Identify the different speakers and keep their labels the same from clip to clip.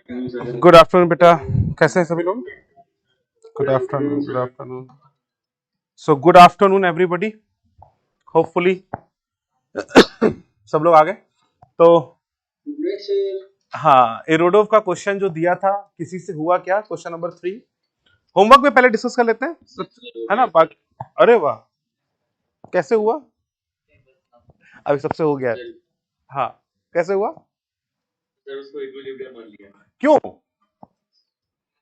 Speaker 1: Good afternoon बेटा, कैसे हैं सभी लोग? Good afternoon, good afternoon. So good afternoon everybody. Hopefully सब लोग आ गए। तो हाँ, एरोडोव का क्वेश्चन जो दिया था, किसी से हुआ क्या? क्वेश्चन नंबर 3 होमवर्क में पहले डिस्कस कर लेते हैं, है ना? अरे वाह, कैसे हुआ? अभी सबसे हो गया है। हाँ, कैसे हुआ?
Speaker 2: सर उसको इक्विलिब्रियम मान लिया।
Speaker 1: क्यों?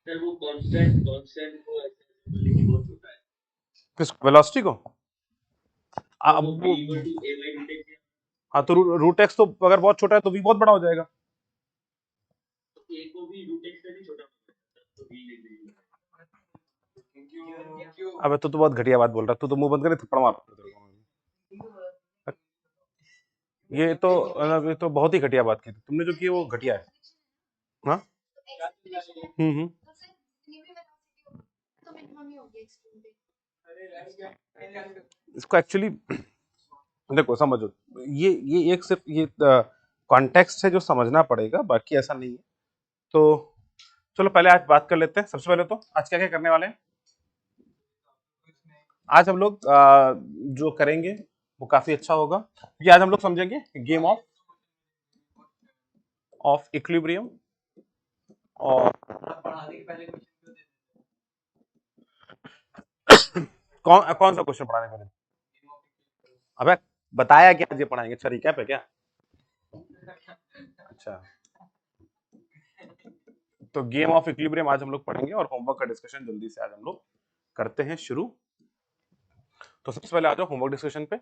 Speaker 2: सर वो कांस्टेंट को ऐसे लेके बहुत छोटा है।
Speaker 1: किस वेलोसिटी को? अब
Speaker 2: वो v equal to a by root x।
Speaker 1: हाँ, तो रूट एक्स तो अगर बहुत छोटा है तो v बहुत बड़ा हो जाएगा।
Speaker 2: तो a को भी root x से भी छोटा तो v ले लीजिए।
Speaker 1: अबे तू तो बहुत घटिया बात बोल रहा है, तू तो मुंह बंद करे थप्पड़ मार। ये तो मतलब ये तो बहुत ही घटिया बात की थी तुमने, जो की वो घटिया है। हाँ, इसको एक्चुअली देखो, समझो, ये एक सिर्फ ये कॉन्टेक्स्ट है जो समझना पड़ेगा, बाकी ऐसा नहीं है। तो चलो पहले आज बात कर लेते हैं। सबसे पहले तो आज क्या क्या करने वाले हैं? आज हम लोग जो करेंगे वो काफी अच्छा होगा, क्योंकि आज हम लोग समझेंगे गेम ऑफ इक्विलिब्रियम। और कौन सा क्वेश्चन पढ़ाने वाले? अबे बताया क्या ये पढ़ाएंगे? अच्छा, रिकैप है क्या? अच्छा, तो गेम ऑफ इक्विलिब्रियम आज हम लोग पढ़ेंगे और होमवर्क का डिस्कशन जल्दी से आज हम लोग करते हैं शुरू। तो सबसे पहले आ जाओ होमवर्क डिस्कशन पे।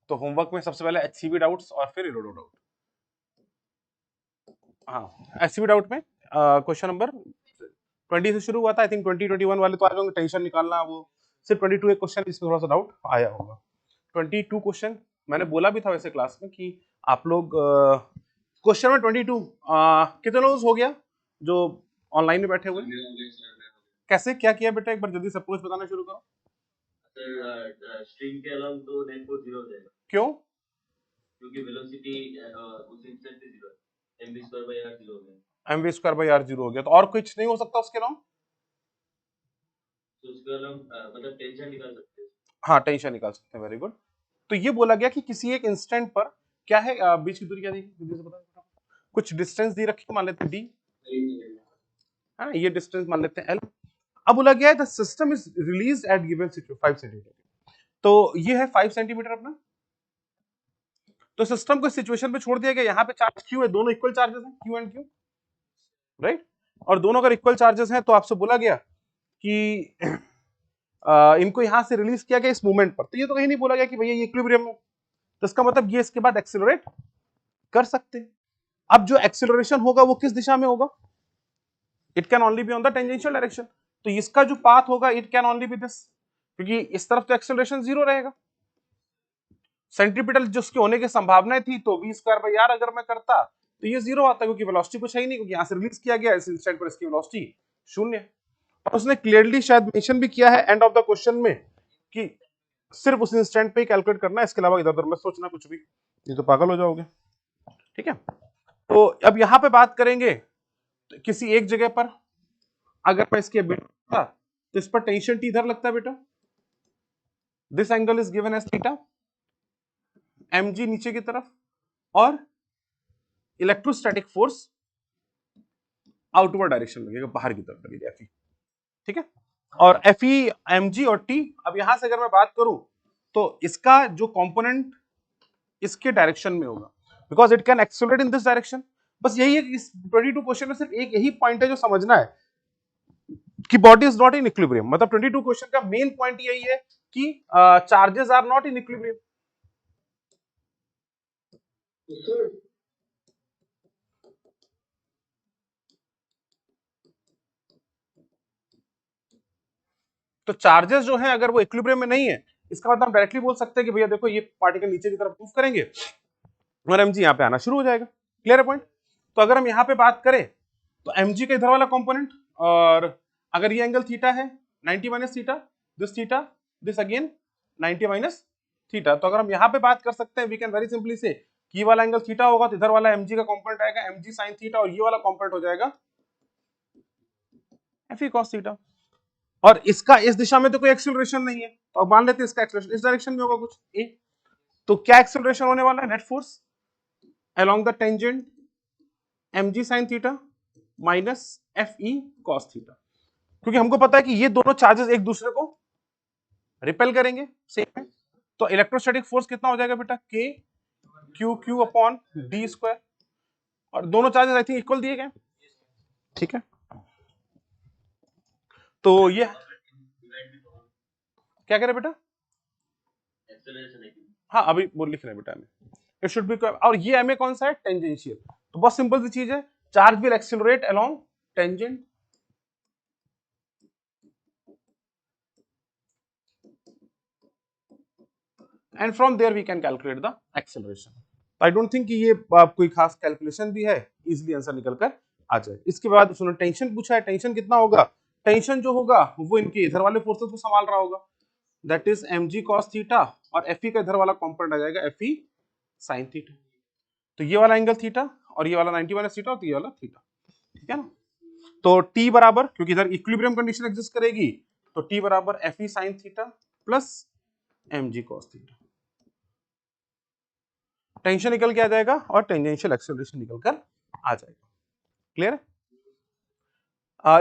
Speaker 1: तो होमवर्क में सबसे पहले एचसीवी डाउट्स और फिर इरोडो डाउट। हाँ, एचसीवी डाउट में क्वेश्चन नंबर 20 से शुरू हुआ था। आई थिंक 2021 वाले तो आ जाओगे, टेंशन निकालना। वो सिर्फ 22 एक क्वेश्चन इसमें थोड़ा सा डाउट आया होगा। 22 क्वेश्चन मैंने बोला भी था वैसे क्लास में कि आप लोग क्वेश्चन में 22 कितने लोग हो गया जो ऑनलाइन में बैठे हुए? कैसे क्या किया बेटा? एक बार जल्दी सब कुछ बताना शुरू करो।
Speaker 2: सर स्ट्रिंग के अलावा तो नेट कोड 0 हो जाएगा।
Speaker 1: क्यों?
Speaker 2: क्योंकि वेलोसिटी उस इंस्टेंट पे 0 है। mv स्क्वायर बाय r 0 हो गया।
Speaker 1: mv स्क्वायर बाई r 0 हो गया, तो और कुछ नहीं हो सकता उसके अलावा?
Speaker 2: तो उसके अलावा मतलब टेंशन निकाल सकते हैं।
Speaker 1: हाँ, टेंशन निकाल सकते हैं। Very good. तो ये बोला गया कि किसी एक इंस्टेंट पर क्या है, बीच की दूरी क्या दी? जल्दी से बताओ। कुछ डिस्टेंस दी रखी है, मान लेते हैं d, है ना? ये डिस्टेंस मान लेते हैं l। अब बोला गया है the system is release at given 5 centimetre. तो ये है 5 सेंटीमीटर अपना। तो सिस्टम को सिचुएशन पे छोड़ दिया गया, यहाँ पे चार्ज क्यू है, दोनों इक्वल चार्जेस हैं, क्यू एंड क्यू, राइट? और दोनों अगर इक्वल चार्जेस हैं तो आपसे बोला गया कि इनको यहां से रिलीज किया गया इस मूवमेंट पर। तो ये तो कहीं नहीं बोला गया कि भैया ये इक्विलिब्रियम है, तो इसका मतलब ये इसके बाद एक्सेलरेट कर सकते हैं। अब जो एक्सेलरेशन होगा वो किस दिशा में होगा? It can only be on the tangential direction. तो इसका जो पाथ होगा it can only be this, क्योंकि इस तरफ तो एक्सेलरेशन 0 रहेगा। सेंट्रीपिटल जिसके होने की संभावना थी, तो v स्क्वायर बाई r अगर मैं करता तो ये 0 आता, क्योंकि वेलोसिटी कुछ है ही नहीं, क्योंकि यहां से रिलीज किया गया इस इंस्टेंट पर इसकी वेलोसिटी 0 है। और उसने क्लियरली शायद मेंशन भी किया है एंड ऑफ द क्वेश्चन में कि सिर्फ उस इंस्टेंट पे ही कैलकुलेट करना है, इसके अलावा इधर उधर मत सोचना कुछ भी, नहीं तो पागल हो जाओगे। ठीक है, तो अब यहां पे बात करेंगे तो किसी एक जगह पर अगर मैं इसके बेटा, तो इस पर टेंशन टी इधर लगता है बेटा, this angle is given as theta, mg नीचे की तरफ, और इलेक्ट्रोस्टैटिक फोर्स आउटवर्ड डायरेक्शन लगेगा, बाहर की तरफ लगेगा, Fe। ठीक है, और Fe, mg और t, अब यहां से अगर मैं बात करूं तो इसका जो कंपोनेंट इसके डायरेक्शन में होगा, because it can accelerate in this direction. बस यही है कि इस 22 क्वेश्चन में सिर्फ एक यही पॉइंट है जो समझना है कि body is not in equilibrium. मतलब 22 क्वेश्चन का मेन पॉइंट यही है कि charges are not in equilibrium. तो चार्जेस जो है अगर वो इक्विलिब्रियम में नहीं है, इसका मतलब हम डायरेक्टली बोल सकते हैं कि भैया देखो ये पार्टिकल नीचे की तरफ मूव करेंगे और mg यहाँ पे आना शुरू हो जाएगा। क्लियर है पॉइंट? तो अगर हम यहाँ पे बात करें तो mg का इधर वाला कंपोनेंट, और अगर ये एंगल थीटा है 90 minus theta, this again 90 minus theta. तो अगर हम यहाँ पे बात कर सकते हैं, वी कैन वेरी सिंपली से ये वाला एंगल थीटा होगा तो इधर वाला mg का कंपोनेंट आएगा mg sin थीटा और ये वाला कंपोनेंट हो जाएगा fe cos थीटा। और इसका इस दिशा में तो कोई एक्सेलरेशन नहीं है तो अब मान लेते हैं इसका एक्सेलरेशन इस डायरेक्शन में होगा कुछ ए। तो क्या एक्सेलरेशन होने वाला है? Net force along the tangent mg sin theta minus fe cos theta, क्योंकि हमको पता है कि ये दोनों चार्जेस एक दूसरे को रिपेल करेंगे सेम है। तो इलेक्ट्रोस्टैटिक फोर्स कितना हो जाएगा बेटा? k q q upon d square, और दोनों चार्जेस आई थिंक इक्वल दिए गए, ठीक है। तो ये क्या कह रहे बेटा?
Speaker 2: एक्सेलरेशन है कि
Speaker 1: हाँ अभी वो लिख रहे हैं बेटा हमें, इट शुड बी, और ये एम कौन सा है? टेंजेंशियल। तो बहुत सिंपल सी चीज है, charge will accelerate along tangent and from there we can calculate the acceleration. I don't think कि ये कोई खास कैलकुलेशन भी है, इजीली आंसर निकल कर आ जाए। इसके बाद सुनो, टेंशन पूछा है, टेंशन कितना होगा? टेंशन जो होगा वो इनके इधर वाले फोर्सेस को संभाल रहा होगा, that is mg cos theta, और fe का इधर वाला कंपोनेंट आ जाएगा fe sin थीटा। तो ये वाला एंगल थीटा और ये वाला 90 माइनस थीटा और ये वाला थीटा, ठीक है ना। तो t बराबर, क्योंकि इधर इक्विलिब्रियम कंडीशन एग्जिस्ट करेगी, तो t बराबर fe sin theta plus mg cos theta. Tension निकल के आ जाएगा और टेंजेंशियल एक्सेलरेशन निकल कर आ जाएगा। क्लियर है?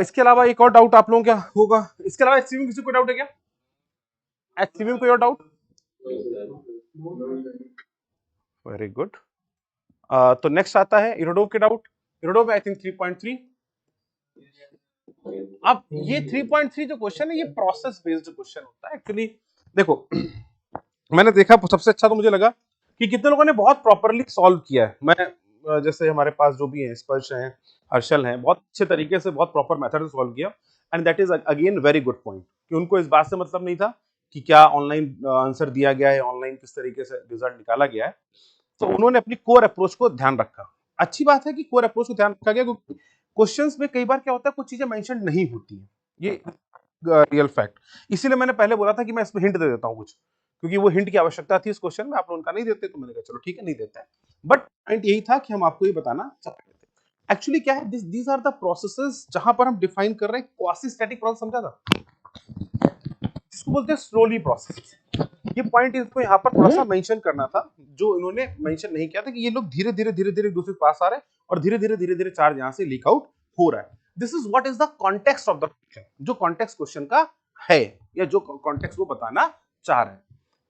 Speaker 1: इसके अलावा एक और डाउट आप लोगों क्या होगा? इसके अलावा एचसीवी में किसी को डाउट है क्या? एचसीवी में कोई और डाउट? Very good. तो नेक्स्ट आता है इरोडोव के डाउट। Irodov I think 3.3। अब ये 3.3 जो क्वेश्चन है ये प्रोसेस बेस्ड क्वेश्चन होता है एक्चुअली। देखो मैंने देखा सबसे अच्छा तो मुझे लगा कि कितने लोगों ने बहुत प्रॉपरली सॉल्व किया है। मैं जैसे हमारे पास जो भी है स्पर्श हैं, हर्षल हैं, बहुत अच्छे तरीके से बहुत प्रॉपर मेथड से सॉल्व किया, and that is again very good point कि उनको इस बात से मतलब नहीं था कि क्या ऑनलाइन आंसर दिया गया है, ऑनलाइन किस तरीके से रिजल्ट निकाला गया है। तो उन्होंने अपनी कोर अप्रोच को ध्यान रखा। अच्छी बात है कि कोर अप्रोच को ध्यान रखा गया, क्योंकि क्वेश्चंस में कई बार क्या होता है कुछ चीजें मेंशन नहीं होती हैं, ये रियल फैक्ट। इसीलिए मैंने पहले बोला था कि मैं इसमें हिंट दे देता हूं कुछ, क्योंकि वो हिंट की आवश्यकता थी इस क्वेश्चन में, आप लोग उनका नहीं देते तो मैंने कहा चलो ठीक है नहीं देते हैं, बट पॉइंट यही था कि हम आपको ये बताना चाहते थे। एक्चुअली क्या है, दीज आर द प्रोसेसेस जहां पर हम डिफाइन कर रहे हैं क्वासी स्टैटिक प्रोसेस, समझा था, जिसको बोलते हैं स्लोली प्रोसेस। ये पॉइंट इसको यहाँ पर थोड़ा सा मेंशन करना था, जो इन्होंने मेंशन नहीं किया था कि ये लोग धीरे धीरे एक दूसरे के पास आ रहे हैं और धीरे धीरे चार्ज यहाँ से लीक आउट हो रहा है। This is what is the context of the question, जो कॉन्टेक्स्ट क्वेश्चन का है या जो कॉन्टेक्स्ट वो बताना चाह रहे हैं।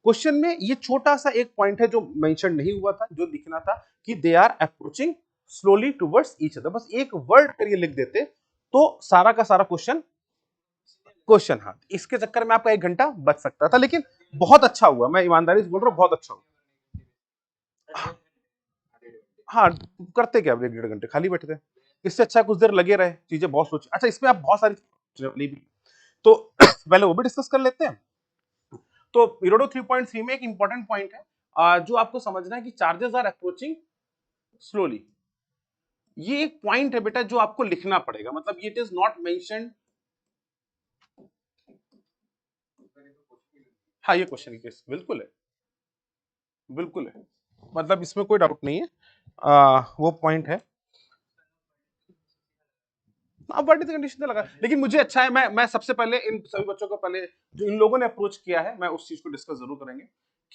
Speaker 1: क्वेश्चन में ये छोटा सा एक पॉइंट है जो मेंशन नहीं हुआ था, जो लिखना था कि they are approaching slowly towards each other. बस एक वर्ड करके लिख देते तो सारा का सारा क्वेश्चन हाँ, इसके चक्कर में आपका 1 घंटा बच सकता था, लेकिन बहुत अच्छा हुआ, मैं ईमानदारी से बोल रहा हूँ, बहुत अच्छा हुआ। हाँ करते क्या 1-1.5 घंटे खाली बैठे थे, इससे अच्छा कुछ देर लगे रहे, चीजें बहुत सोची। अच्छा इसमें आप बहुत सारी भी तो पहले वो भी डिस्कस कर लेते हैं। तो इरोडो 3.3 में एक इंपॉर्टेंट पॉइंट है जो आपको समझना है कि चार्जेस आर अप्रोचिंग स्लोली। ये एक पॉइंट है बेटा जो आपको लिखना पड़ेगा, मतलब इट इज नॉट मेंशन्ड। हाँ ये क्वेश्चन केस बिल्कुल है, बिल्कुल है, मतलब इसमें कोई डाउट नहीं है, वो पॉइंट है। अब वर्ड कंडीशन तो लगा, लेकिन मुझे अच्छा है, मैं सबसे पहले इन सभी बच्चों को, पहले जो इन लोगों ने अप्रोच किया है, मैं उस चीज को डिस्कस जरूर करेंगे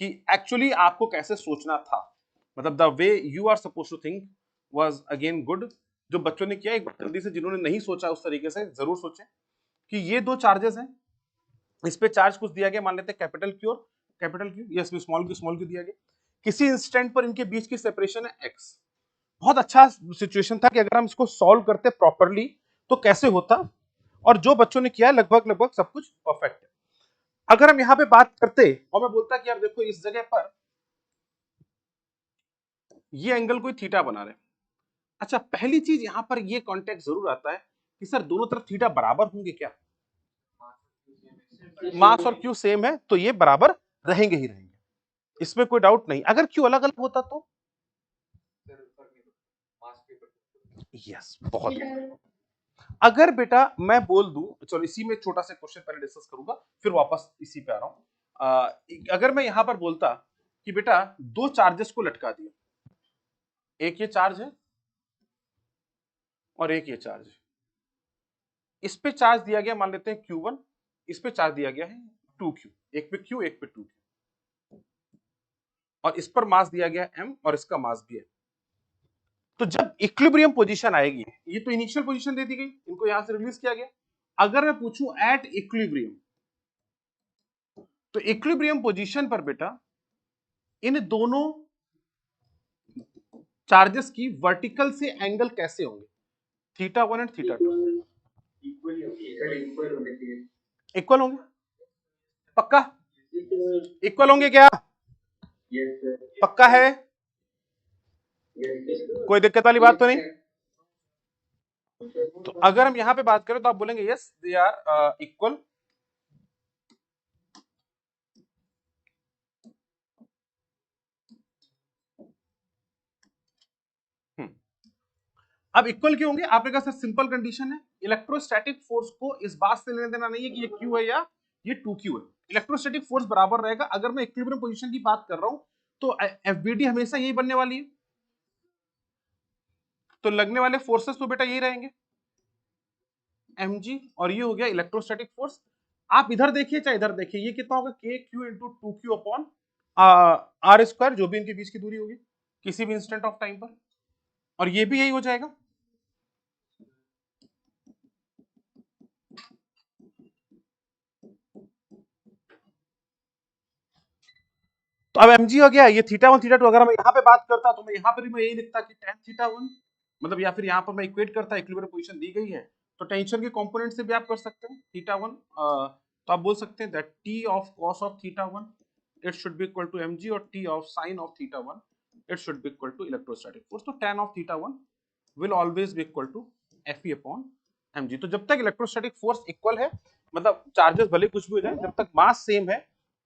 Speaker 1: कि एक्चुअली आपको कैसे सोचना था, मतलब the way you are suppose to think was again good. जो बच्चों ने किया एक बार जल्दी से, जिन्होंने नहीं सोचा उस तरीके से जरूर सोचें कि ये दो चार्जेस हैं, इस पे चार्ज कुछ दिया गया, मान लेते हैं कैपिटल क्यू और कैपिटल क्यू, या स्मॉल क्यू दिया गया, किसी इंस्टेंट पर इनके बीच की सेपरेशन है एक्स। बहुत अच्छा सिचुएशन था कि अगर हम इसको सॉल्व करते प्रॉपरली तो कैसे होता, और जो बच्चों ने किया है लगभग सब कुछ परफेक्ट है। अगर हम यहां पे बात करते और मैं बोलता कि यार देखो इस जगह पर ये एंगल कोई थीटा बना रहे, अच्छा पहली चीज यहां पर ये कॉन्टेक्ट जरूर आता है कि सर दोनों तरफ थीटा बराबर होंगे क्या? मास और क्यू सेम है तो ये बराबर रहेंगे ही रहेंगे, इसमें कोई डाउट नहीं। अगर क्यू अलग अलग होता तो यस बहुत अगर बेटा मैं बोल दूं, चलो इसी में छोटा सा क्वेश्चन पहले डिस्कस करूंगा फिर वापस इसी पे आ रहा हूं। अगर मैं यहां पर बोलता कि बेटा दो चार्जेस को लटका दिया, एक ये चार्ज है और एक ये चार्ज है। इस पे चार्ज दिया गया मान लेते हैं Q1, इस पे चार्ज दिया गया है 2Q, एक पे Q एक पे 2Q, और इस पर मास दिया गया M और इसका मास भी है। तो जब इक्विलिब्रियम पोजीशन आएगी, ये तो इनिशियल पोजीशन दे दी गई, इनको यहां से रिलीज किया गया। अगर मैं पूछूं एट इक्विलिब्रियम, तो इक्विलिब्रियम पोजीशन पर बेटा इन दोनों चार्जेस की वर्टिकल से एंगल कैसे होंगे, θ1 एंड θ2 इक्वल होंगे। पक्का इक्वल होंगे क्या? पक्का है? कोई दिक्कत वाली बात तो नहीं? तो अगर हम यहां पे बात करें तो आप बोलेंगे यस दे आर इक्वल। अब इक्वल क्यों होंगे? आपने कहा सर सिंपल कंडीशन है, इलेक्ट्रोस्टैटिक फोर्स को इस बात से लेना देना नहीं है कि ये Q है या ये 2Q है। इलेक्ट्रोस्टैटिक फोर्स बराबर रहेगा। अगर मैं इक्विलिब्रियम पोजीशन की बात कर रहा हूं तो FBD हमेशा यही बनने वाली है, तो लगने वाले फोर्सेस तो बेटा यही रहेंगे mg, और ये हो गया इलेक्ट्रोस्टैटिक फोर्स। आप इधर देखिए चाहे इधर देखिए, ये कितना होगा KQ into 2Q upon R square, जो भी इनके बीच की दूरी होगी किसी भी इंस्टेंट ऑफ टाइम पर, और ये भी यही हो जाएगा। तो अब mg हो गया, ये θ1 θ2। अगर मैं यहाँ पे बात करता तो मैं यहाँ पर भी मैं यही लिखता कि tan θ1, मतलब या फिर यहाँ पर मैं इक्वेट करता, इक्विलिब्रियम पोजीशन दी गई है तो टेंशन के कंपोनेंट से भी आप कर सकते हैं θ1, तो आप बोल सकते हैं that t of cos of θ1 it should be equal to mg, और t of sin of θ1 it should be equal to electrostatic force. तो tan of θ1 will always be equal to Fe upon mg। तो जब तक electrostatic force equal है, मतलब charges भले कुछ भी हो जाए, जब तक मास सेम है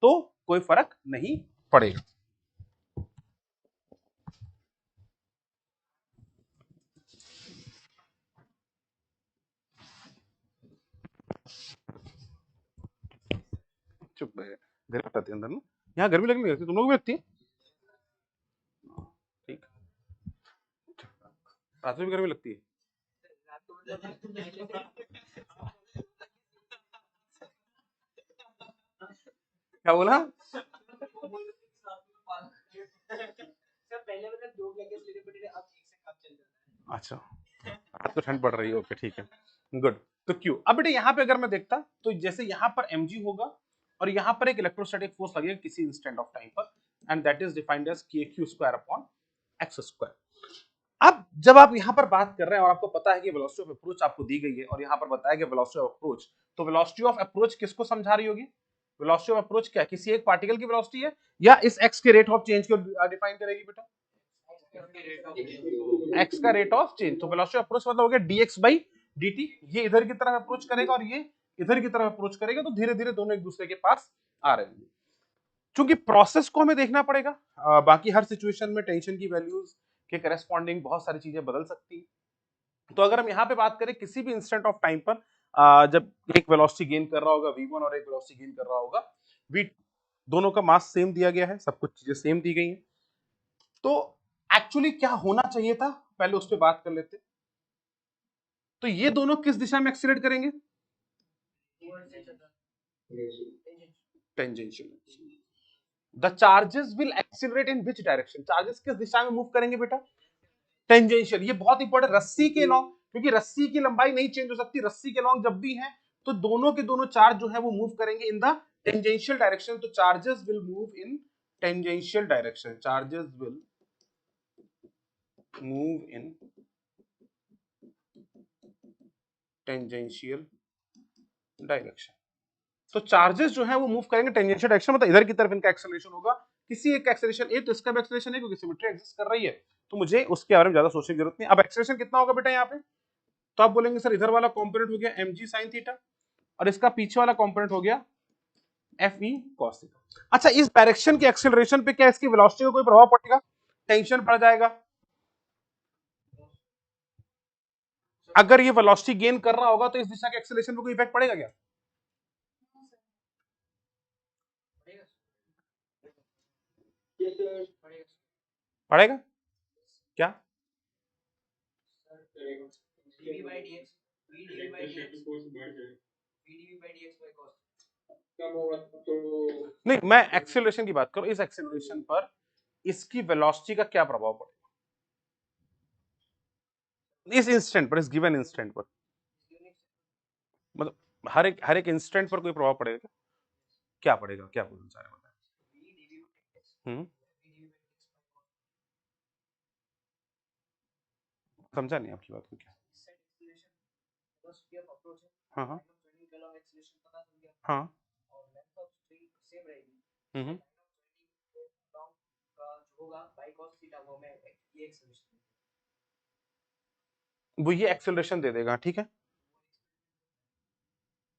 Speaker 1: तो कोई फर्क नहीं पड़ेगा। चुप है, घर हटाते अंदर ना, यहाँ गर्मी लगने लगती, तुम लोग भी लगती है? ठीक, रात में भी गर्मी लगती है? क्या बोला? अच्छा, आज तो ठंड पड़ रही है, ओके ठीक है, गुड। तो क्यों अब बेटे यहाँ पे अगर मैं देखता तो जैसे यहाँ पर mg होगा और यहाँ पर एक इलेक्ट्रोस्टैटिक फोर्स लगेगा किसी इंस्टेंट ऑफ टाइम पर, and that is defined as kq square upon x square. अब जब आप यहाँ पर बात कर रहे हैं और आपको पता है कि वेलोसिटी ऑफ अप्रोच आपको दी गई है और यहाँ पर बताया गया वेलोसिटी ऑफ अप्रोच, तो वेलोसिटी ऑफ अप्रोच किसको समझा रही होगी? वेलोसिटी ऑफ अप्रोच क्या, किसी एक पार्टिकल की वेलोसिटी है या इस x के रेट ऑफ चेंज को डिफाइन करेगी बेटा? x का रेट ऑफ चेंज। तो वेलोसिटी ऑफ अप्रोच मतलब हो गया dx by dt। ये इधर की तरफ अप्रोच करेगा और ये इधर की तरफ अप्रोच करेगा, तो धीरे धीरे दोनों एक दूसरे के पास आ रहे हैं। चूंकि प्रोसेस को हमें देखना पड़ेगा, बाकी हर सिचुएशन में टेंशन की वैल्यूज के करस्पॉन्डिंग बहुत सारी चीजें बदल सकती है। तो अगर हम यहाँ पे बात करें किसी भी इंस्टेंट ऑफ टाइम पर, जब एक वेलोसिटी गेन कर रहा होगा v1 और एक वेलोसिटी गेन कर रहा होगा v, दोनों का मास सेम दिया गया है, सब कुछ चीजें सेम दी गई हैं, तो एक्चुअली क्या होना चाहिए था पहले उस पर बात कर लेते। तो ये दोनों किस दिशा में एक्सीलरेट करेंगे? Tangential. The charges will accelerate in which direction? Charges किस दिशा में मूव करेंगे बेटा? टेंजेंशियल। ये बहुत इंपॉर्टेंट, रस्सी के लॉन्ग, क्योंकि रस्सी की लंबाई नहीं चेंज हो सकती, रस्सी के लॉन्ग जब भी है तो दोनों के दोनों चार्ज जो है वो मूव करेंगे इन द टेंजेंशियल डायरेक्शन। तो charges will move in tangential direction, charges will move in tangential direction. तो चार्जेस जो है वो मूव करेंगे टेंजेंशियल डायरेक्शन, मतलब इधर की तरफ इनका एक्सेलरेशन होगा। किसी एक एक्सेलरेशन ए, तो इसका भी एक्सेलरेशन है क्योंकि सिमेट्री एग्जिस्ट कर रही है, तो मुझे उसके बारे में ज्यादा सोचने की जरूरत नहीं। अब एक्सेलरेशन कितना होगा बेटा यहाँ पे? तो आप बोलेंगे सर इधर वाला कंपोनेंट हो गया mg sin थीटा और इसका पीछे वाला कंपोनेंट हो गया fe cos थीटा। अच्छा, इस डायरेक्शन के एक्सेलरेशन पे क्या इसकी वेलोसिटी का कोई प्रभाव पड़ेगा? टेंशन पड़ जाएगा। अगर ये वेलोसिटी गेन कर रहा होगा तो इस दिशा के एक्सेलरेशन पे कोई इफेक्ट पड़ेगा क्या? पड़ेगा। क्या
Speaker 3: dv by dx v dv by dx v dv by dx by cos कम होगा तो
Speaker 1: नहीं, मैं एक्सेलरेशन की बात करूं। इस एक्सेलरेशन पर इसकी वेलोसिटी का क्या प्रभाव पड़ेगा इस इंस्टेंट पर, इस गिवन इंस्टेंट पर? मतलब हर एक इंस्टेंट पर कोई प्रभाव पड़ेगा क्या पड़ेगा? क्या बोलना चाह रहे हैं बताएं। समझा नहीं आपकी बात को। क्या? हाँ हाँ हाँ। वो ये एक्सेलरेशन दे देगा, ठीक है,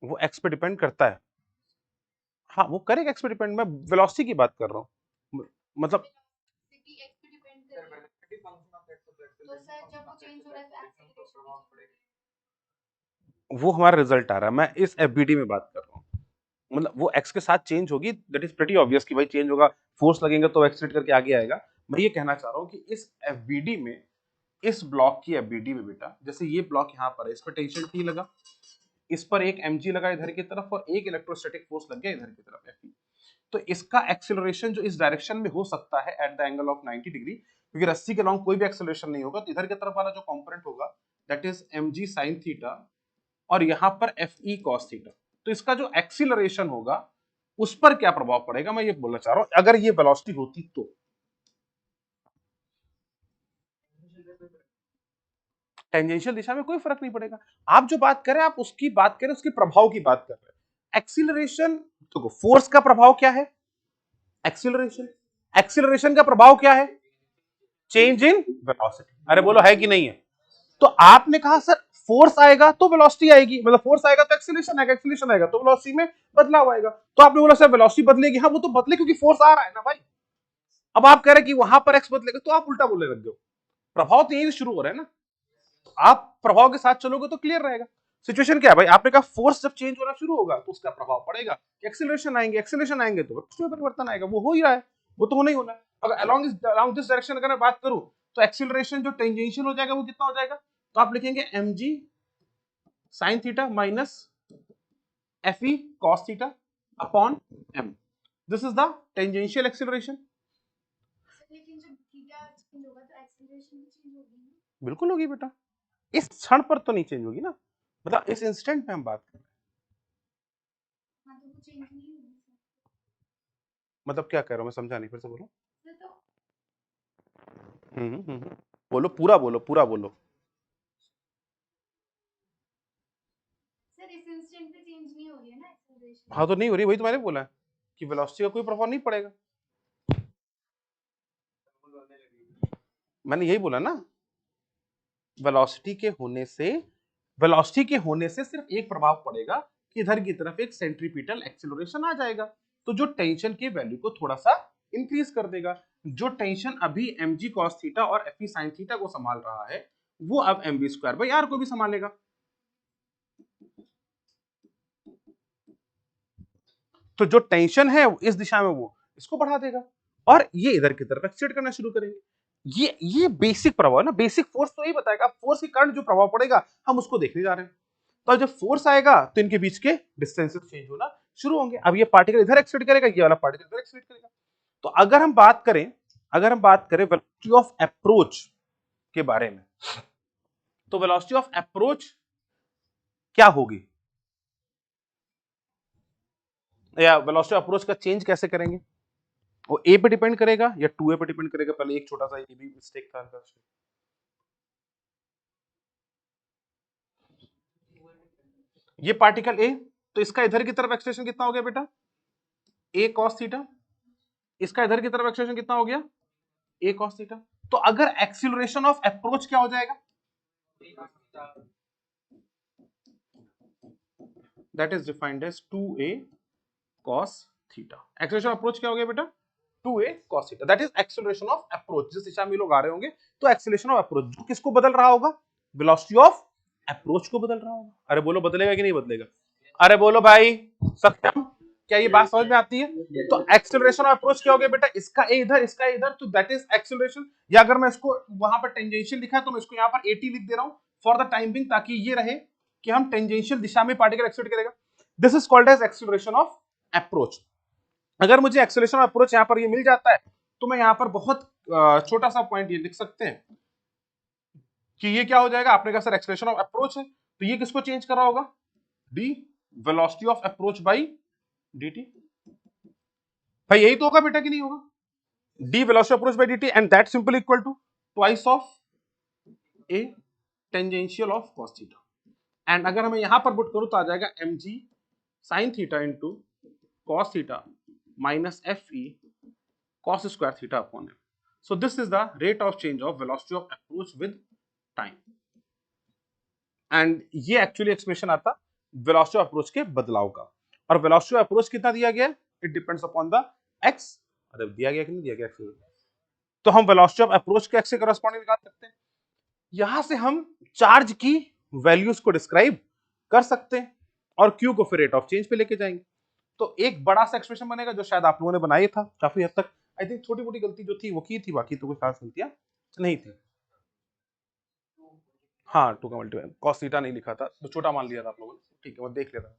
Speaker 1: वो एक्स पे डिपेंड करता है। हाँ वो करेगा, एक्स पे डिपेंड। मैं वेलोसिटी की बात कर रहा हूँ, मतलब वो हमारा रिजल्ट आ रहा है, मैं इस एफबीडी में बात कर रहा हूँ। मतलब वो एक्स के साथ चेंज होगी, दैट इज प्रीटी ऑब्वियस कि भाई चेंज होगा, फोर्स लगेगा तो एक्सीलरेट करके आगे आएगा। मैं ये कहना चाह रहा हूँ कि इस एफबीडी में, इस ब्लॉक की एफबीडी में बेटा, जैसे ये ब्लॉक यहाँ पर है, इस पर टेंशन टी लगा, इस पर एक mg लगा इधर की तरफ और एक इलेक्ट्रोस्टैटिक फोर्स लग गया इधर की तरफ Fe। तो इसका एक्सेलरेशन जो इस डायरेक्शन में हो सकता है at the angle of 90 degree, क्योंकि रस्सी के लॉन्ग कोई भी एक्सेलरेशन नहीं होगा, तो इधर की तरफ वाला जो कंपोनेंट होगा that is mg sin theta और यहाँ पर Fe cos थीटा। तो इसका जो एक्सेलरेशन होगा उस पर क्या प्रभाव पड़ेगा, मैं ये बोलना चाह रहा हूं, अगर ये वेलोसिटी होती तो। टेंजेंशियल दिशा में कोई फर्क नहीं पड़ेगा। आप जो बात करें, आप उसकी बात करें, उसके प्रभाव की बात कर रहे हैं। एक्सीलरेशन तो फोर्स का प्रभाव क्या है? एक्सीलरेशन। एक्सीलरेशन का प्रभाव क्या है? Change in velocity. अरे बोलो है कि नहीं है? तो आपने कहा सर फोर्स आएगा तो वेलोसिटी आएगी, मतलब फोर्स आएगा तो एक्सीलरेशन आएगा, एक्सीलरेशन आएगा तो वेलोसिटी में बदलाव आएगा। तो आपने बोला सर वेलोसिटी बदलेगी, हाँ वो तो बदले क्योंकि फोर्स आ रहा है ना भाई। अब आप कह रहे हैं कि वहां पर एक्स बदलेगा, तो आप उल्टा बोलने लग गए। प्रभाव तो यही से शुरू हो रहा है ना, आप प्रभाव के साथ चलोगे तो क्लियर रहेगा। सिचुएशन क्या है भाई, आपने कहा फोर्स जब चेंज होना शुरू होगा तो उसका प्रभाव पड़ेगा, एक्सीलरेशन आएंगे, एक्सीलरेशन आएंगे तो उसमें परिवर्तन आएगा, वो हो ही रहा है, वो तो होना ही होना है। अगर अलोंग दिस डायरेक्शन अगर मैं बात करूं तो एक्सीलरेशन जो टेंजेंशियल हो जाएगा वो कितना हो जाएगा, तो आप लिखेंगे mg sin theta minus Fe cos theta upon m। This is the tangential acceleration.
Speaker 4: लेकिन जब थीटा चेंज होगा तो एक्सीलरेशन भी चेंज होगी ना?
Speaker 1: बिल्कुल होगी बेटा, इस क्षण पर तो नहीं चेंज होगी ना, मतलब इस इंस्टेंट में हम बात कर रहे हैं।
Speaker 4: हाँ तो वो चेंज नहीं होगी सर।
Speaker 1: मतलब क्या कह रहा हूं मैं, समझा नहीं, फिर से बोलो।
Speaker 4: सर तो
Speaker 1: बोलो, पूरा बोलो, पूरा बोलो।
Speaker 4: सर इस इंस्टेंट पे चेंज नहीं हो रही है ना एक्सीलरेशन?
Speaker 1: हाँ तो नहीं हो रही, वही तो मैंने बोला है कि वेलोसिटी का कोई प्रभाव नहीं पड़ेगा। मैंने यही बोला ना, वेलोसिटी के होने से सिर्फ एक प्रभाव पड़ेगा कि इधर की तरफ एक सेंट्रीपिटल एक्सीलरेशन आ जाएगा, तो जो टेंशन के वैल्यू को थोड़ा सा इंक्रीज कर देगा। जो टेंशन अभी mg cos थीटा और Fe sin थीटा को संभाल रहा है, वो अब mv स्क्वायर बाई r को भी संभालेगा। तो जो टेंशन है इस दिशा में वो इसको बढ़ा देगा और ये इधर की तरफ एक्सीलरेट करना शुरू करेंगे। ये बेसिक प्रभाव है ना, बेसिक फोर्स तो यही बताएगा। फोर्स के कारण जो प्रभाव पड़ेगा हम उसको देखने जा रहे हैं। तो जब फोर्स आएगा तो इनके बीच के डिस्टेंसेस चेंज होना शुरू होंगे। अब ये पार्टिकल इधर एक्सीलरेट करेगा, ये वाला पार्टिकल इधर एक्सीलरेट करेगा। तो अगर हम बात करें वेलोसिटी ऑफ अप्रोच के बारे में, तो वेलोसिटी ऑफ अप्रोच क्या होगी, या वेलोसिटी ऑफ अप्रोच का चेंज कैसे करेंगे? वो ए पे डिपेंड करेगा या 2a पे डिपेंड करेगा? पहले एक छोटा सा ये भी मिस्टेक था। ये पार्टिकल ए, तो इसका इधर की तरफ एक्सटेंशन कितना हो गया बेटा, a cos थीटा। इसका इधर की तरफ एक्सटेंशन कितना हो गया, a cos थीटा। तो अगर एक्सीलरेशन ऑफ अप्रोच क्या हो जाएगा, that is defined as 2a cos theta. Acceleration approach क्या हो गया बेटा, 2a cos theta, that is acceleration of approach. जिस दिशा में लोग आ रहे होंगे तो एक्सीलरेशन ऑफ अप्रोच जो किसको बदल रहा होगा, वेलोसिटी ऑफ अप्रोच को बदल रहा होगा। अरे बोलो बदलेगा कि नहीं बदलेगा? अरे बोलो भाई सत्यम, क्या ये बात समझ में आती है? तो एक्सेलरेशन ऑफ अप्रोच क्या हो गया बेटा, इसका ए इधर, इसका ए इधर, तो दैट इज एक्सेलरेशन। या अगर मैं इसको वहां पर टेंजेंशियल लिखा है तो मैं इसको यहाँ पर 80 लिख दे रहा हूं फॉर द टाइम बिंग, ताकि ये रहे कि हम टेंजेंशियल दिशा में पार्टिकल एक्सेलरेट करेगा। This is called as acceleration of approach. अगर मुझे एक्सेलरेशन ऑफ अप्रोच यहाँ पर ये मिल जाता है तो मैं यहाँ पर बहुत छोटा सा पॉइंट ये लिख सकते हैं कि ये क्या हो जाएगा, आपने कहा सर एक्सेलरेशन ऑफ अप्रोच है, तो ये किसको चेंज कर रहा होगा, d velocity of approach by dt। भाई यही तो होगा बेटा कि नहीं होगा, d velocity of approach by dt and that simple equal to twice of a tangential of cos theta. And अगर मैं यहां पर पुट करूं तो आ जाएगा mg sin theta into cos theta minus fe cos square theta upon m। So this is the rate of change of velocity of approach with time. And ये actually expression आता velocity of approach के बदलाव का। और velocity of approach कितना दिया गया है, it depends upon the x। अरे दिया गया कि नहीं दिया गया x, तो हम वेलोसिटी ऑफ अप्रोच के x से करस्पॉन्डिंग निकाल सकते हैं। यहां से हम चार्ज की वैल्यूज को डिस्क्राइब कर सकते हैं और q को फिर रेट ऑफ चेंज पे लेके जाएंगे। तो एक बड़ा सा एक्सप्रेशन बनेगा जो शायद आप लोगों ने बनाया था काफी हद तक। आई थिंक छोटी मोटी गलती जो थी वो की थी, बाकी तो कोई खास गलतियां नहीं थी। हाँ 2 का मल्टीप्लाई, cos थीटा नहीं लिखा था तो छोटा मान लिया था आप लोगों ने, ठीक है वो देख लेता।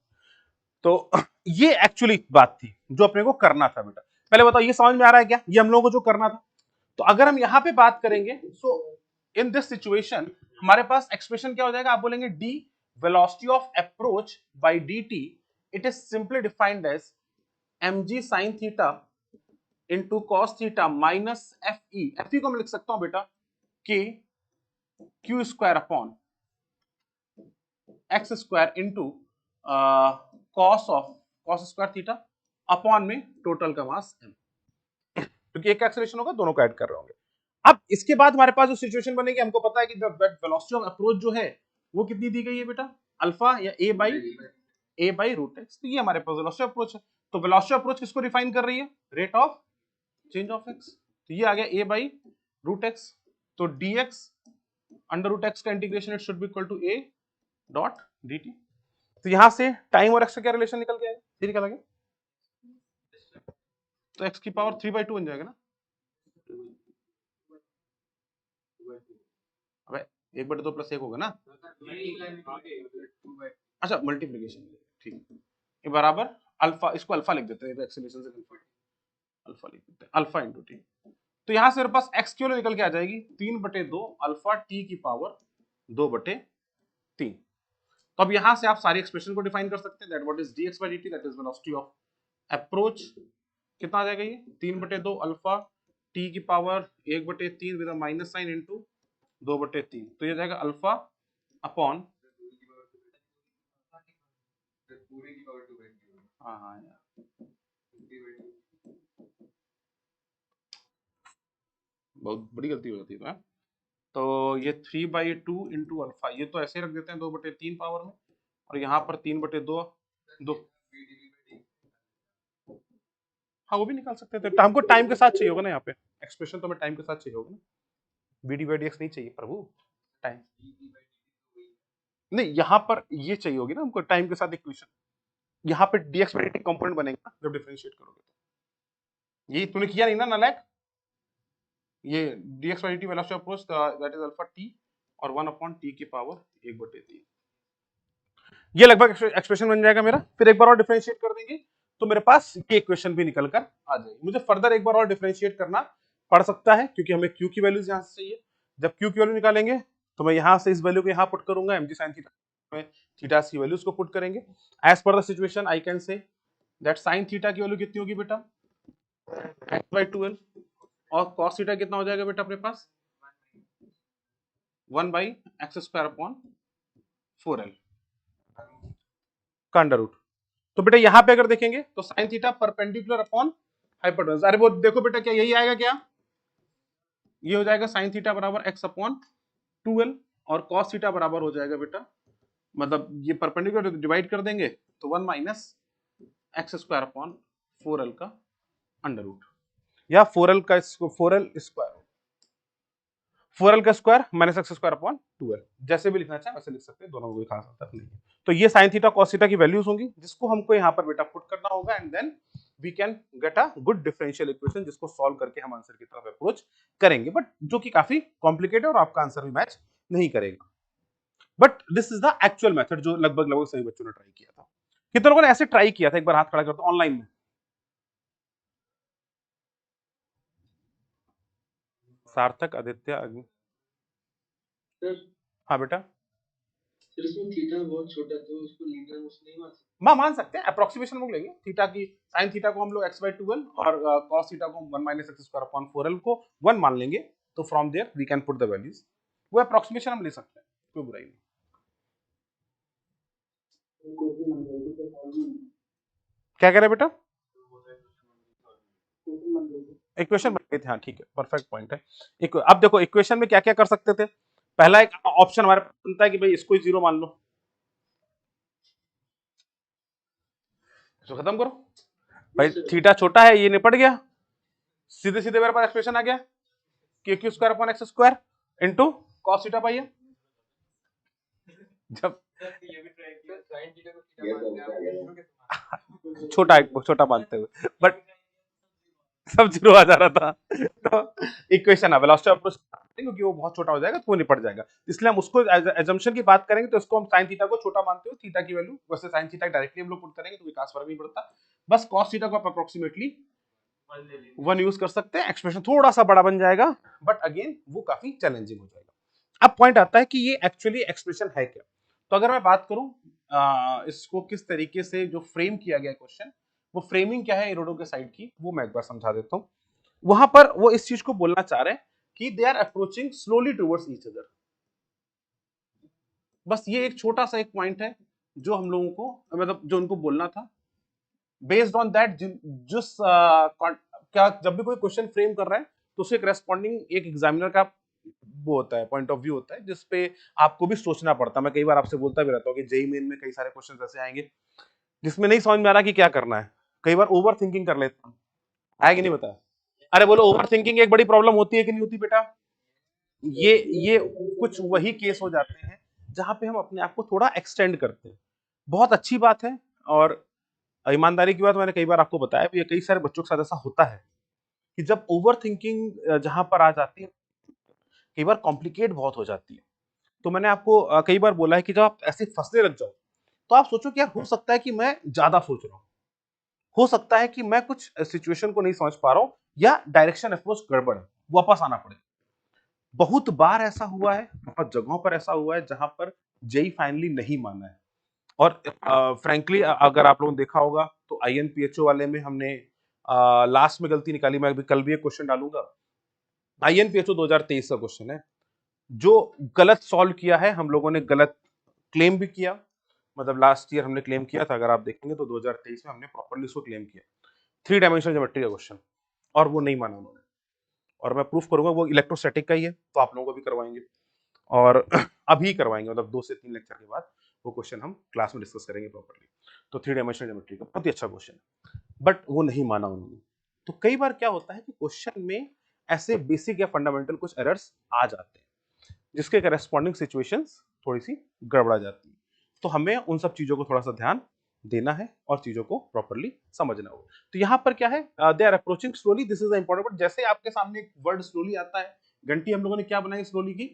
Speaker 1: तो ये एक्चुअली बात थी जो अपने को करना था बेटा। पहले बताओ ये समझ में आ रहा है क्या, ये हम लोगों को जो करना था। तो अगर हम यहां पे बात करेंगे सो इन दिस सिचुएशन हमारे पास एक्सप्रेशन क्या हो जाएगा, आप बोलेंगे d velocity of approach by dt, it is simply defined as mg sin theta into cos theta minus fe को मैं लिख सकता हूं बेटा k q square upon x square into cos square theta upon में टोटल का mass m, क्योंकि एक एक्सेलरेशन होगा दोनों को ऐड कर रहे होंगे। अब इसके बाद हमारे पास जो सिचुएशन बनेगी, हमको पता है कि वेलोसिटी ऑफ अप्रोच जो है वो कितनी दी गई है बेटा, अल्फा या a बाई रूट x। तो ये हमारे पास वेलोसिटी ऑफ अप्रोच है। तो वेलोसिटी ऑफ अप्रोच किसको डिफाइन कर रही है, rate of change of x। तो ये आ गया a बाई रूट x। तो dx अंडर रूट x का integration it should be equal to a dot dt। तो यहां से टाइम और x का क्या रिलेशन निकल के आएगा, ये निकल आ गया। तो x की पावर 3/2 बन जाएगा ना। अबे 1/2 प्लस 1 होगा ना, अच्छा मल्टीप्लिकेशन, ठीक है। ये बराबर अल्फा, इसको अल्फा लिख देते हैं, एक्सेलरेशन से अल्फा लिख देते हैं, अल्फा इंटू टी। तो यहां से मेरे पास x की वैल्यू निकल के आ जाएगी 3/2 अल्फा t की पावर 2/3। तो अब यहां से आप सारी एक्सप्रेशन को डिफाइन कर सकते हैं, that what is dx by dt, that is velocity of approach. कितना आ जाएगा ये 3/2 अल्फा t की power 1/3 with a minus sign into 2/3। तो ये जाएगा अल्फा अपॉन, हाँ हाँ यार बहुत बड़ी गलती हो जाती है। तो ये 3/2 इंटू अल्फा, ये तो ऐसे रख देते हैं 2/3 पावर में, और यहाँ पर 3/2 दो, हाँ वो भी निकाल सकते थे। हमको टाइम के साथ चाहिए होगा ना, यहाँ पे एक्सप्रेशन तो हमें टाइम के साथ चाहिए होगा ना, bd/dx नहीं चाहिए प्रभु, टाइम नहीं, यहाँ पर ये चाहिए होगी ना हमको टाइम के साथ इक्वेशन। यहाँ पे dx/dt कंपोनेंट बनेगा जब डिफरेंशिएट करोगे तो। ये तूने किया नहीं ना नालायक, ये dx/dt velocity of approach that is alpha t और 1/t की पावर 1/3। ये लगभग एक्सप्रेशन बन जाएगा मेरा। फिर एक बार और डिफरेंशिएट कर देंगे तो मेरे पास ये इक्वेशन भी निकल कर आ जाएगी। मुझे फर्दर एक बार और डिफरेंशिएट करना पड़ सकता है क्योंकि हमें q की वैल्यूज यहाँ से चाहिए। जब q की वैल्यू निकालेंगे तो मैं यहाँ से इस वैल्यू को यहाँ पुट करूंगा, mg sin थीटा में थीटा की वैल्यूज को पुट करेंगे। As per the situation I can say that sin theta की वैल्यू कितनी होगी बेटा, x/12, और cos थीटा कितना हो जाएगा बेटा अपने पास 1/x² अपॉन 4l का अंडर रूट। तो बेटा यहाँ पे अगर देखेंगे तो sin theta perpendicular upon hypotenuse, अरे वो देखो बेटा क्या यही आएगा क्या, ये हो जाएगा sin थीटा बराबर x अपॉन 2l और cos थीटा बराबर हो जाएगा बेटा, मतलब ये परपेंडिकुलर डिवाइड कर देंगे तो 1 - x² अपॉन 4l का अंडर रूट, या 4l का 4l स्क्वायर। 4l का square minus x square upon 2l, जैसे भी लिखना चाहे वैसे लिख सकते हैं, दोनों को कोई खास अंतर नहीं है। तो ये साइन थीटा कॉस थीटा की वैल्यूज होंगी जिसको हमको यहाँ पर बेटा पुट करना होगा and then we can get a good differential equation जिसको सॉल्व करके हम आंसर की तरफ अप्रोच करेंगे, बट जो कि काफी कॉम्प्लिकेटेड और आपका आंसर भी मैच नहीं करेगा। But this is the actual method जो लगभग लगभग सभी बच्चों ने ट्राई किया था। कितने लोगों ने ऐसे ट्राई किया था, एक बार हाथ खड़ा कर दो ऑनलाइन में। सार्थक, आदित्य, अग्नि। हाँ बेटा,
Speaker 5: फिर इसमें थीटा बहुत छोटा तो उसको लीनियर मोशन नहीं मान सकते।
Speaker 1: मान सकते हैं, अप्रोक्सीमेशन हम लोग लेंगे। थीटा की साइन थीटा को हम लोग x/2l और cos थीटा को 1 - x² अपॉन 4l को 1 मान लेंगे, तो from there we can put the values. वो अप्रोक्सीमेशन हम ले सकते हैं, कोई बुराई नहीं। क्या कह रहे बेटा? इक्वेशन बन गई थी, हाँ ठीक है, परफेक्ट पॉइंट है। अब देखो इक्वेशन में क्या क्या कर सकते थे। पहला एक ऑप्शन हमारे पास बनता है कि भाई इसको ही 0 मान लो, तो खत्म करो भाई, थीटा छोटा है, ये निपट गया, सीधे सीधे मेरे पास एक्सप्रेशन आ गया कि q² upon x² into cos theta pi है। जब
Speaker 3: ये भी ट्राई किया साइन थीटा को थीटा मान के
Speaker 1: छोटा मानते हुए, बट सब 0 आ जा रहा था, तो इक्वेशन वेलोसिटी अप्रोच क्योंकि वो बहुत छोटा हो जाएगा तो वो निपट जाएगा, इसलिए हम उसको एजम्पशन की बात करेंगे तो इसको हम साइन थीटा को छोटा मानते हुए थीटा की वैल्यू वैसे साइन थीटा डायरेक्टली हम लोग पुट करेंगे तो कोई खास फर्क नहीं पड़ता, बस cos थीटा को आप अप्रोक्सीमेटली 1 यूज कर सकते हैं, एक्सप्रेशन थोड़ा सा बड़ा बन जाएगा बट अगेन वो काफी चैलेंजिंग हो जाएगा। अब पॉइंट आता है कि ये एक्चुअली एक्सप्रेशन है क्या। तो अगर मैं बात करूं इसको किस तरीके से जो फ्रेम किया गया क्वेश्चन, वो फ्रेमिंग क्या है इरोडो के साइड की, वो मैं एक बार समझा देता हूं। वहां पर वो इस चीज को बोलना चाह रहे हैं कि they are approaching slowly towards each other. बस ये एक छोटा सा एक पॉइंट है जो हम लोगों को मतलब जो उनको बोलना था। बेस्ड ऑन दैट जिस क्या जब भी कोई क्वेश्चन फ्रेम कर रहा है तो उसके करस्पॉन्डिंग एक एग्जामिनर का वो होता है, पॉइंट ऑफ व्यू होता है जिसपे आपको भी सोचना पड़ता है। मैं कई बार आपसे बोलता भी रहता हूँ कि जेईई मेन में कई सारे क्वेश्चन ऐसे आएंगे जिसमें नहीं समझ में आ रहा कि क्या करना है, कई बार ओवर थिंकिंग कर लेता हूँ, है कि नहीं बताया? अरे बोलो ओवर थिंकिंग एक बड़ी प्रॉब्लम होती है कि नहीं होती बेटा? ये कुछ वही केस हो जाते हैं जहां पे हम अपने आप को थोड़ा एक्सटेंड करते हैं। बहुत अच्छी बात है और ईमानदारी की बात मैंने कई बार आपको बताया भी, कई सारे बच्चों के साथ ऐसा होता है कि जब ओवर थिंकिंग जहां पर आ जाती है कई बार कॉम्प्लिकेट बहुत हो जाती है। तो मैंने आपको कई बार बोला है कि जब आप ऐसे फंसने लग जाओ तो आप सोचो कि यार हो सकता है कि मैं ज्यादा सोच रहा हूँ, हो सकता है कि मैं कुछ सिचुएशन को नहीं समझ पा रहा हूँ या डायरेक्शन अप्रोच गड़बड़ है, वापस आना पड़े। बहुत बार ऐसा हुआ है, बहुत जगहों पर ऐसा हुआ है जहां पर जेई फाइनली नहीं माना है। और फ्रैंकली अगर आप लोगों ने देखा होगा तो आईएनपीएचओ वाले में हमने लास्ट में गलती निकाली। मैं अभी कल भी एक क्वेश्चन डालूंगा, आईएनपीएचओ 2023 का क्वेश्चन है, जो गलत सॉल्व किया है हम लोगों ने, गलत क्लेम भी किया। मतलब लास्ट ईयर हमने क्लेम किया था, अगर आप देखेंगे तो 2023 में हमने प्रॉपर्ली उसको क्लेम किया, 3 डायमेंशनल ज्योमेट्री का क्वेश्चन, और वो नहीं माना उन्होंने। और मैं प्रूफ करूंगा वो इलेक्ट्रोस्टैटिक का ही है, तो आप लोगों को भी करवाएंगे और अभी करवाएंगे, मतलब 2 से 3 लेक्चर के बाद वो क्वेश्चन हम क्लास में डिस्कस करेंगे प्रॉपर्ली। तो 3 डायमेंशनल ज्योमेट्री का बहुत ही अच्छा क्वेश्चन है, बट वो नहीं माना उन्होंने। तो कई बार क्या होता है कि क्वेश्चन में ऐसे बेसिक या फंडामेंटल कुछ एरर्स आ जाते हैं जिसके करस्पॉन्डिंग सिचुएशंस थोड़ी सी गड़बड़ा जाती है। तो हमें उन सब चीजों को थोड़ा सा ध्यान देना है और चीजों को प्रॉपर्ली समझना होगा। तो यहाँ पर क्या है, they are approaching slowly, this is important. But जैसे आपके सामने एक वर्ड स्लोली आता है, घंटी हम लोगों ने क्या बनाई स्लोली की,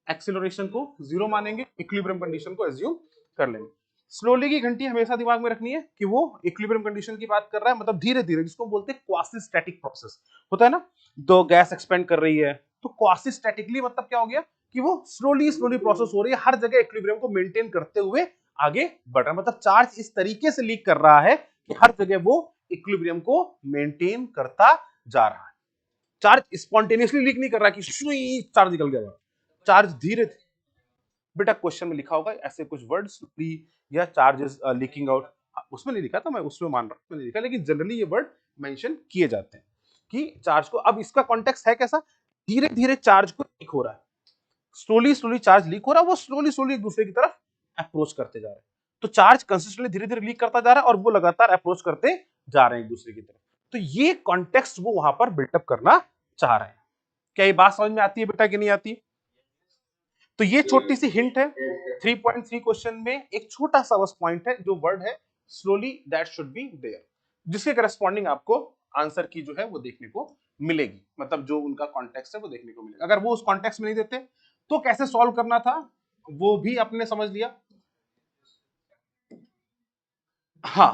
Speaker 1: एक्सेलरेशन को 0 मानेंगे, इक्विलिब्रियम कंडीशन को एज्यूम कर लेंगे। स्लोली की घंटी हमेशा दिमाग में रखनी है कि वो इक्विलिब्रियम कंडीशन की बात कर रहा है, मतलब धीरे धीरे, जिसको बोलते हैं क्वासी स्टैटिक प्रोसेस होता है ना। तो गैस एक्सपेंड कर रही है तो क्वासी स्टैटिकली मतलब क्या हो गया कि वो स्लोली स्लोली प्रोसेस हो रही है, हर जगह इक्विलिब्रियम को मेंटेन करते हुए आगे बढ़ रहा है। मतलब चार्ज इस तरीके से लीक कर रहा है कि हर जगह वो इक्विलिब्रियम को मेंटेन करता जा रहा है। चार्ज स्पॉन्टेनियसली लीक नहीं कर रहा है कि चार्ज निकल गया, चार्ज धीरे बेटा क्वेश्चन में लिखा होगा ऐसे कुछ वर्ड्स या चार्जेस लीकिंग आउट, उसमें नहीं लिखा था, मैं उसमें मान रहा हूं नहीं लिखा, लेकिन जनरली ये वर्ड मेंशन किए जाते हैं कि चार्ज को, अब इसका कॉन्टेक्स्ट है कैसा, धीरे धीरे चार्ज को लीक हो रहा है, स्लोली स्लोली चार्ज लीक हो रहा है, वो स्लोली स्लोली एक दूसरे की तरफ अप्रोच करते जा रहे हैं। तो चार्ज कंसिस्टेंटली धीरे धीरे लीक करता जा रहा है और वो लगातार अप्रोच करते जा रहे हैं एक दूसरे की तरफ। तो ये कॉन्टेक्स्ट वो वहां पर बिल्टअप करना चाह रहे हैं। क्या ये बात समझ में आती है बेटा कि नहीं आती है? तो ये छोटी सी हिंट है 3.3 क्वेश्चन में, एक छोटा सा बस पॉइंट है जो वर्ड है slowly, that should be there, जिसके करस्पॉन्डिंग आपको आंसर की जो है वो देखने को मिलेगी, मतलब जो उनका कॉन्टेक्स्ट है वो देखने को मिलेगा। अगर वो उस कॉन्टेक्स्ट में नहीं देते तो कैसे सॉल्व करना था वो भी आपने समझ लिया। हाँ,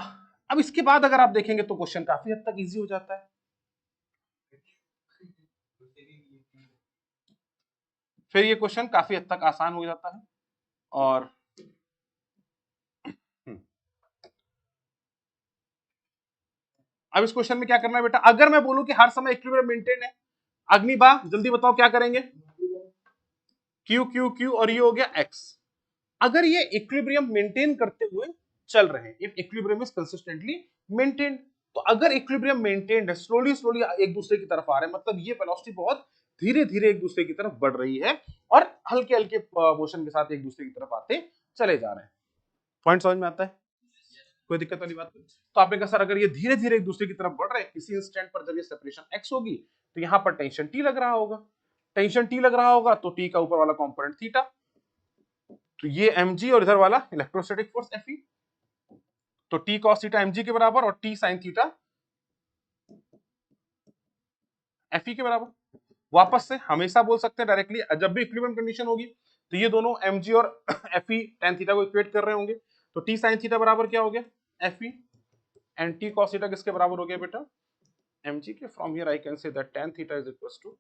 Speaker 1: अब इसके बाद अगर आप देखेंगे तो क्वेश्चन काफी हद तक इजी हो जाता है। फिर ये क्वेश्चन काफी हद तक आसान हो जाता है। और अब इस क्वेश्चन में क्या करना है बेटा, अगर मैं बोलूं कि हर समय इक्विलिब्रियम मेंटेन है, अग्निबा जल्दी बताओ क्या करेंगे, क्यू क्यू क्यू और ये हो गया एक्स। अगर ये इक्विलिब्रियम मेंटेन करते हुए चल रहे हैं, if equilibrium is consistently maintain, तो अगर इक्विलिब्रियम मेंटेन्ड है, स्लोली स्लोली एक दूसरे की तरफ आ रहे हैं, मतलब ये वेलोसिटी बहुत धीरे धीरे एक दूसरे की तरफ बढ़ रही है और हल्के हल्के मोशन के साथ एक दूसरे की तरफ आते चले जा रहे हैं। पॉइंट समझ में आता है? कोई दिक्कत वाली बात नहीं। तो आपने कहा सर अगर ये धीरे धीरे एक दूसरे की तरफ बढ़ रहे हैं, किसी इंस्टेंट पर जब ये सेपरेशन एक्स होगी तो यहां पर टेंशन टी लग रहा होगा, टेंशन टी लग रहा होगा तो टी का ऊपर वाला कंपोनेंट थीटा, तो ये mg और इधर वाला इलेक्ट्रोस्टैटिक फोर्स Fe, तो टी cos थीटा mg के बराबर और टी sin थीटा Fe के बराबर। वापस से हमेशा बोल सकते हैं डायरेक्टली, जब भी इक्विलिब्रियम कंडीशन होगी तो ये दोनों mg और Fe tan थीटा को इक्वेट कर रहे होंगे, तो टी sin थीटा बराबर क्या हो गया Fe, and T cos theta किसके बराबर हो गया बेटा mg के। From here I can say that tan theta is equal to,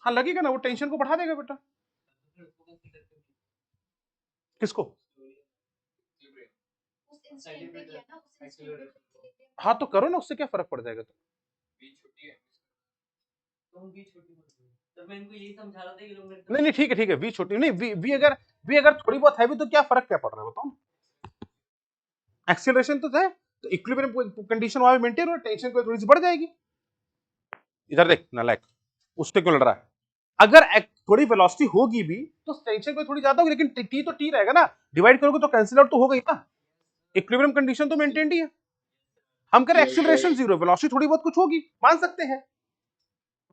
Speaker 1: हाँ लगेगा ना, वो टेंशन को बढ़ा देगा बेटा। किसको?
Speaker 4: उस इंस्टेंट पे किया ना, उस इंस्टेंट पे।
Speaker 1: हाँ तो करो ना, उससे क्या फर्क पड़ जाएगा। तो
Speaker 3: तो मैं इनको यही समझा रहा था कि लोग मेरे
Speaker 1: नहीं नहीं ठीक है वी छोटी नहीं, वी अगर थोड़ी बहुत हैवी तो क्या फर्क क्या पड़ रहा है बताओ। एक्सीलरेशन तो है, तो इक्विलिब्रियम कंडीशन वहां पे मेंटेन हो, टेंशन को थोड़ी सी बढ़ जाएगी। इधर देख नालायक, उससे क्यों लड़ रहा है? अगर थोड़ी वेलोसिटी होगी भी तो टेंशन को थोड़ी ज्यादा होगी, लेकिन टी तो टी रहेगा ना, डिवाइड करोगे तो कैंसिल आउट तो होगा ही ना, इक्विलिब्रियम कंडीशन तो मेंटेन ही है। हम करें एक्सीलरेशन जीरो, वेलोसिटी थोड़ी बहुत कुछ होगी, मान सकते हैं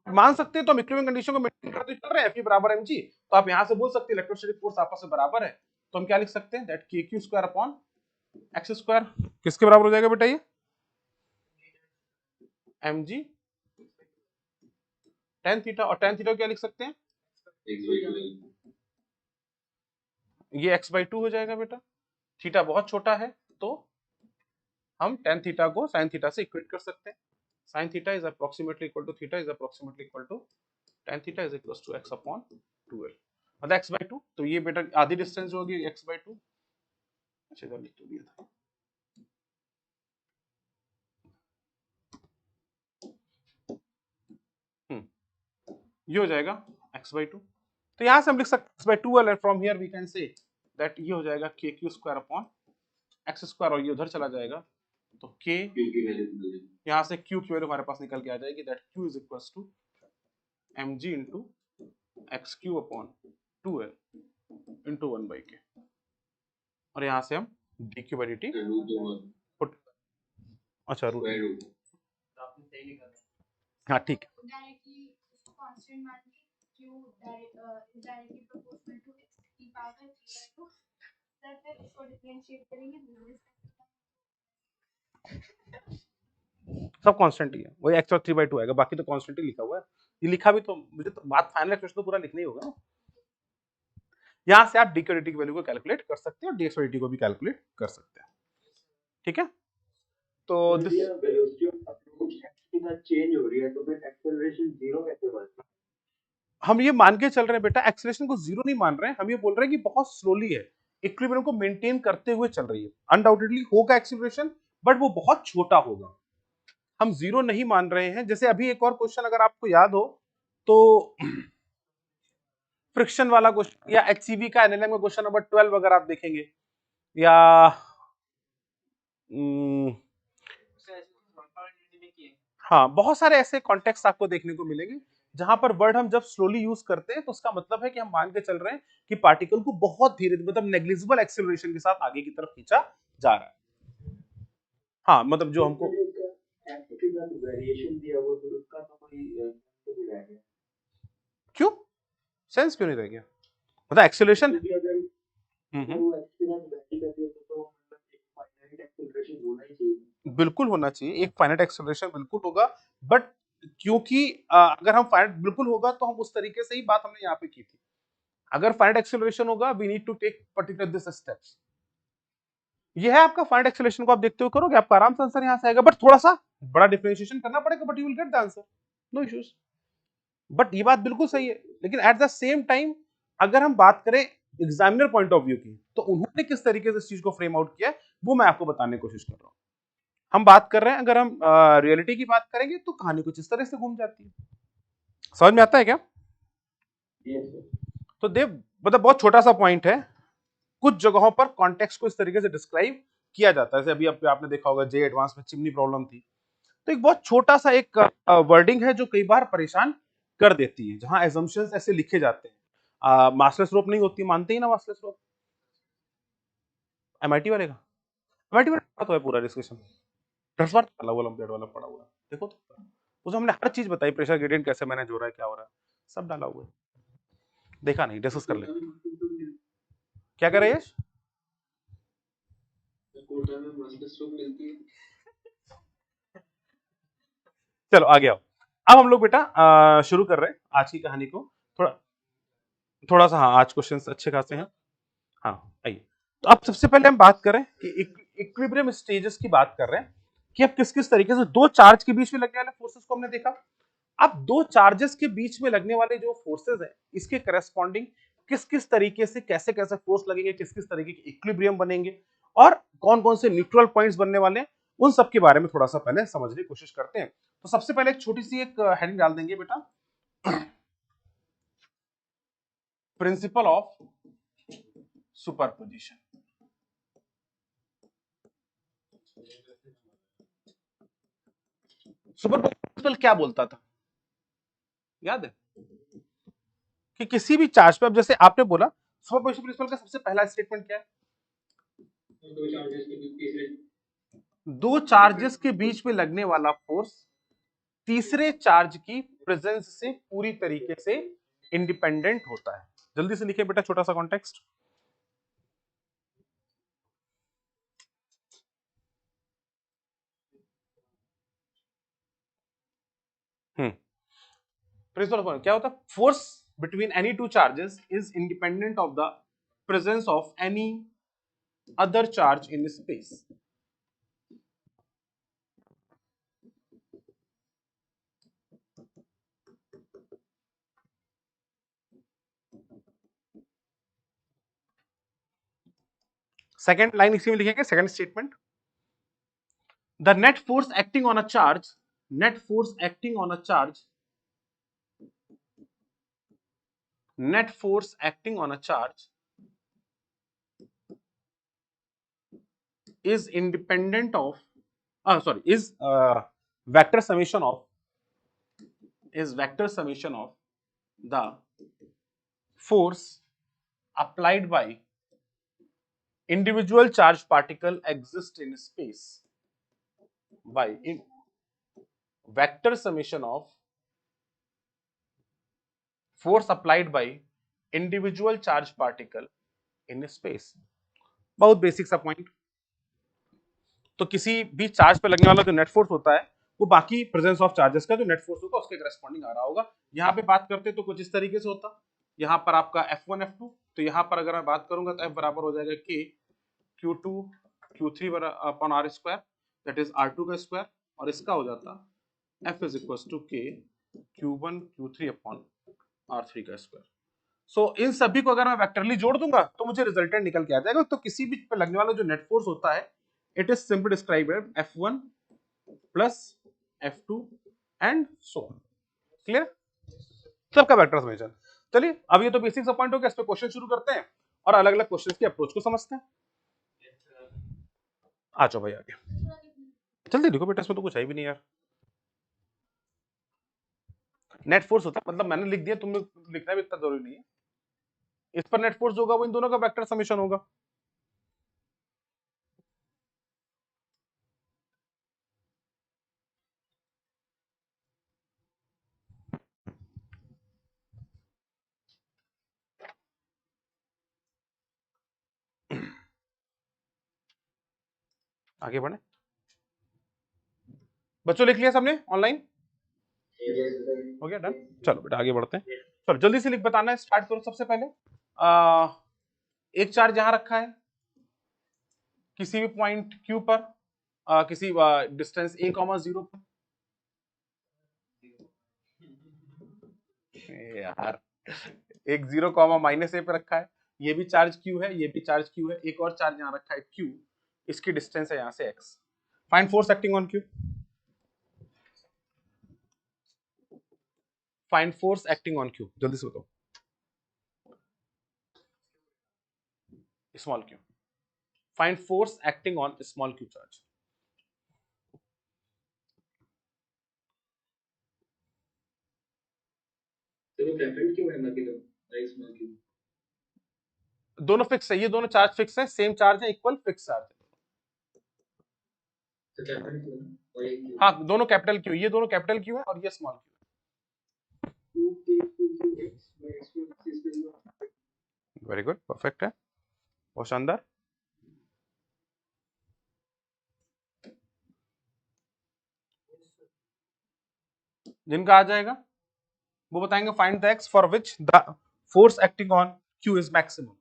Speaker 1: तो हम इक्विलिब्रियम कंडीशन को मेंटेन करते चल रहे हैं, Fe बराबर mg, तो आप यहां से बोल सकते हैं इलेक्ट्रोस्टैटिक फोर्स आपस में बराबर है, तो हम क्या लिख सकते हैं that kq square upon x square किसके बराबर हो जाएगा बेटा, ये mg tan थीटा, और tan थीटा क्या लिख सकते हैं, ये x/2 हो जाएगा बेटा। थीटा बहुत छोटा है तो हम tan थीटा को sin थीटा से इक्वेट कर सकते हैं, sin theta is approximately equal to theta is approximately equal to tan theta is equal to x upon 2l, मतलब x/2, तो ये बेटा आधी डिस्टेंस जो होगी x/2, अच्छा इधर लिख तो दिया था। ये हो जाएगा x/2, तो यहां से हम लिख सकते हैं x/2l, and from here we can say that ये हो जाएगा kq square upon x square, और ये उधर चला जाएगा तो k, यहां से q की वैल्यू हमारे पास निकल के आ जाएगी that q is equal to mg into xq upon 2l into 1/k, और यहां से हम dq/dt पुट, अच्छा रूट,
Speaker 3: आपने सही लिखा था।
Speaker 1: हाँ ठीक है,
Speaker 4: डायरेक्टली उसको कांस्टेंट मान के q directly proportional to x की पावर 3/2, फिर इसको डिफरेंशिएट करेंगे,
Speaker 1: सब कांस्टेंट ही है, वही x और 3/2 आएगा, बाकी तो कांस्टेंट ही लिखा हुआ है। ये लिखा भी तो मुझे तो बात फाइनल एक्सप्रेशन तो पूरा लिखना ही होगा ना। यहां से आप dq/dt की वैल्यू को कैलकुलेट कर सकते हैं और dx/dt को भी कैलकुलेट कर सकते हैं, ठीक है। तो
Speaker 6: वेलोसिटी ऑफ अप्रोच के साथ चेंज हो रही है तो फिर एक्सेलरेशन जीरो कैसे बनेगा?
Speaker 1: हम ये मान के चल रहे हैं बेटा, एक्सेलरेशन को जीरो नहीं मान रहे हैं, हम ये बोल रहे हैं कि बहुत स्लोली है, इक्विलिब्रियम को मेंटेन करते हुए चल रही है। अनडाउटेडली होगा एक्सेलरेशन, बट वो बहुत छोटा होगा, हम जीरो नहीं मान रहे हैं। जैसे अभी एक और क्वेश्चन अगर आपको याद हो तो फ्रिक्शन वाला क्वेश्चन, या HCV का एनएलएम का क्वेश्चन नंबर 12 अगर आप देखेंगे, या हाँ बहुत सारे ऐसे कॉन्टेक्स्ट आपको देखने को मिलेंगे जहां पर वर्ड हम जब स्लोली यूज करते हैं तो उसका मतलब है कि हम मान के चल रहे हैं कि पार्टिकल को बहुत धीरे, मतलब नेग्लिजिबल एक्सेलरेशन के साथ आगे की तरफ खींचा जा रहा है। हाँ मतलब जो हमको
Speaker 6: वेरिएशन दिया वो तो उसका तो कोई नहीं रह गया।
Speaker 1: क्यों सेंस क्यों नहीं रह गया? मतलब एक्सेलरेशन
Speaker 6: क्योंकि अगर वो x के साथ वैरी कर रही है तो मतलब एक फाइनाइट एक्सेलरेशन होना ही चाहिए।
Speaker 1: बिल्कुल होना चाहिए, एक फाइनाइट एक्सेलरेशन बिल्कुल होगा, बट क्योंकि अगर हम फाइनाइट बिल्कुल होगा तो हम उस तरीके से ही बात हमने यहाँ पे की थी। अगर फाइनाइट एक्सेलरेशन होगा we need to take particular this steps. ये है आपका फाइनाइट एक्सेलरेशन को आप देखते हुए करोगे, आपका आराम से आंसर यहाँ से आएगा, बट थोड़ा सा बड़ा डिफरेंशिएशन करना पड़ेगा, but you will get the answer, no issues. But ये बात बिल्कुल सही है, लेकिन एट द सेम टाइम अगर हम बात करें एग्जामिनर पॉइंट ऑफ व्यू की, तो उन्होंने किस तरीके से इस चीज को फ्रेम आउट किया है वो मैं आपको बताने की कोशिश कर रहा हूं। हम बात कर रहे हैं, अगर हम रियलिटी की बात करेंगे तो कहानी कुछ इस तरह से घूम जाती है। समझ में आता है क्या? तो देव मतलब बहुत छोटा सा पॉइंट है, कुछ जगहों पर कॉन्टेक्स्ट को इस तरीके से डिस्क्राइब किया जाता है। जैसे अभी आपने देखा होगा जे एडवांस में चिमनी प्रॉब्लम थी, तो एक बहुत छोटा सा एक वर्डिंग है जो कई बार परेशान कर देती है, जहां एजम्पशंस ऐसे लिखे जाते हैं। मास्लेस रोप नहीं होती, मानते ही ना मास्लेस रोप? एमआईटी वाले का, एमआईटी वाला तो है पूरा डिस्कशन, 10 बार अलग ओलंपियाड वाला पड़ा हुआ है, देखो तो उसमें हमने हर चीज बताई, प्रेशर ग्रेडियंट कैसे मैनेज हो रहा है, क्या हो रहा है, सब डाला हुआ है। देखा नहीं, डिस्कस कर ले। क्या कर रहे हैं यश?
Speaker 5: कोटा में मास्टर स्ट्रोक मिलती है।
Speaker 1: चलो आगे आओ। अब हम लोग बेटा शुरू कर रहे हैं आज की कहानी को। थोड़ा थोड़ा सा, हाँ आज क्वेश्चंस अच्छे खासे हैं। हाँ आइए, तो अब सबसे पहले हम बात करें कि इक्विलिब्रियम स्टेजेस की बात कर रहे हैं कि अब किस किस तरीके से दो चार्ज के बीच में लगने वाले फोर्सेस को हमने देखा। अब दो चार्जेस के बीच में लगने वाले जो फोर्सेस हैं, इसके करस्पॉन्डिंग किस किस तरीके से कैसे कैसे फोर्स लगेंगे, किस किस तरीके के इक्विलिब्रियम बनेंगे और कौन कौन से न्यूट्रल पॉइंट्स बनने वाले हैं, उन सब के बारे में थोड़ा सा पहले समझने की कोशिश करते हैं। तो सबसे पहले एक छोटी सी एक हेडिंग डाल देंगे बेटा, प्रिंसिपल ऑफ सुपरपोजिशन। सुपरपोजिशन क्या बोलता था, याद है? कि किसी भी चार्ज पे, अब जैसे आपने बोला सुपरपोजिशन प्रिंसिपल का सबसे पहला स्टेटमेंट क्या है? दो चार्जेस के बीच में लगने वाला फोर्स तीसरे चार्ज की प्रेजेंस से पूरी तरीके से इंडिपेंडेंट होता है। जल्दी से लिखिए बेटा छोटा सा कॉन्टेक्स्ट। प्रिंसिपल क्या होता है? Force between any two charges is independent of the presence of any other charge in space. Second line इसी में लिखेंगे, second statement, the net force acting on a charge, net force acting on a charge, net force acting on a charge is independent of is vector summation of the force applied by individual charge particle exist in space by vector summation of force applied by individual charge particle in space। बहुत basic सा point. तो किसी भी charge पे लगने वाला जो net force होता है वो बाकी प्रेजेंस ऑफ चार्जेस का जो नेट फोर्स होगा उसके करस्पॉन्डिंग आ रहा होगा। यहाँ पे बात करते तो कुछ इस तरीके से होता, यहाँ पर आपका F1 F2, तो यहाँ पर अगर मैं बात करूंगा तो F बराबर हो जाएगा K Q2 Q3 upon R square, that is R2 का स्क्वायर, और इसका हो जाता F is equal to K Q1 Q3 upon R3 का स्क्वायर। सो इन सभी को अगर मैं वेक्टरली जोड़ दूंगा तो मुझे रिजल्टेंट निकल के आ जाएगा। तो किसी भी पे लगने वाला जो नेट फोर्स होता है it is simply described as F1 plus F2 and so on. Clear? सबका वेक्टर समेशन। चलिए अब ये तो बेसिक सा पॉइंट हो गया, इस पे क्वेश्चन शुरू करते हैं और अलग अलग क्वेश्चंस की अप्रोच को समझते हैं। आ जाओ भाई आगे, जल्दी लिखो बेटा, इसमें तो कुछ है भी नहीं यार। नेट फोर्स होता है, मतलब मैंने लिख दिया, तुम लोग लिखना भी इतना जरूरी नहीं है। इस पर नेट फोर्स होगा वो इन दोनों का वेक्टर समेशन होगा। आगे बढ़े। बच्चों लिख लिया सबने ऑनलाइन? हो गया डन। चलो बेटा आगे बढ़ते हैं। चलो जल्दी से लिख बताना है, स्टार्ट करो। सबसे पहले एक चार्ज यहां रखा है किसी भी पॉइंट Q पर, किसी डिस्टेंस a,0 पर। यार एक 0, -a पे रखा है, ये भी चार्ज Q है, ये भी चार्ज Q है। एक और चार्ज यहां रखा है Q, इसकी डिस्टेंस है यहां से x। Find force acting on Q। Find force acting on Q, जल्दी से बताओ। Small q। Find force acting on small q charge.
Speaker 5: तो कैपिटल क्यों है, बाकी तो राइट स्मॉल क्यों?
Speaker 1: दोनों फिक्स है, ये दोनों चार्ज फिक्स है, सेम चार्ज है, इक्वल फिक्स चार्ज है।
Speaker 5: तो कैपिटल क्यों है और ये क्यों?
Speaker 1: हाँ दोनों कैपिटल Q, ये दोनों कैपिटल Q है और ये small q।
Speaker 5: 2k2qx by x2
Speaker 1: very good, perfect है, बहुत शानदार। जिनका आ जाएगा वो बताएंगे find the x for which the force acting on Q is maximum.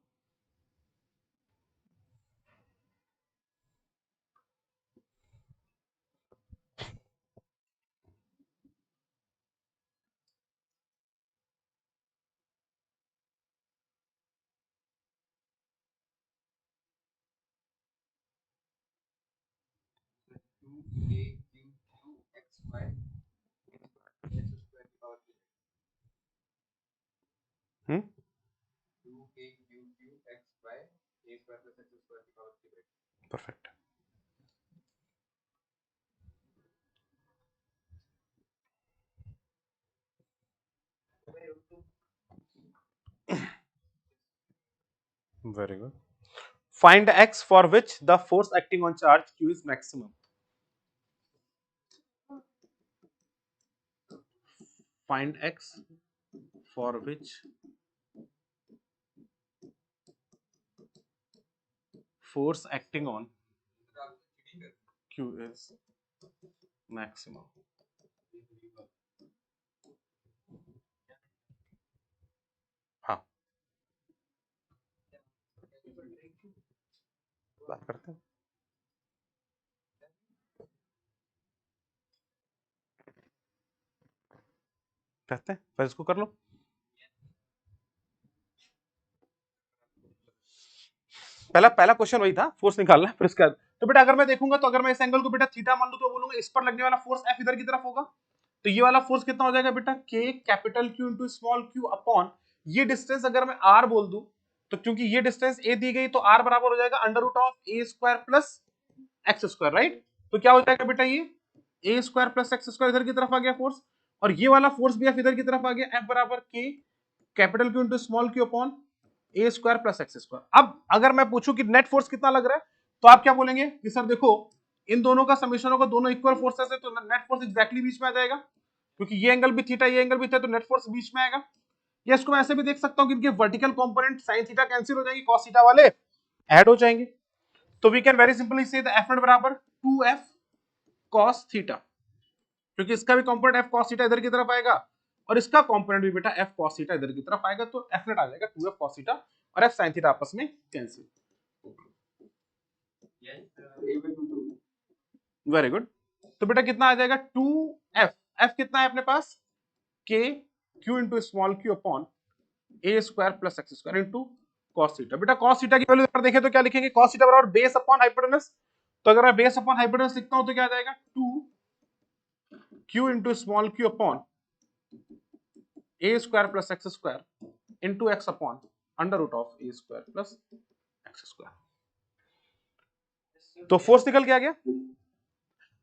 Speaker 1: Perfect. Very good. Find x for which the force acting on charge Q is maximum. Find x for which force acting on Q is maximum. हाँ बात करते हैं, कहते हैं फिर इसको कर लो। पहला क्वेश्चन वही था, फोर्स निकालना है, फिर इसके बाद तो बेटा अगर मैं देखूंगा तो अगर मैं इस एंगल को बेटा थीटा मान लूं तो बोलूंगा इस पर लगने वाला फोर्स F इधर की तरफ होगा, तो ये वाला फोर्स कितना हो जाएगा बेटा K capital Q into small q upon ये डिस्टेंस अगर मैं R बोल दूं तो क्योंकि ये डिस्टेंस A दी गई तो R बराबर हो जाएगा under root of a square plus x square, right. तो क्या हो जाएगा बेटा ये a square plus x square इधर की तरफ आ गया फोर्स, और ये वाला फोर्स भी F इधर की तरफ आ गया, F बराबर K capital Q into small q upon a square plus x square. अब अगर मैं पूछूं कि नेट फोर्स कितना लग रहा है तो आप क्या बोलेंगे कि सर देखो इन दोनों का समेशन होगा, दोनों इक्वल फोर्सेस है तो नेट फोर्स एग्जैक्टली बीच में आ जाएगा, क्योंकि ये एंगल भी थीटा ये एंगल भी थीटा, तो नेट फोर्स बीच में आएगा। या इसको मैं ऐसे भी देख सकता हूं कि इनके vertical component sine theta cancel हो जाएंगे, कॉस थीटा वाले ऐड हो जाएंगे, तो वी कैन वेरी सिंपली से द एफ नेट बराबर 2f cos थीटा, क्योंकि इसका भी कंपोनेंट f cos थीटा इधर की तरफ आएगा और इसका कंपोनेंट भी बेटा f cos थीटा इधर की तरफ आएगा, तो f नेट आ जाएगा 2f cos थीटा और f sin थीटा आपस में कैंसिल। Very good. तो बेटा कितना आ जाएगा 2f, f कितना है अपने पास k q into small q upon a square plus x square into cos theta. बेटा cos थीटा की वैल्यू अगर देखें तो क्या लिखेंगे, cos थीटा बराबर बेस अपॉन हाइपोटेनस, तो अगर मैं बेस अपॉन हाइपोटेनस लिखता हूं तो क्या आ जाएगा 2q into small q upon a square plus x square into x upon under root of a square plus x square. तो फोर्स निकल के आ गया।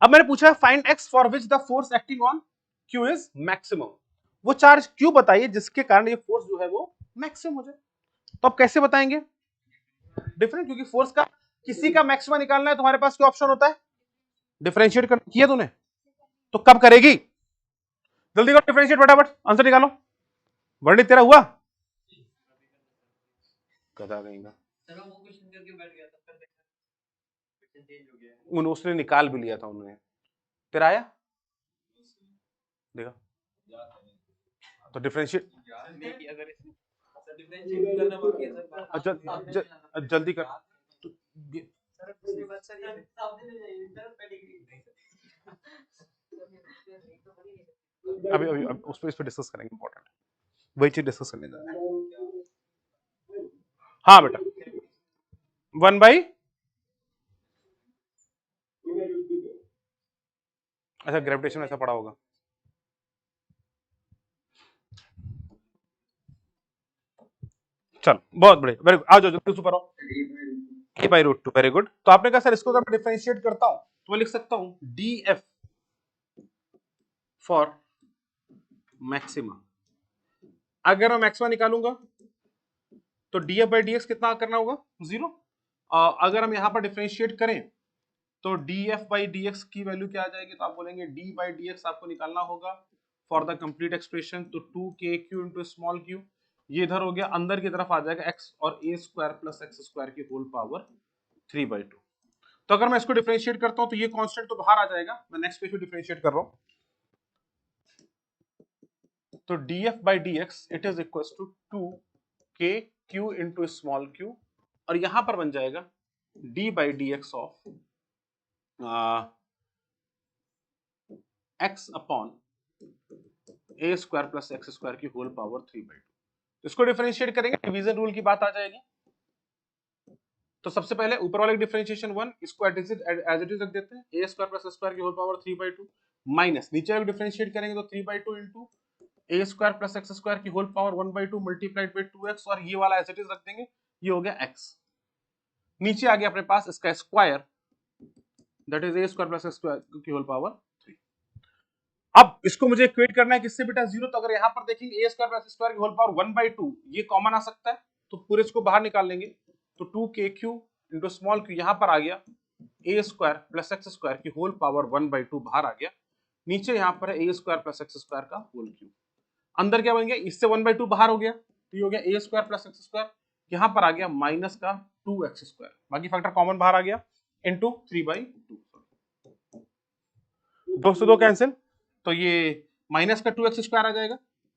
Speaker 1: अब मैंने पूछा find x for which the force acting on q is maximum, वो charge q बताइए जिसके कारण ये फोर्स जो है वो मैक्सिमम हो जाए। तो अब कैसे बताएंगे, डिफरेंट, क्योंकि फोर्स का किसी का मैक्सिमम निकालना है तुम्हारे पास क्या ऑप्शन होता है, डिफरेंशिएट कर किया तूने, तो कब करेगी, जल्दी करो डिफरेंशिएट फटाफट, आंसर निकालो। वर्णित तेरा हुआ गधा कहेगा।
Speaker 3: सर वो क्वेश्चन करके बैठ गया था, चेंज हो गया
Speaker 1: उसने निकाल भी लिया था उन्होंने। तेरा आया देखा तो डिफरेंशिएट
Speaker 3: नहीं किया सर सर डिफरेंशिएट करना बाकी है सर
Speaker 1: जल्दी कर।
Speaker 3: सर उसके बाद सर ये सामने ले जाइए सर पेडिग्री
Speaker 1: अभी अभी उस पर इस पे डिस्कस करेंगे, इंपॉर्टेंट वही चीज डिस्कस करने जा रहे हैं। हाँ बेटा 1 बाई, अच्छा ग्रेविटेशन ऐसा पड़ा होगा। चल बहुत बढ़िया, वेरी गुड, आ जाओ जल्दी ऊपर आओ। a by root 2, very good. तो आपने कहा सर इसको अगर मैं डिफरेंशिएट करता हूं तो मैं लिख सकता हूं df फॉर मैक्सिमा। अगर मैं मैक्सिमा निकालूंगा तो df by dx कितना करना होगा 0। अगर हम यहां पर डिफरेंशिएट करें तो df by dx की वैल्यू क्या आ जाएगी, तो आप बोलेंगे d by dx आपको निकालना होगा फॉर द कंप्लीट एक्सप्रेशन, तो 2kq इंटू स्मॉल q, ये इधर हो गया, अंदर की तरफ आ जाएगा x और a square plus x square की होल पावर 3/2। तो अगर मैं इसको डिफरेंशिएट करता हूं तो ये कांस्टेंट तो बाहर आ जाएगा। मैं नेक्स्ट पेज पे डिफरेंशिएट कर रहा हूं तो df by dx it is equal to 2kq into small q, और यहां पर बन जाएगा d by dx of x upon a square plus x square की होल पावर 3/2। इसको डिफरेंशिएट करेंगे, डिवीजन रूल की बात आ जाएगी। तो सबसे पहले ऊपर वाले डिफरेंशिएशन 1, इसको एज इट इज रख देते हैं, a square plus x square की होल पावर 3/2 माइनस नीचे वाले डिफरेंशिएट करेंगे तो 3/2 into a square plus x square की whole power 1/2 multiplied by 2x, और ये वाला एज इट इज रख देंगे, ये हो गया x। नीचे आ गया अपने पास इसका square, that is a square plus x square की होल पावर 3। अब इसको मुझे इक्वेट करना है किससे बेटा 0, तो अगर यहां पर देखेंगे a square plus x square की होल पावर 1/2, ये कॉमन आ सकता है तो पूरे इसको बाहर निकाल लेंगे, तो 2kq इंटू स्मॉल q यहां पर आ गया a square plus x square की होल पावर 1/2 बाहर आ गया, नीचे यहां पर है a square plus x square का होल क्यूब, अंदर क्या बन गया, इससे 1/2 बाहर हो गया तो ये हो गया a square plus x square, यहां पर आ गया माइनस का 2x स्क्वायर, बाकी फैक्टर कॉमन बाहर आ गया, इंटू 3/2, 2 से 2 कैंसिल, तो ये माइनस का 2x स्क्वायर आ जाएगा,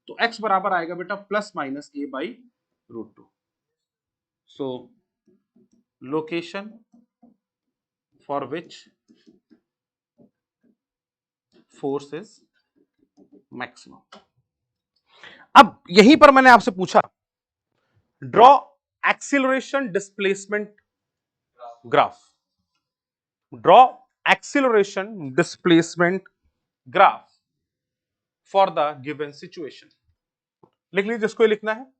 Speaker 1: तो x बराबर आएगा बेटा plus minus a by root 2। So location for which force is maximum. अब यहीं पर मैंने आपसे पूछा draw acceleration displacement graph, draw acceleration displacement graph for the given situation. लिख लीजिए जिसको लिखना है।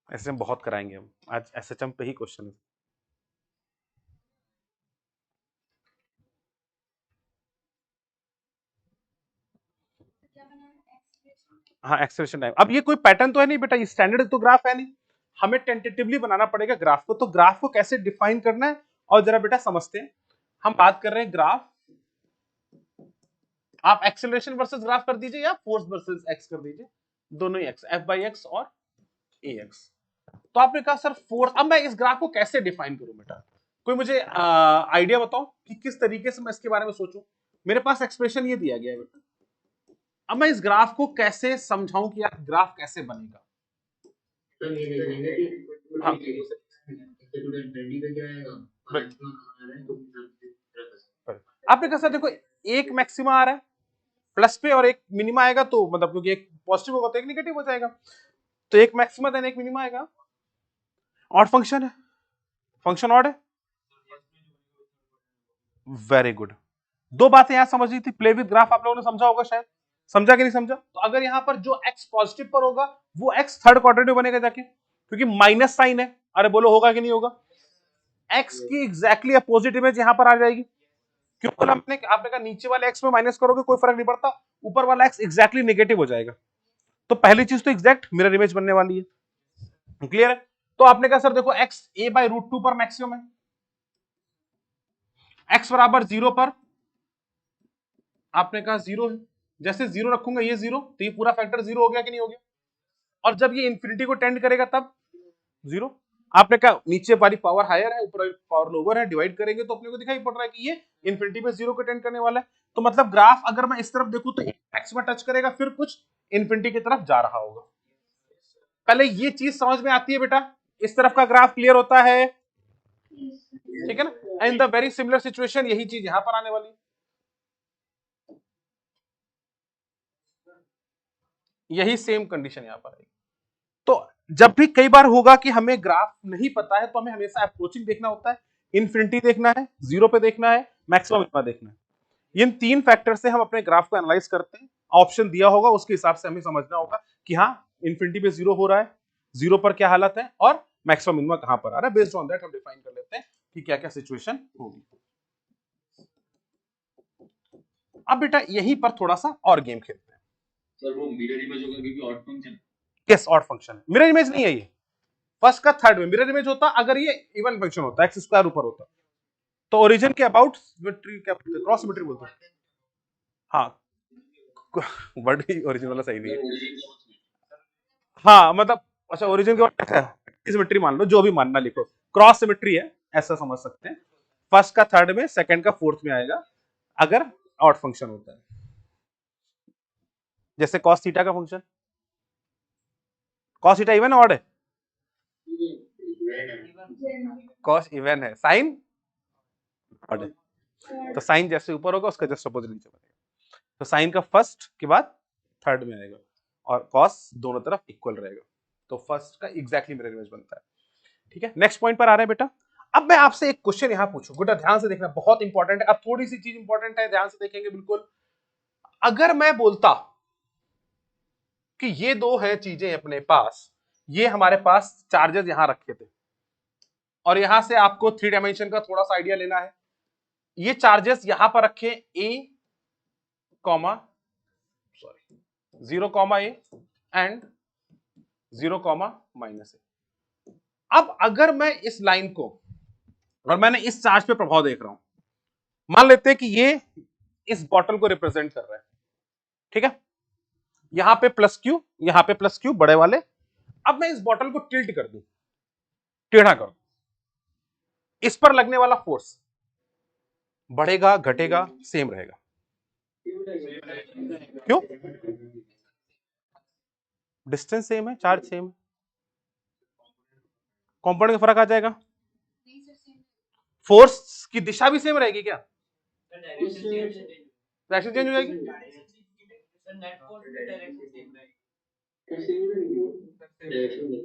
Speaker 1: ऐसे हम बहुत कराएंगे, हम आज एसएचएम पे ही क्वेश्चन है। हाँ एक्सेलरेशन टाइम, अब ये कोई पैटर्न तो है नहीं बेटा, ये स्टैंडर्ड तो ग्राफ है नहीं, हमें टेंटेटिवली बनाना पड़ेगा ग्राफ को। तो ग्राफ को कैसे डिफाइन करना है और जरा बेटा समझते हैं। हम बात कर रहे हैं ग्राफ, आप एक्सेलरेशन वर्सेस ग्राफ कर दीजिए या फोर्स वर्सेस एक्स कर दीजिए, दोनों ही एक्स, एफ बाई एक्स और ए एक्स। तो आपने कहा सर फोर्स, अब मैं इस ग्राफ को कैसे डिफाइन करूं बेटा, कोई मुझे आइडिया बताओ कि किस तरीके से मैं इसके बारे में सोचूं। मेरे पास एक्सप्रेशन ये दिया गया है बेटा, अब मैं इस ग्राफ को कैसे समझाऊं कि यार ग्राफ कैसे बनेगा। हाँ। आपने कहा सर देखो एक मैक्सिमा आ रहा है प्लस पे और एक मिनिमा आएगा, तो मतलब क्योंकि एक पॉजिटिव होगा तो एक नेगेटिव हो जाएगा, तो एक मैक्सिमा देन एक मिनिमा आएगा। ऑड फंक्शन है, फंक्शन ऑड है, वेरी गुड। दो बातें यहां समझनी थी, प्ले विद ग्राफ आप लोगों ने समझा होगा, शायद समझा कि नहीं समझा। तो अगर यहां पर जो x पॉजिटिव पर होगा वो x थर्ड क्वाड्रेटिव बनेगा जाके, क्योंकि माइनस साइन है। अरे बोलो होगा कि नहीं होगा, x की एग्जैक्टली अपोजिट इमेज यहां पर आ जाएगी। क्यों बोला आपने कहा नीचे वाले x में माइनस करोगे कोई फर्क नहीं पड़ता, ऊपर वाला x एग्जैक्टली नेगेटिव हो जाएगा। तो पहली चीज तो एग्जैक्ट मिरर इमेज बनने वाली है, क्लियर है। तो आपने कहा सर देखो x a बाई रूट 2 पर मैक्सिमम है, x बराबर 0 पर आपने कहा 0 है, जैसे 0 रखूंगा ये 0, तो ये पूरा फैक्टर 0 हो गया कि नहीं हो गया? और जब ये इंफिनिटी को टेंड करेगा तब 0। आपने कहा नीचे वाली पावर हायर है, ऊपर वाली पावर लोअर है, डिवाइड करेंगे तो अपने को दिखाई पड़ रहा है कि ये इंफिनिटी पे 0 को टेंड करने वाला है। तो मतलब ग्राफ अगर मैं इस तरफ देखूं तो x में टच करेगा, फिर कुछ इंफिनिटी की तरफ जा रहा होगा। पहले ये चीज समझ में आती है बेटा, इस तरफ का ग्राफ क्लियर होता है, ठीक है ना? In the very similar situation यही चीज यहां पर आने वाली है, यही सेम कंडीशन यहां पर आएगी। तो जब भी कई बार होगा कि हमें ग्राफ नहीं पता है, तो हमें हमेशा अप्रोचिंग देखना होता है, इन्फिनिटी देखना है, 0 पे देखना है, मैक्सिमम इतना देखना है। इन 3 फैक्टर से हम अपने ग्राफ को एनालाइज करते हैं। ऑप्शन दिया होगा उसके हिसाब से हमें समझना होगा कि हाँ इन्फिनिटी पे 0 हो रहा है, 0 पर क्या हालत है और मैक्सिमम मिनिमम कहां पर आ रहा है। बेस्ड ऑन दैट हम डिफाइन कर लेते हैं कि क्या क्या सिचुएशन होगी। अब बेटा यहीं पर थोड़ा सा और गेम खेलते हैं।
Speaker 2: सर वो मिरर इमेज होगा क्योंकि odd function,
Speaker 1: yes odd function है, मिरर इमेज नहीं है ये। फर्स्ट का थर्ड में मिरर इमेज होता अगर ये इवन फंक्शन होता, एक्स स्क्वायर ऊपर होता, तो ओरिजिन के अबाउट सिमेट्री क्या क्रॉस सिमेट्री बोलते हैं। हाँ वर्ड ही ओरिजिन वाला सही नहीं है। हाँ मतलब अच्छा ओरिजिन के बाद सिमेट्री मान लो, जो भी मानना लिखो, क्रॉस सिमेट्री है ऐसा समझ सकते हैं। फर्स्ट का थर्ड में, सेकंड का फोर्थ में आएगा अगर ऑड फंक्शन होता है। जैसे कॉस थीटा का function, cos theta even odd है, कॉस इवन है, साइन ऑड है। तो साइन जैसे ऊपर होगा उसका जस्ट अपोजिट नीचे बनेगा। तो साइन का फर्स्ट के बाद थर्ड में आएगा और कॉस दोनों तरफ इक्वल रहेगा, तो फर्स्ट का एग्जैक्टली मिरर इमेज बनता है। ठीक है, नेक्स्ट पॉइंट पर आ रहे हैं बेटा। अब मैं आपसे एक क्वेश्चन यहां पूछूं, बेटा ध्यान से देखना, बहुत इंपॉर्टेंट है। अब थोड़ी सी चीज इंपॉर्टेंट है, ध्यान से देखेंगे बिल्कुल। अगर मैं बोलता कि ये दो है चीजें अपने पास, ये हमारे पास चार्जेस यहां रखे थे और यहां से आपको 3 डायमेंशन का थोड़ा सा आइडिया लेना है। ये चार्जेस यहां पर रखे a comma sorry 0 comma a and 0 comma minus a. अब अगर मैं इस लाइन को और मैंने इस चार्ज पे प्रभाव देख रहा हूं, मान लेते हैं कि ये इस बॉटल को रिप्रेजेंट कर रहा है, ठीक है, यहां पे प्लस क्यू, यहां पे प्लस क्यू बड़े वाले। अब मैं इस बॉटल को टिल्ट कर दूं, टेढ़ा कर दूं, इस पर लगने वाला फोर्स बढ़ेगा घटेगा सेम रहेगा? क्यों? डिस्टेंस सेम है, चार्ज सेम है, कंपाउंड का फर्क आ जाएगा। फोर्स की दिशा भी सेम रहेगी क्या? डायरेक्शन चेंज हो जाएगी।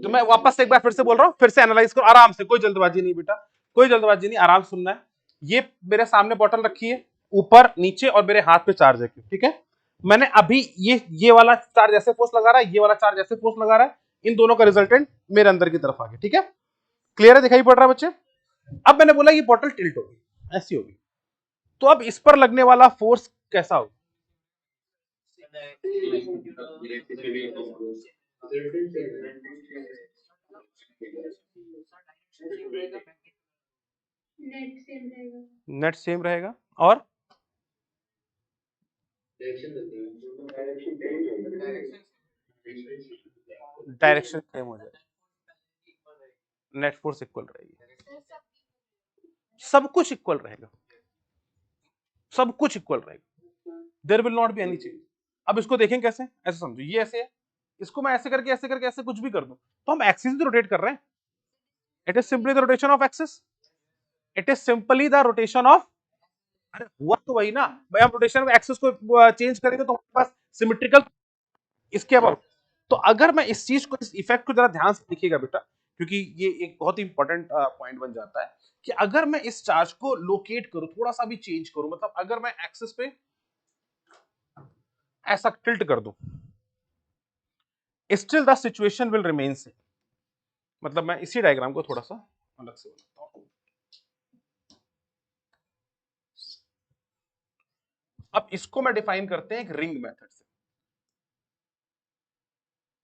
Speaker 1: तो मैं वापस एक बार फिर से बोल रहा हूं, फिर से एनालाइज करो आराम से, कोई जल्दबाजी नहीं बेटा, कोई जल्दबाजी नहीं, आराम सुनना है। ये मेरे सामने बॉटल रखी है, ऊपर नीचे और मेरे हाथ पे चार्ज है, ठीक है। मैंने अभी ये वाला चार्ज ऐसे फोर्स लगा रहा है, ये वाला चार्ज ऐसे फोर्स लगा रहा है, इन दोनों का रिजल्टेंट मेरे अंदर की तरफ आ गया, ठीक है। क्लियर है, दिखाई पड़ रहा है बच्चे? अब मैंने बोला ये बॉटल टिल्ट होगी, ऐसी होगी, तो अब इस पर लगने वाला फोर्स कैसा होगा? नेट सेम रहेगा और डायरेक्शन सेम हो जाएगा, नेट फोर्स इक्वल रहेगी, सब कुछ इक्वल रहेगा, सब कुछ इक्वल रहेगा, there will not be any change. अब इसको देखें कैसे, ऐसे समझो, ये ऐसे है, इसको मैं ऐसे करके ऐसे कुछ भी कर दूं, तो हम एक्सिस भी रोटेट कर रहे हैं। It is simply the rotation of axis, it is simply the rotation of, अरे हुआ तो वही ना भाई, हम रोटेशन में एक्सिस को चेंज करेंगे तो हमारे पास सिमेट्रिकल इसके अबाउट। तो अगर मैं इस चीज को, इस इफेक्ट को जरा ध्यान से देखिएगा बेटा, क्योंकि ये एक बहुत ही इंपॉर्टेंट पॉइंट बन जाता है कि अगर मैं इस चार्ज को लोकेट करूं, थोड़ा सा भी चेंज करूं, मतलब अगर मैं एक्सिस पे ऐसा टिल्ट कर दूं, still the situation will remain same. मतलब मैं इसी डायग्राम को थोड़ा सा अलग से बनाता हूं। अब इसको मैं डिफाइन करते हैं एक रिंग मेथड से,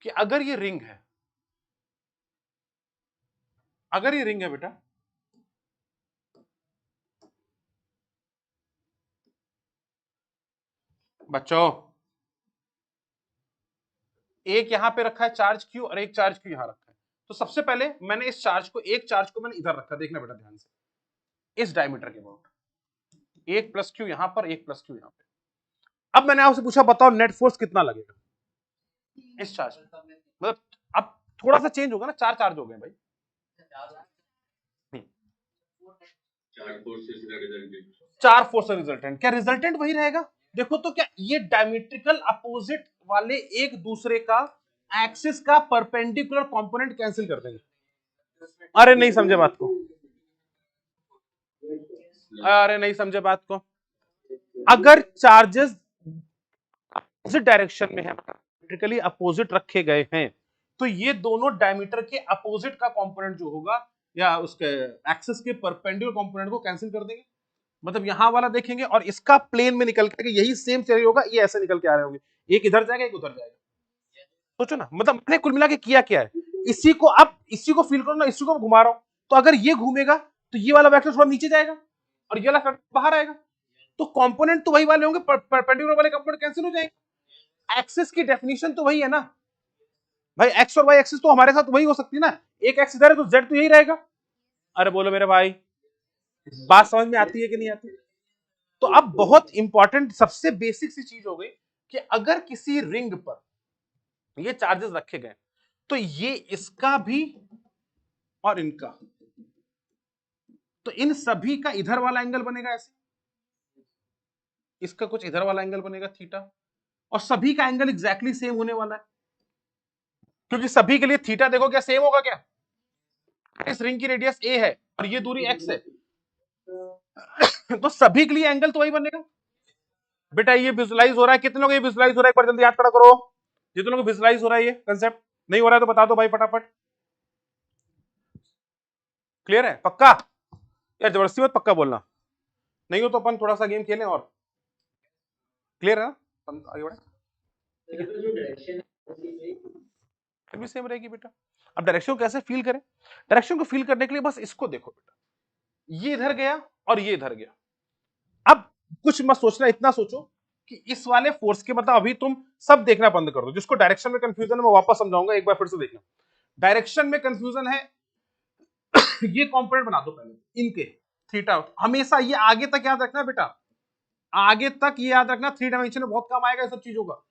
Speaker 1: कि अगर ये रिंग है, अगर ये रिंग है बेटा, बच्चों एक यहां पे रखा है चार्ज क्यू और एक चार्ज क्यू यहां रखा है। तो सबसे पहले मैंने इस चार्ज को, एक चार्ज को मैंने इधर रखा, देखना बेटा ध्यान से, इस डायमीटर के अबाउट, एक प्लस क्यू यहां पर, एक प्लस क्यू यहां पे। अब मैंने आपसे पूछा बताओ नेट फोर्स कितना लगेगा इस चार्ज में, मतलब अब थोड़ा सा चेंज होगा ना, चार चार्ज हो गए भाई। चार फोर्स रिजल्टेंट, क्या रिजल्टेंट वही रहेगा? देखो तो क्या ये डायमेट्रिकल अपोजिट वाले एक दूसरे का एक्सिस का परपेंडिकुलर कंपोनेंट कैंसिल कर देंगे। अरे नहीं समझे बात को, अरे नहीं समझे बात को। अगर चार्जेस अपोजिट डायरेक्शन में है, डायमेट्रिकली अपोजिट रखे गए हैं, तो ये दोनों डायमीटर के अपोजिट का कंपोनेंट जो होगा या उसके एक्सिस के परपेंडिकुलर कंपोनेंट को कैंसिल कर देंगे। मतलब यहां वाला देखेंगे और इसका प्लेन में निकल के यही सेम चेहरे होगा, ये ऐसे निकल के आ रहे होंगे, एक इधर जाएगा एक उधर जाएगा। सोचो ना, मतलब मैंने कुल मिला के किया क्या है, इसी को अब इसी को फील करो ना, इसी को मैं घुमा रहा हूं, तो अगर ये घूमेगा तो ये वाला वेक्टर थोड़ा नीचे जाएगा और ये वाला वेक्टर बाहर आएगा, तो कंपोनेंट तो वही वाले होंगे, परपेंडिकुलर वाले कंपोनेंट कैंसिल हो जाएंगे। एक्सिस की डेफिनेशन तो वही है ना भाई, एक्स और वाई एक्सिस तो हमारे साथ वही हो सकती है ना, एक एक्स इधर है तो जेड तो यही रहेगा। अरे बोलो मेरे भाई, बात समझ में आती है कि नहीं आती? तो अब बहुत इंपॉर्टेंट सबसे बेसिक सी चीज हो गई कि अगर किसी रिंग पर ये चार्जेस रखे गए तो ये इसका भी और इनका, तो इन सभी का इधर वाला एंगल बनेगा ऐसे, इसका कुछ इधर वाला एंगल बनेगा थीटा, और सभी का एंगल एग्जैक्टली सेम होने वाला है, क्योंकि सभी के लिए थीटा देखो क्या सेम होगा क्या, इस रिंग की रेडियस a है और ये दूरी x है, तो सभी के लिए एंगल तो वही बनेगा। बेटा ये विजुलाइज हो रहा है, कितने लोग ये विजुलाइज हो रहा है, एक बार जल्दी हाथ खड़ा करो, जितने लोग विजुलाइज हो रहा है ये कंसेप्ट, नहीं हो रहा है तो बता दो भाई फटाफट। क्लियर है पक्का? यार जबरदस्ती मत पक्का बोलना, नहीं हो तो अपन थोड़ा सा गेम खेलें और। क्लियर है ना? आगे बढ़े,
Speaker 5: जो डायरेक्शन
Speaker 1: भी सेम रहेगी बेटा। अब डायरेक्शन को कैसे फील करें? डायरेक्शन को फील करने के लिए बस इसको देखो बेटा, ये इधर गया और ये इधर गया। अब कुछ मत सोचना, इतना सोचो कि इस वाले फोर्स के, मतलब अभी तुम सब देखना बंद कर दो, जिसको डायरेक्शन में कंफ्यूजन है मैं वापस समझाऊंगा, एक बार फिर से देखना। डायरेक्शन में कंफ्यूजन है ये कंपोनेंट बना दो पहले इनके, थीटा हमेशा ये आगे तक याद रखना बेटा, आगे तक ये याद रखना, 3 डायमेंशन में बहुत काम आएगा ये सब चीजों का।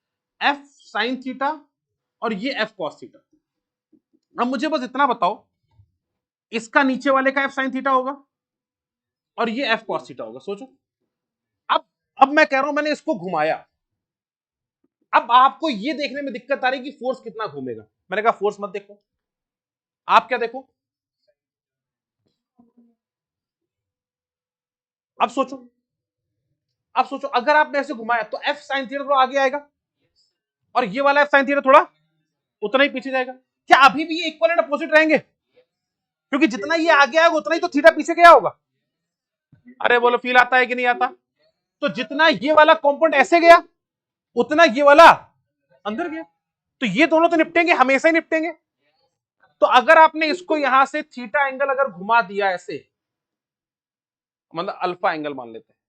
Speaker 1: एफ साइन थीटा और ये एफ कॉस थीटा। अब मुझे बस इतना बताओ, इसका नीचे वाले का एफ साइन थीटा होगा और ये एफ कॉस थीटा होगा, सोचो। अब मैं कह रहा हूं मैंने इसको घुमाया, अब आपको ये देखने में दिक्कत आ रही कि फोर्स कितना घूमेगा, मैंने कहा फोर्स मत देखो, आप क्या देखो, अब सोचो, अब सोचो अगर आपने ऐसे घुमाया तो एफ साइन थीटा थोड़ा आगे आएगा और ये वाला एफ साइन थीटा थोड़ा उतना ही पीछे जाएगा, क्या अभी भी ये इक्वल एंड अपोजिट रहेंगे? क्योंकि जितना ये आगे आएगा उतना ही तो थीटा पीछे गया होगा। अरे बोलो फील आता है कि नहीं आता? तो जितना ये वाला कंपोनेंट ऐसे गया उतना ये वाला अंदर गया, तो ये दोनों तो निपटेंगे, हमेशा ही निपटेंगे। तो अगर आपने इसको यहां से थीटा एंगल अगर घुमा दिया ऐसे, मतलब अल्फा एंगल मान लेते हैं,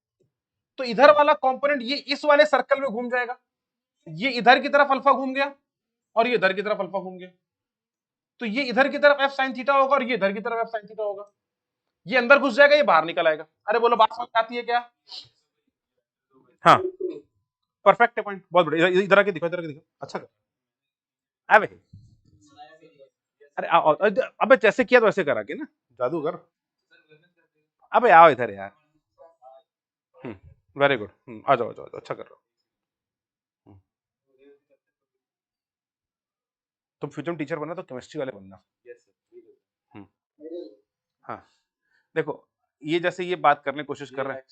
Speaker 1: तो इधर वाला कंपोनेंट ये इस वाले सर्कल में घूम जाएगा, ये इधर की तरफ अल्फा घूम गया और ये इधर की तरफ अल्फा घूम गया, तो ये इधर की तरफ एफ साइन थीटा होगा और ये इधर की तरफ एफ साइन थीटा होगा, ये अंदर घुस जाएगा ये बाहर निकल आएगा। अरे बोलो बात समझ आती है क्या? हाँ परफेक्ट है पॉइंट, बहुत बढ़िया, इधर आके दिखो, इधर आके दिखो, अच्छा कर, अबे अरे अबे जैसे किया तो वैसे करा के ना, जादूगर, अबे आओ इधर यार, वेरी गुड, आ जाओ आ जाओ, अच्छा कर रहे हो। तुम फ्यूचर में टीचर बनना तो केमिस्ट्री वाले बनना। हाँ देखो, ये जैसे ये बात करने की कोशिश कर रहे हैं,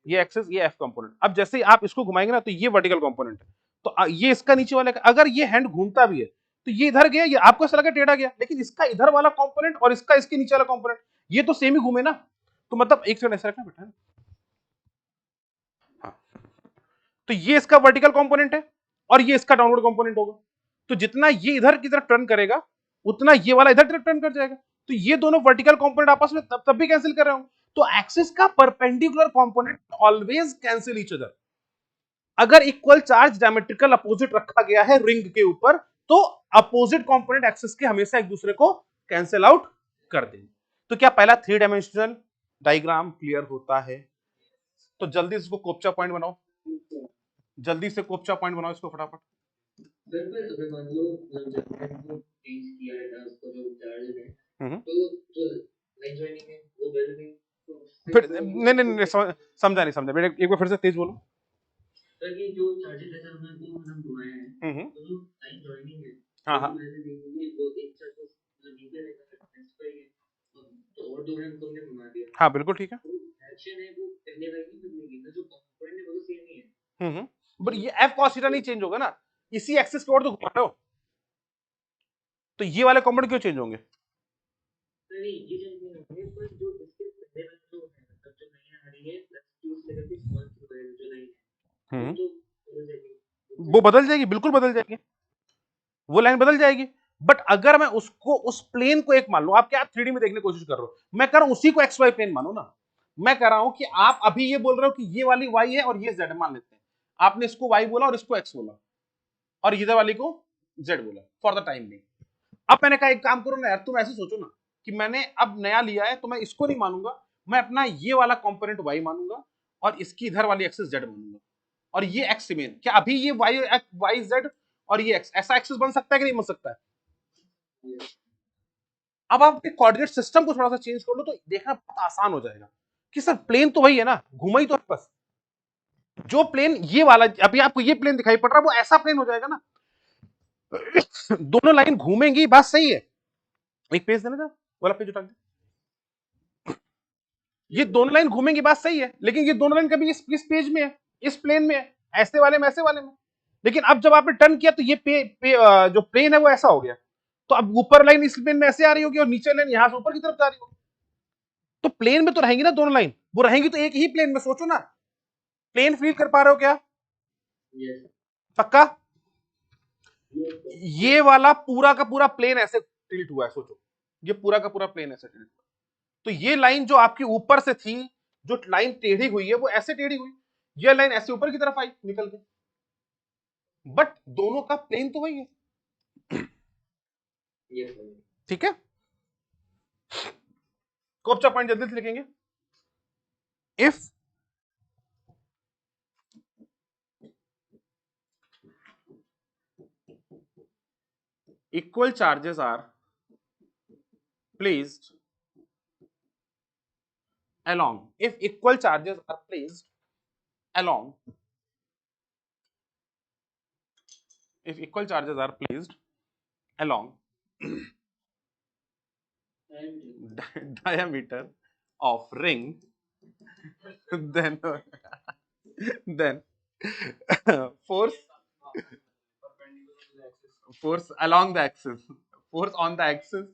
Speaker 1: ये एक्सिस ये एफ कंपोनेंट, अब जैसे ही आप इसको घुमाएंगे ना तो ये वर्टिकल कंपोनेंट है, तो ये इसका नीचे वाला, अगर ये हैंड घूमता भी है तो ये इधर गया, ये आपको ऐसा लगा टेढ़ा गया, लेकिन इसका इधर वाला कंपोनेंट और इसका इसके नीचे वाला कंपोनेंट ये तो सेम ही घूमे ना, तो मतलब एक सेकंड ऐसा रखना बेटा, हाँ तो ये इसका वर्टिकल कंपोनेंट है और ये इसका डाउनवर्ड कंपोनेंट होगा, तो जितना ये इधर की तरफ टर्न करेगा उतना ये वाला इधर तरफ टर्न कर जाएगा, तो ये दोनों वर्टिकल कंपोनेंट आपस में तब भी कैंसिल कर रहे हो, तो एक्सिस का perpendicular component always cancel each other. अगर इक्वल चार्ज डायमेट्रिकल अपोजिट रखा गया है रिंग के ऊपर तो अपोजिट कंपोनेंट एक्सिस के हमेशा एक दूसरे को कैंसिल आउट कर देंगे। तो क्या पहला 3 डायमेंशनल डायग्राम क्लियर होता है? तो जल्दी से इसको कोप्चा पॉइंट बनाओ, जल्दी से कोप्चा पॉइंट बनाओ इसको फटाफट।
Speaker 5: सर पर अगर मान लो जब हमने चेंज किया है ना उसको जो चार्ज है तो जो लाइन जॉइनिंग है वो बदल गई तो
Speaker 1: फिर नहीं समझा बेटा, एक बार फिर से तेज बोलो।
Speaker 5: सर ये जो चार्जेस है सर उनको हम घुमाए हैं तो जो लाइन जॉइनिंग है
Speaker 1: हाँ हाँ
Speaker 5: वैसे देखेंगे वो एक चार्ज जो नीचे रहेगा नेक्स्ट पे तो और दो हमको हमने घुमा दिया।
Speaker 1: हाँ बिल्कुल ठीक है।
Speaker 5: एक्शन है वो करने वाली बदलेगी ना, जो कंपोनेंट है वो सेम ही है।
Speaker 1: बट ये f cos थीटा नहीं चेंज होगा ना, इसी एक्सिस की ओर तो घुमा रहे हो, तो ये वाले कंपोनेंट क्यों चेंज होंगे?
Speaker 5: नहीं ये चेंज नहीं होंगे पर जो इसके पहले वाला जो है मतलब जो नहीं आ रही है प्लस 2 से लेकर के 1 जो नहीं है तो बदल जाएगी,
Speaker 1: वो बदल जाएगी, बिल्कुल बदल जाएगी, वो लाइन बदल जाएगी। बट अगर मैं उसको उस प्लेन को एक मान लूं, आप क्या 3D में देखने की कोशिश कर रहे हो, मैं कर रहा हूं उसी को XY प्लेन मानो ना। मैं कह रहा हूं कि आप अभी ये बोल रहे हो कि ये वाली Y है और ये Z मान लेते हैं, आपने इसको Y बोला और इसको X बोला और इधर वाली को Z बोला फॉर द टाइम बिंग। अब मैंने कहा एक काम करो ना यार, तुम ऐसे सोचो ना कि मैंने अब नया लिया है तो मैं इसको नहीं मानूंगा, मैं अपना ये वाला कंपोनेंट Y मानूंगा और इसकी इधर वाली एक्सिस Z मानूंगा और ये X रिमेन। क्या अभी ये Y Z और ये X ऐसा एक्सिस बन सकता है कि नहीं बन सकता है? अब आप अपने कोऑर्डिनेट सिस्टम को थोड़ा सा चेंज कर लो तो देखना बहुत आसान हो जाएगा कि सर प्लेन तो वही है ना, घुमा ही तो है बस। जो प्लेन ये वाला अभी आपको ये प्लेन दिखाई पड़ रहा है वो ऐसा प्लेन हो जाएगा ना, दोनों लाइन घूमेंगी, बात सही है। एक पेज देना था, वाला पेज उठा दे। ये दोनों लाइन घूमेंगी, बात सही है, लेकिन ये दोनों लाइन कभी इस पेज में है, इस प्लेन में है, ऐसे वाले में, ऐसे वाले में। लेकिन अब जब आपने टर्न किया तो ये जो प्लेन है वो ऐसा हो गया, तो अब ऊपर लाइन इस प्लेन में ऐसे आ रही होगी और नीचे लाइन यहां से ऊपर की तरफ जा रही होगी, तो प्लेन में तो रहेंगी ना दोनों लाइन, वो रहेंगी तो एक ही प्लेन में। सोचो ना, प्लेन फील कर पा रहे हो क्या? पक्का? ये वाला पूरा का पूरा प्लेन ऐसे टिल्ट हुआ है, सोचो ये पूरा का पूरा प्लेन ऐसे टिल्ट हुआ, तो ये लाइन जो आपकी ऊपर से थी, जो लाइन टेढ़ी हुई है वो ऐसे टेढ़ी हुई, ये लाइन ऐसे ऊपर की तरफ आई निकल के, बट दोनों का प्लेन तो वही है। ठीक है, कोप्चा पॉइंट जल्दी से लिखेंगे। If equal charges are placed along, if equal charges are placed along, if equal charges are placed along diameter of ring, then force along the axis, force on the axis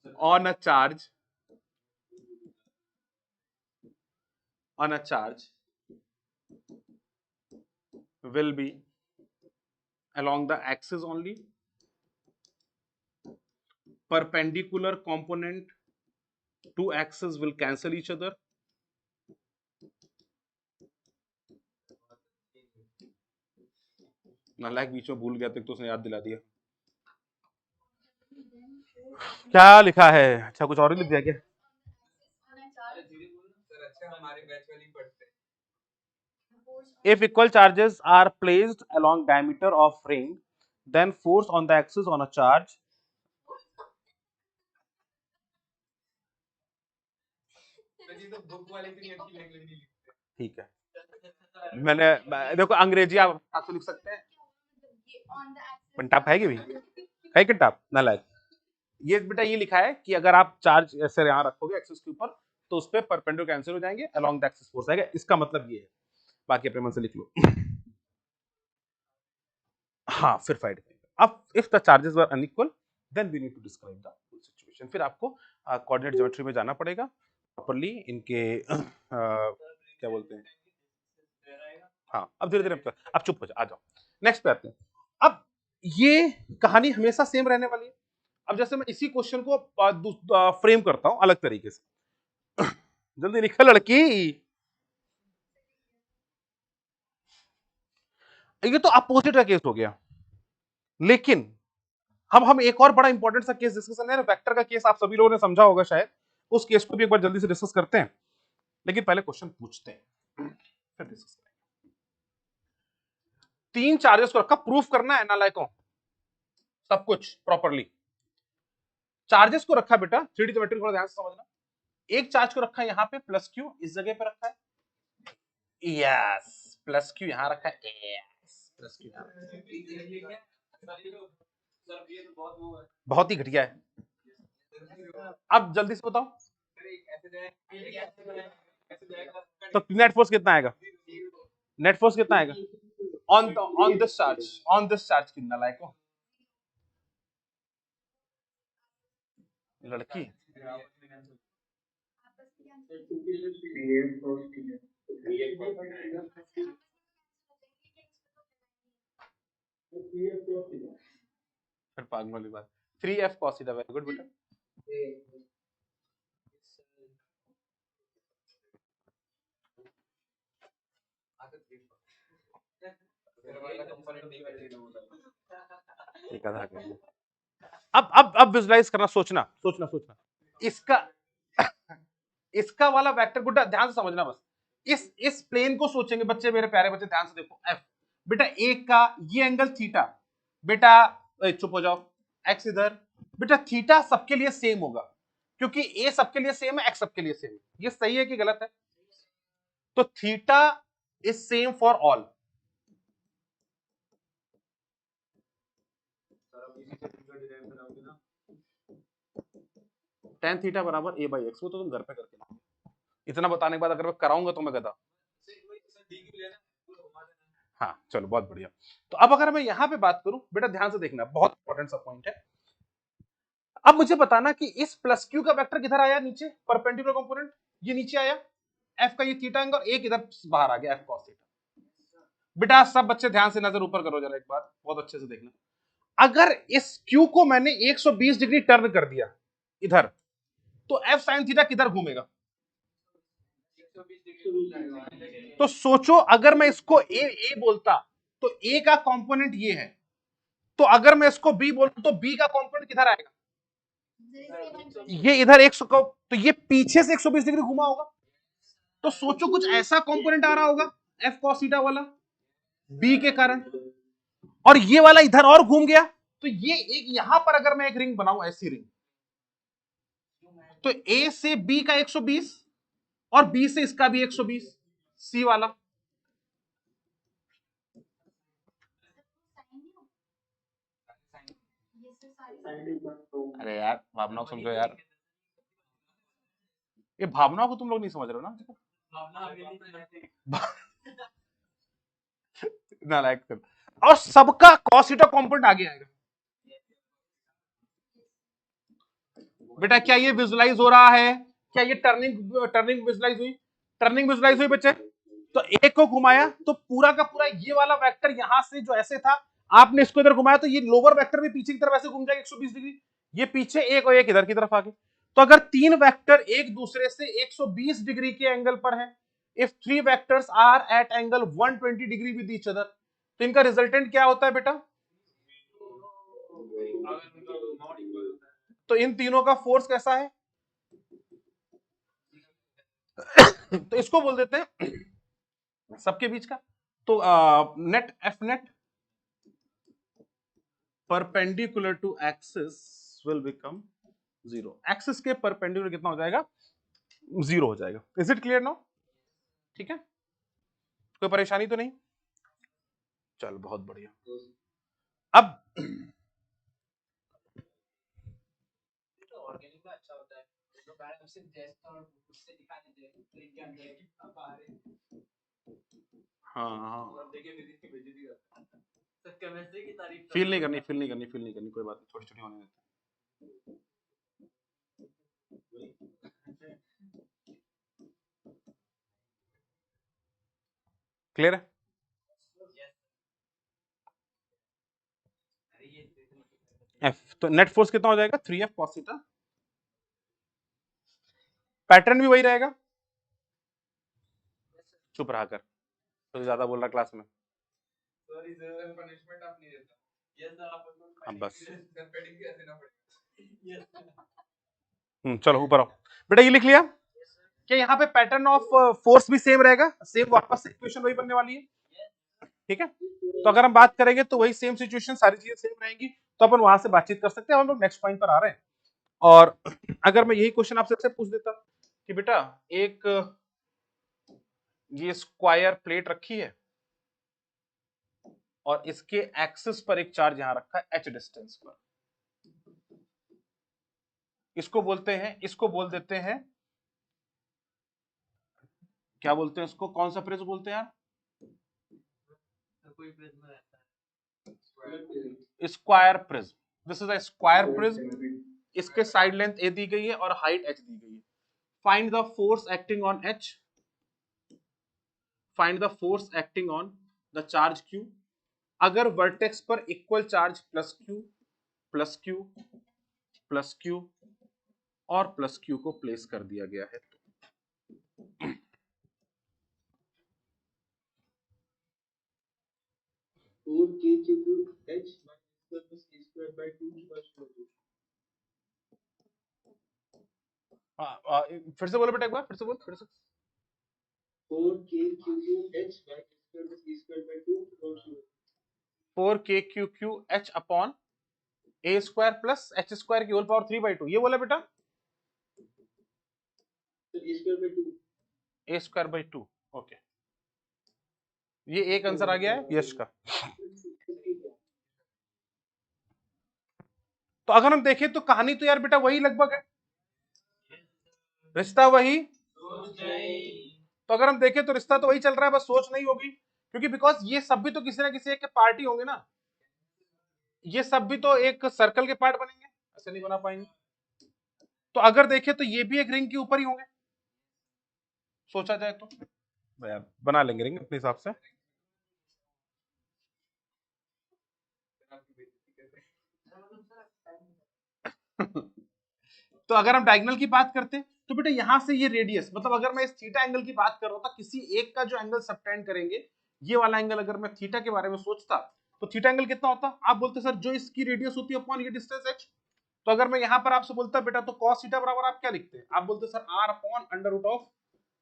Speaker 1: on a charge will be along the axis only. Perpendicular component to axis will cancel each other. नालायक बीच में भूल गया तो उसने याद दिला दिया। क्या लिखा है? अच्छा कुछ और ही लिख दिया क्या? If equal charges are placed along diameter of ring, then force on the axis on a charge ठीक है, मैंने देखो अंग्रेजी आप तो लिख सकते हैं, पंटाप है कि भी है कि टाप नालायक। ये बेटा ये लिखा है कि अगर आप चार्ज ऐसे यहाँ रखोगे एक्सिस के ऊपर तो उस पर परपेंडिकुलर कैंसिल हो जाएंगे, अलोंग द एक्सिस फोर्स आएगा, इसका मतलब ये है। बाकी अपने मन से लिख लो। हाँ फिर फाइट करेंगे। अब if the charges were unequal then we need to describe the situation. फिर आपको कोऑर्डिनेट ज्योमेट्री में जाना पड़ेगा प्रॉपर्ली, इनके क्या बोलते हैं, हाँ अब धीरे धीरे अब चुप हो जाओ, आ जाओ नेक्स्ट पे आते हैं। अब ये कहानी हमेशा सेम रहने वाली है। अब जैसे मैं इसी क्वेश्चन को फ्रेम करता हूं अलग तरीके से, जल्दी लिखो लड़की। ये तो अपोजिट का केस हो गया। लेकिन हम एक और बड़ा इंपॉर्टेंट सा केस डिस्कशन है, वेक्टर का केस आप सभी लोगों ने समझा होगा शायद, उस केस को भी एक बार जल्दी से डिस्कस करते हैं। लेकिन पहले क्वेश्चन पूछते हैं फिर डिस्कस करेंगे। 3 चार्जेस को रखा, प्रूफ करना है नालायकों सब कुछ प्रॉपरली। चार्जेस को रखा बेटा, 3D ज्योमेट्री थोड़ा ध्यान से समझना। एक चार्ज को रखा है यहाँ पे प्लस क्यू, इस जगह पे रखा है, यस प्लस क्यू यहां रखा है, यस प्लस क्यू बहुत ही घटिया है। अब जल्दी से बताओ तो नेट फोर्स कितना आएगा, नेट फोर्स कितना आएगा ऑन दिस चार्ज कितना लायक लड़की फिर पागल वाली बात। 3f cos theta, very good बेटा। अब विजुलाइज करना, सोचना सोचना सोचना। इसका वाला वेक्टर गुड्डा ध्यान से समझना बस। इस प्लेन को सोचेंगे बच्चे, मेरे प्यारे बच्चे ध्यान से देखो। एफ बेटा एक का ये एंगल थीटा, बेटा चुप हो जाओ, एक्स इधर, बेटा थीटा सबके लिए सेम होगा क्योंकि ए सबके लिए सेम है, एक्स सबके लिए सेम है। ये सही है कि गलत है? तो theta is same for all. tan theta बराबर a बाई एक्स, वो तो तुम घर पे करके लाओगे। इतना बताने के बाद अगर मैं कराऊंगा तो मैं गधा। हाँ चलो बहुत बढ़िया। तो अब अगर मैं यहां पे बात करूं बेटा, ध्यान से देखना, बहुत इंपॉर्टेंट सा पॉइंट है। अब मुझे बताना कि इस प्लस क्यू का वेक्टर किधर आया, नीचे परपेंडिकुलर कंपोनेंट, ये नीचे आया, एफ का ये थीटा एंगल, एक इधर बाहर आ गया एफ कॉस थीटा। बेटा सब बच्चे ध्यान से नजर ऊपर करो जरा एक बार, बहुत अच्छे से देखना। अगर इस क्यू को मैंने 120 डिग्री टर्न कर दिया इधर, तो एफ साइन थीटा किधर घूमेगा? तो सोचो अगर मैं इसको ए बोलता तो ए का कंपोनेंट ये है, तो अगर मैं इसको बी बोलूं तो बी का कंपोनेंट किधर आएगा? ये इधर 100 को, तो ये पीछे से 120 डिग्री घुमा होगा। तो सोचो कुछ ऐसा कंपोनेंट आ रहा होगा एफ cos थीटा वाला बी के कारण, और ये वाला इधर और घूम गया। तो ये एक यहां पर अगर मैं एक रिंग बनाऊं, ऐसी रिंग, तो ए से बी का 120 और बी से इसका भी 120, सी वाला। अरे यार भावनाओं को समझो यार, ये भावनाओं को तुम लोग नहीं समझ रहे हो ना। नालायक। और सबका cos थीटा कंपोनेंट आगे आएगा। बेटा क्या ये विजुलाइज हो रहा है? क्या ये टर्निंग विजुलाइज हुई? टर्निंग विजुलाइज हुई बच्चे? तो एक को घुमाया तो पूरा का पूरा ये वाला वेक्टर यहां से जो ऐसे था, आपने इसको इधर घुमाया तो ये लोअर वेक्टर भी पीछे की तरफ ऐसे घूम जाएगा 120 डिग्री, ये पीछे एक और एक इधर की तरफ आगे। तो अगर तीन वेक्टर एक दूसरे से 120 डिग्री के एंगल पर है, if three vectors are at angle 120 degree with each other, तो इनका रिजल्टेंट क्या होता है बेटा? तो इन तीनों का फोर्स कैसा है? तो इसको बोल देते हैं सबके बीच का, तो net F net perpendicular to axis will become 0। Axis के परपेंडिकुलर कितना हो जाएगा? 0 हो जाएगा। Is it clear now? ठीक है, कोई परेशानी तो नहीं? चल बहुत बढ़िया। अब
Speaker 3: ऑर्गेनिक का अच्छा होता है, तो मैडम से टेस्ट और उससे दिखा देते हैं प्लेन के अंदर की अब आ रहे।
Speaker 1: हाँ
Speaker 3: अब देखिए फिजिक्स की बेइज्जती करता है, सर केमिस्ट्री की तारीफ
Speaker 1: फील नहीं करनी, कोई बात नहीं, छोटी छोटी होने देते। क्लियर है? एफ, तो नेट फोर्स कितना हो जाएगा? 3f cos theta. पैटर्न भी वही रहेगा, चुप रहा कर, तो ज्यादा बोल रहा क्लास में।
Speaker 3: सॉरी सर, पनिशमेंट आप नहीं देता। यस सर, आप
Speaker 1: अब बस
Speaker 3: सर पेडिंग भी देना पड़ेगा। यस
Speaker 1: चलो ऊपर आओ बेटा। ये लिख लिया कि यहाँ पे पैटर्न ऑफ फोर्स भी सेम रहेगा, सेम वापस इक्वेशन वही बनने वाली है, ठीक है। तो अगर हम बात करेंगे तो वही सेम सिचुएशन, सारी चीजें सेम रहेंगी, तो अपन वहां से बातचीत कर सकते हैं। हम लोग नेक्स्ट पॉइंट पर आ रहे हैं। और अगर मैं यही क्वेश्चन आपसे पूछ देता कि बेटा एक ये स्क्वायर प्लेट रखी है और इसके एक्सिस पर एक चार्ज यहां रखा है h डिस्टेंस पर, इसको बोलते हैं, इसको बोल देते हैं, क्या बोलते हैं इसको, कौन सा प्रिज्म बोलते हैं यार?
Speaker 3: कोई प्रिज्म रहता है
Speaker 1: square prism. This is a square prism. इसके साइड लेंथ a दी गई है और हाइट h दी गई है। Find the force acting on h, find the force acting on the charge q अगर वर्टेक्स पर equal charge plus q plus q plus q और plus q को प्लेस कर दिया गया है।
Speaker 5: 4kq2h plus e square by 2
Speaker 1: फिर से बोलो बेटा एक बार, फिर से बोल, फिर से।
Speaker 5: 4kq2h plus e square by 2
Speaker 1: 4kqh upon a square plus h square की होल पावर 3/2, ये बोला बेटा
Speaker 5: e square by 2
Speaker 1: a square by 2। Okay, ये एक आंसर आ गया है यश का। तो अगर हम देखें तो कहानी तो यार बेटा वही लगभग है, रिश्ता वही। तो अगर हम देखें तो रिश्ता तो वही चल रहा है, बस सोच नहीं होगी, क्योंकि बिकॉज ये सब भी तो किसी ना किसी एक के पार्टी होंगे ना, ये सब भी तो एक सर्कल के पार्ट बनेंगे, ऐसे नहीं बना पाएंगे। तो अगर देखें तो ये भी एक रिंग के ऊपर ही होंगे, सोचा जाए तो यार बना लेंगे रिंग अपने हिसाब से। तो अगर हम डायगोनल की बात करते हैं तो बेटा यहां से ये रेडियस, मतलब अगर मैं इस थीटा एंगल की बात कर रहा था, किसी एक का जो एंगल सबटेंड करेंगे, ये वाला एंगल अगर मैं थीटा के बारे में सोचता तो थीटा एंगल कितना होता? आप बोलते सर जो इसकी रेडियस होती है अपॉन ये डिस्टेंस h। तो अगर मैं यहां पर आपसे बोलता बेटा तो cos थीटा बराबर आप क्या लिखते हैं? आप बोलते sir r upon under root of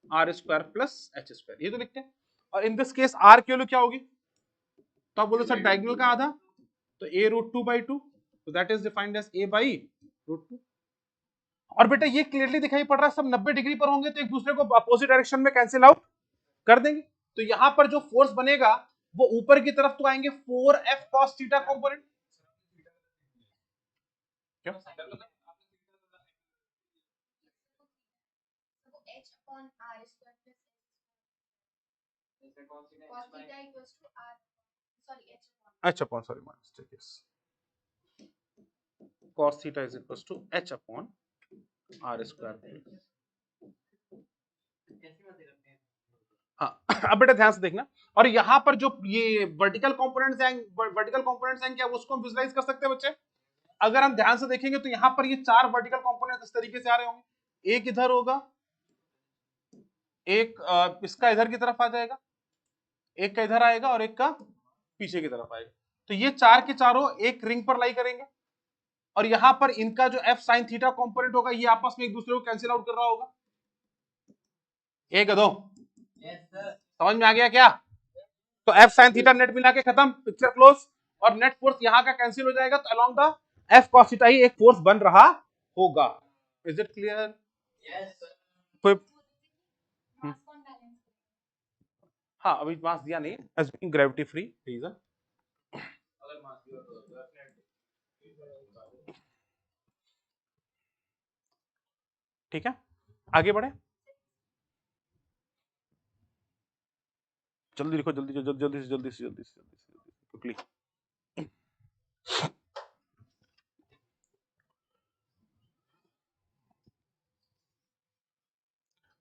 Speaker 1: r square plus h square, ये तो लिखते हैं। और इन दिस केस r की वैल्यू क्या होगी? तो आप बोलते सर डायगोनल का आधा, तो a रूट 2/2, तो that is defined as a by root 2। और बेटा ये क्लियरली दिखाई पड़ रहा है, सब 90 डिग्री पर होंगे तो एक दूसरे को अपोजिट डायरेक्शन में कैंसिल आउट कर देंगे। तो यहां पर जो फोर्स बनेगा वो ऊपर की तरफ तो आएंगे 4f cos थीटा कंपोनेंट। क्यों?
Speaker 4: h upon r square plus cos theta equals to r, sorry h upon,
Speaker 1: h upon, sorry my mistake, yes, cos theta is equals to h upon r square। हाँ, अब बेटा ध्यान से देखना, और यहाँ पर जो ये वर्टिकल कंपोनेंट्स हैं क्या, उसको हम विजुलाइज कर सकते हैं बच्चे? अगर हम ध्यान से देखेंगे तो यहाँ पर ये 4 वर्टिकल कंपोनेंट्स इस तरीके से आ रहे होंगे, एक इधर होगा, एक इसका इधर की तरफ आ जाएगा, एक का इधर आएगा और एक का पीछे की तरफ आएगा। तो ये 4 के चारों एक रिंग पर लाई करेंगे, और यहाँ पर इनका जो f sin थीटा कंपोनेंट होगा ये आपस में एक दूसरे को कैंसिल आउट कर रहा होगा। एक दो समझ में आ गया क्या? तो f sin थीटा नेट मिला के खत्म, पिक्चर क्लोज, और नेट फोर्स यहाँ का कैंसिल हो जाएगा, तो along the f cos theta ही एक फोर्स बन रहा होगा। Is it clear? कोई
Speaker 4: mass कौन बैलेंस करेगा?
Speaker 1: हाँ अभी मास दिया नहीं, एज्यूमिंग ग्रेविटी फ्री रीजन।
Speaker 3: अगर मास दिया तो
Speaker 1: ठीक है, आगे बढ़े, जल्दी लिखो, जल्दी से क्विकली।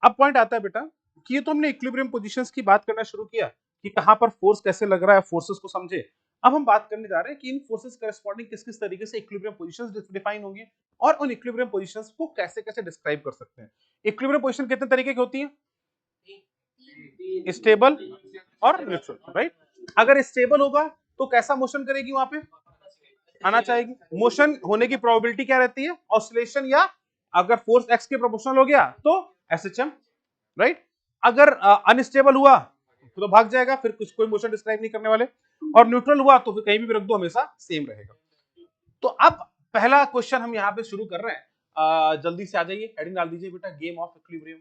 Speaker 1: अब पॉइंट आता है बेटा कि ये तो हमने इक्विलिब्रियम पोजीशंस की बात करना शुरू किया कि कहां पर फोर्स कैसे लग रहा है, फोर्सेस को समझे। अब हम बात करने जा रहे हैं कि इन फोर्सेस करस्पॉन्डिंग किस किस तरीके से इक्विलिब्रियम पोजीशंस डिफाइन होंगी और उन इक्विलिब्रियम पोजीशंस को कैसे कैसे डिस्क्राइब कर सकते हैं। इक्विलिब्रियम पोजीशन कितने तरीके की होती है? स्टेबल और न्यूट्रल, राइट? अगर स्टेबल होगा तो कैसा मोशन करेगी वहां पे, आना चाहेगी। मोशन होने की प्रोबेबिलिटी क्या रहती है, ऑसिलेशन, या अगर फोर्स एक्स के प्रोपोर्शनल हो गया तो एसएचएम, राइट। अगर अनस्टेबल हुआ तो भाग जाएगा, फिर कुछ कोई मोशन डिस्क्राइब नहीं करने वाले, और न्यूट्रल हुआ तो फिर कहीं भी रख दो हमेशा सेम रहेगा। तो अब पहला क्वेश्चन हम यहाँ पे शुरू कर रहे हैं, जल्दी से आ जाइए, हेडिंग डाल दीजिए बेटा, गेम ऑफ इक्विलिब्रियम।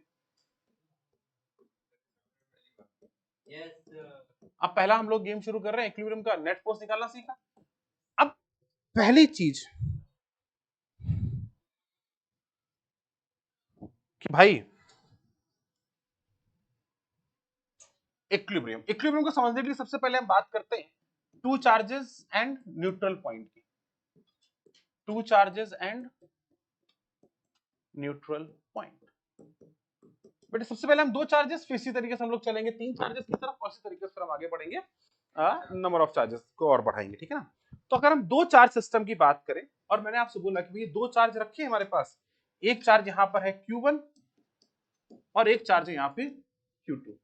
Speaker 1: अब पहला हम लोग गेम शुरू कर रहे हैं इक्विलिब्रियम का, नेट फोर्स निकालना सीखा। अब पहली चीज कि भाई इक्विलिब्रियम, इक्विलिब्रियम को समझने के लिए सबसे पहले हम बात करते हैं two charges and neutral point की। Two charges and neutral point, बेटा सबसे पहले हम दो चार्जेस, फिर इसी तरीके से हम लोग चलेंगे तीन चार्जेस की तरफ, और इसी तरीके से हम आगे बढ़ेंगे, नंबर ऑफ चार्जेस को और बढ़ाएंगे, ठीक है ना। तो अगर हम दो चार्ज सिस्टम की बात करें, और मैंने आपसे बोला कि भैया दो चार्ज रखे हमारे पास, एक चार्ज यहां पर है Q1 और एक चार्ज है यहां पे Q2।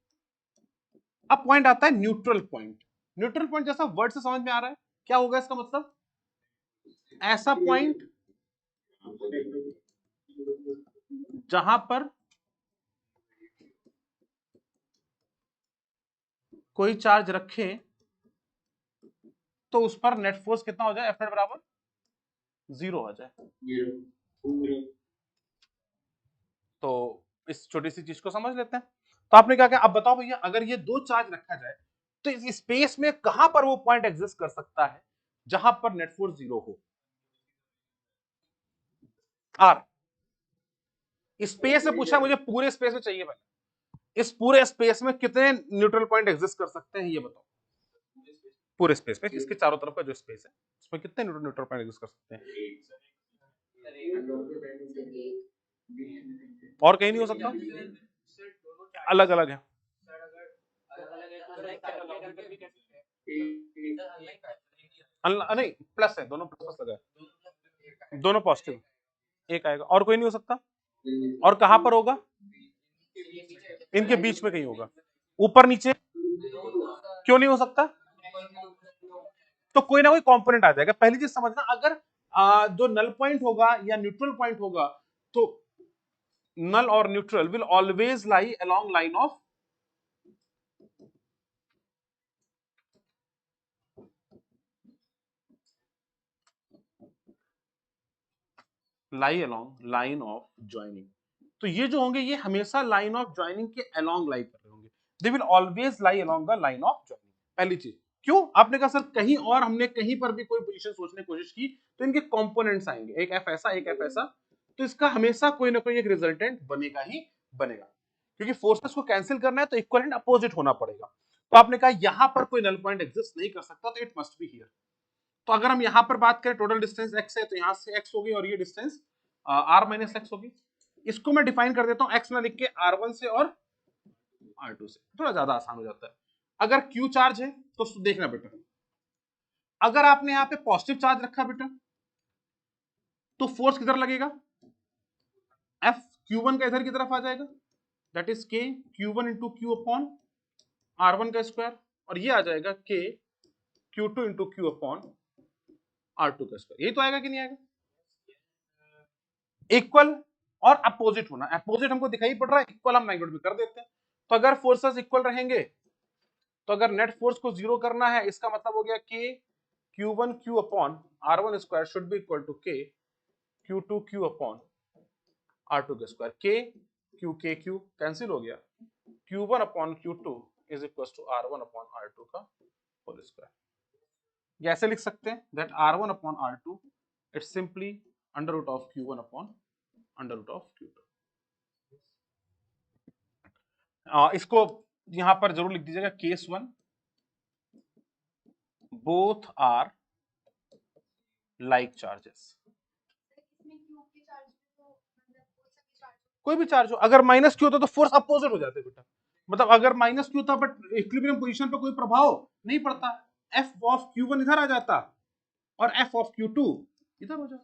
Speaker 1: अब पॉइंट आता है न्यूट्रल पॉइंट। न्यूट्रल पॉइंट जैसा वर्ड से समझ में आ रहा है, क्या होगा इसका मतलब, ऐसा पॉइंट जहां पर कोई चार्ज रखे तो उस पर नेट फोर्स कितना हो जाए, F नेट बराबर 0 हो जाए। तो इस छोटी सी चीज को समझ लेते हैं। तो आपने क्या कहा, अब बताओ भैया अगर ये दो चार्ज रखा जाए तो इस स्पेस में कहां पर वो पॉइंट एग्जिस्ट कर सकता है जहां पर नेट फोर्स 0 हो, आर। स्पेस से पूछा मुझे, पूरे स्पेस में चाहिए भाई, इस पूरे स्पेस में कितने न्यूट्रल पॉइंट एग्जिस्ट कर सकते हैं ये बताओ। पूरे स्पेस में, इसके चारों तरफ का जो स्पेस है उसमें कितने न्यूट्रल पॉइंट एग्जिस्ट कर सकते हैं, और कहीं नहीं हो सकता, अलग अलग है। नहीं प्लस है, दोनों प्लस लगा है, दोनों पॉजिटिव, एक आएगा, और कोई नहीं हो सकता। और कहां पर होगा, इनके बीच में कहीं होगा, ऊपर नीचे क्यों नहीं हो सकता, तो कोई ना कोई कंपोनेंट आ जाएगा। पहली चीज समझना, अगर जो नल पॉइंट होगा या न्यूट्रल पॉइंट होगा तो null or neutral will always lie along line of line of joining। तो ये जो होंगे ये हमेशा लाइन ऑफ ज्वाइनिंग के along लाई कर रहे होंगे, they will always lie along the line of joining। पहली चीज, क्यों आपने कहा सर कहीं और हमने कहीं पर भी कोई पोजीशन सोचने की कोशिश की तो इनके कंपोनेंट्स आएंगे, एक एफ ऐसा एक एफ ऐसा, तो इसका हमेशा कोई ना कोई एक रिजल्टेंट बनेगा ही बनेगा, क्योंकि फोर्सेस को कैंसिल करना है तो इक्वल एंड अपोजिट होना पड़ेगा। तो आपने कहा यहां पर कोई नल पॉइंट एग्जिस्ट नहीं कर सकता, तो इट मस्ट बी हियर। तो अगर हम यहां पर बात करें टोटल डिस्टेंस x है, तो यहां से x होगी और ये डिस्टेंस r माइनस x होगी। इसको मैं डिफाइन कर देता हूं, x ना लिख के r1 से और r2 से, थोड़ा ज्यादा आसान हो जाता है। अगर q चार्ज है तो देखना बेटा, अगर आपने यहाँ पे पॉजिटिव चार्ज रखा बेटा तो फोर्स किधर लगेगा, F Q1 का इधर की तरफ आ जाएगा, that is K Q1 into Q upon R1 का स्क्वायर, और ये आ जाएगा K Q2 into Q upon R2 का स्क्वायर। यही तो आएगा कि नहीं आएगा, इक्वल और अपोजिट होना, अपोजिट हमको दिखाई पड़ रहा है, इक्वल हम मैग्नीट्यूड में कर देते हैं। तो अगर फोर्सेस इक्वल रहेंगे, तो अगर नेट फोर्स को जीरो करना है, इसका मतलब हो गया K Q1 Q upon R1 square should be equal to K Q2 Q upon R2 का स्क्वायर। K Q कैंसिल हो गया, Q1 upon Q2 is equal to R1 upon R2 का होल स्क्वायर। ऐसे लिख सकते हैं that R1 upon R2 it's simply under root of Q1 upon under root of Q2। इसको यहां पर जरूर लिख दीजिएगा, case 1 both are like charges. कोई भी चार्ज हो, अगर माइनस क्यू होता तो फोर्स अपोजिट हो जाते बेटा, मतलब अगर माइनस क्यू था बट इक्विलिब्रियम पोजीशन पर कोई प्रभाव नहीं पड़ता, एफ ऑफ Q1 इधर आ जाता और एफ ऑफ Q2 इधर हो जाता,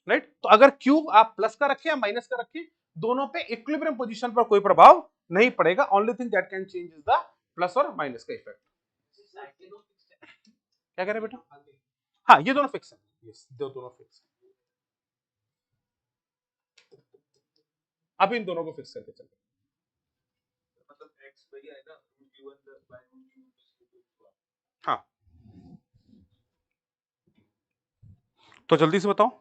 Speaker 1: राइट। तो अगर Q आप प्लस का रखे या माइनस का रखे, दोनों पे इक्विलिब्रियम पोजीशन पर कोई प्रभाव नहीं पड़ेगा, only thing that can change is the plus और माइनस का इफेक्ट। क्या कह रहे बेटा? हाँ ये दोनों फिक्स है, यस दोनों फिक्स है। अब इन दोनों को फिक्स करके चलते,
Speaker 2: मतलब x वही आएगा √q1 + y √q2।
Speaker 1: हाँ तो जल्दी से बताओ।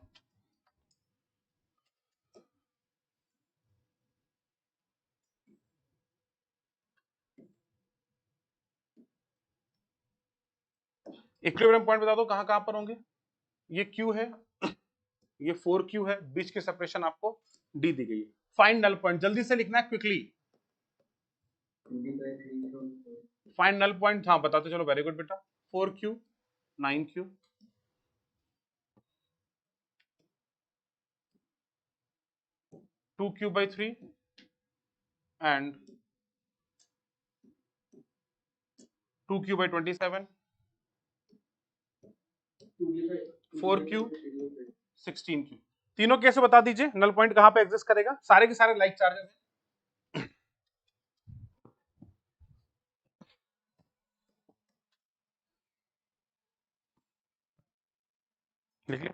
Speaker 1: इक्विलिब्रियम पॉइंट बता दो कहां कहां पर होंगे। ये Q है, ये 4Q है, बीच की सेपरेशन आपको D दी गई है। फाइंड नल पॉइंट, जल्दी से लिखना है क्विकली। फाइंड नल पॉइंट, हाँ बताते चलो, वेरी गुड बेटा। 4Q 9Q 2Q/3 and 2Q/27 4Q 16Q। तीनों कैसे बता दीजिए, नल पॉइंट कहां पे एग्जिस्ट करेगा। सारे के सारे लाइक चार्जेस हैं। लिखिए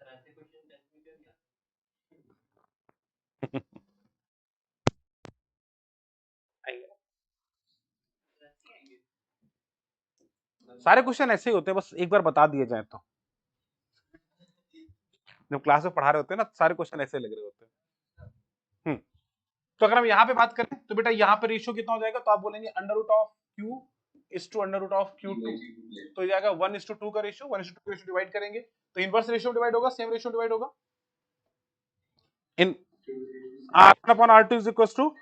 Speaker 2: ऐसे क्वेश्चन टेस्ट में क्या दिया?
Speaker 1: सारे क्वेश्चन ऐसे ही होते हैं, बस एक बार बता दिए जाए तो। जब क्लास में पढ़ा रहे होते हैं ना, सारे क्वेश्चन ऐसे लग रहे होते हैं। तो अगर हम यहाँ पे बात करें तो बेटा यहाँ पे रेशियो कितना हो जाएगा, तो आप बोलेंगे √Q is to √Q2, तो ये जाएगा 1:2 का रेशियो। 1:2 का रेशियो डिवाइड करेंगे तो इनवर्स रेशियो डिवाइड होगा, सेम रेशियो डिवाइड होगा। इन R1/R2 is equal to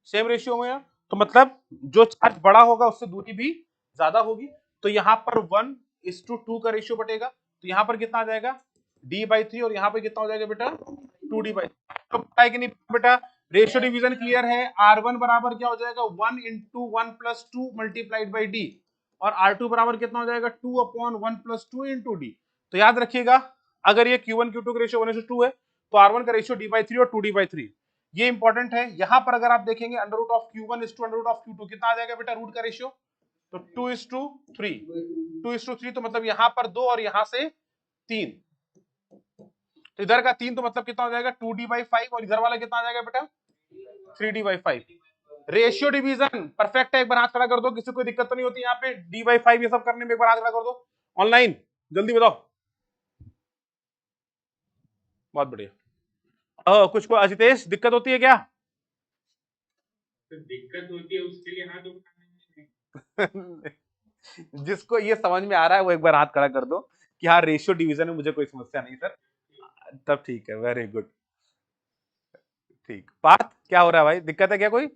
Speaker 1: same ratio में, तो मतलब जो चार्ज बड़ा होगा उससे दूरी भी ज्यादा होगी। तो यहाँ पर 1:2 का रेशियो बटेगा, तो यहाँ पर कितना आ जाएगा D/3, और यहाँ पर कितना हो जाएगा बेटा 2D/3। तो पता है कि नहीं बेटा, रेशियो डिवीजन क्लियर है। R1 बराबर क्या हो जाएगा 1 × 1 + 2 × D, और R2 बराबर कितना हो जाएगा 2/1 + 2 × D। तो याद रखिएगा, अगर ये Q1 Q2 का रेशियो 1:2 है तो R1 का रेशियो D/3 और 2D/3, ये इंपॉर्टेंट है। यहां पर अगर आप देखेंगे √Q1 is to √Q2 कितना आ जाएगा बेटा रूट का रेशियो, तो 2:3, 2:3, तो मतलब यहां पर 2 और यहां से 3, तो इधर का 3, तो मतलब कितना हो जाएगा 2D/5, और इधर वाला कितना आ जाएगा बेटा 3D/5। रेशियो डिवीजन परफेक्ट है, एक बार हाथ खड़ा कर दो, किसी कोई दिक्कत तो नहीं होती यहाँ पे D/5 ये सब करने में, एक बार हाथ खड़ा कर दो ऑनलाइन, जल्दी बताओ। बहुत बढ़िया। कुछ को अजितेश दिक्कत होती है क्या?
Speaker 5: तो दिक्कत होती है उसके लिए हाथ उठाने में।
Speaker 1: जिसको ये समझ में आ रहा है वो एक बार हाथ खड़ा कर दो कि हाँ रेशियो डिवीजन में मुझे कोई समस्या नहीं सर, तब ठीक है, वेरी गुड। ठीक, पार्थ क्या हो रहा है भाई, दिक्कत है क्या कोई?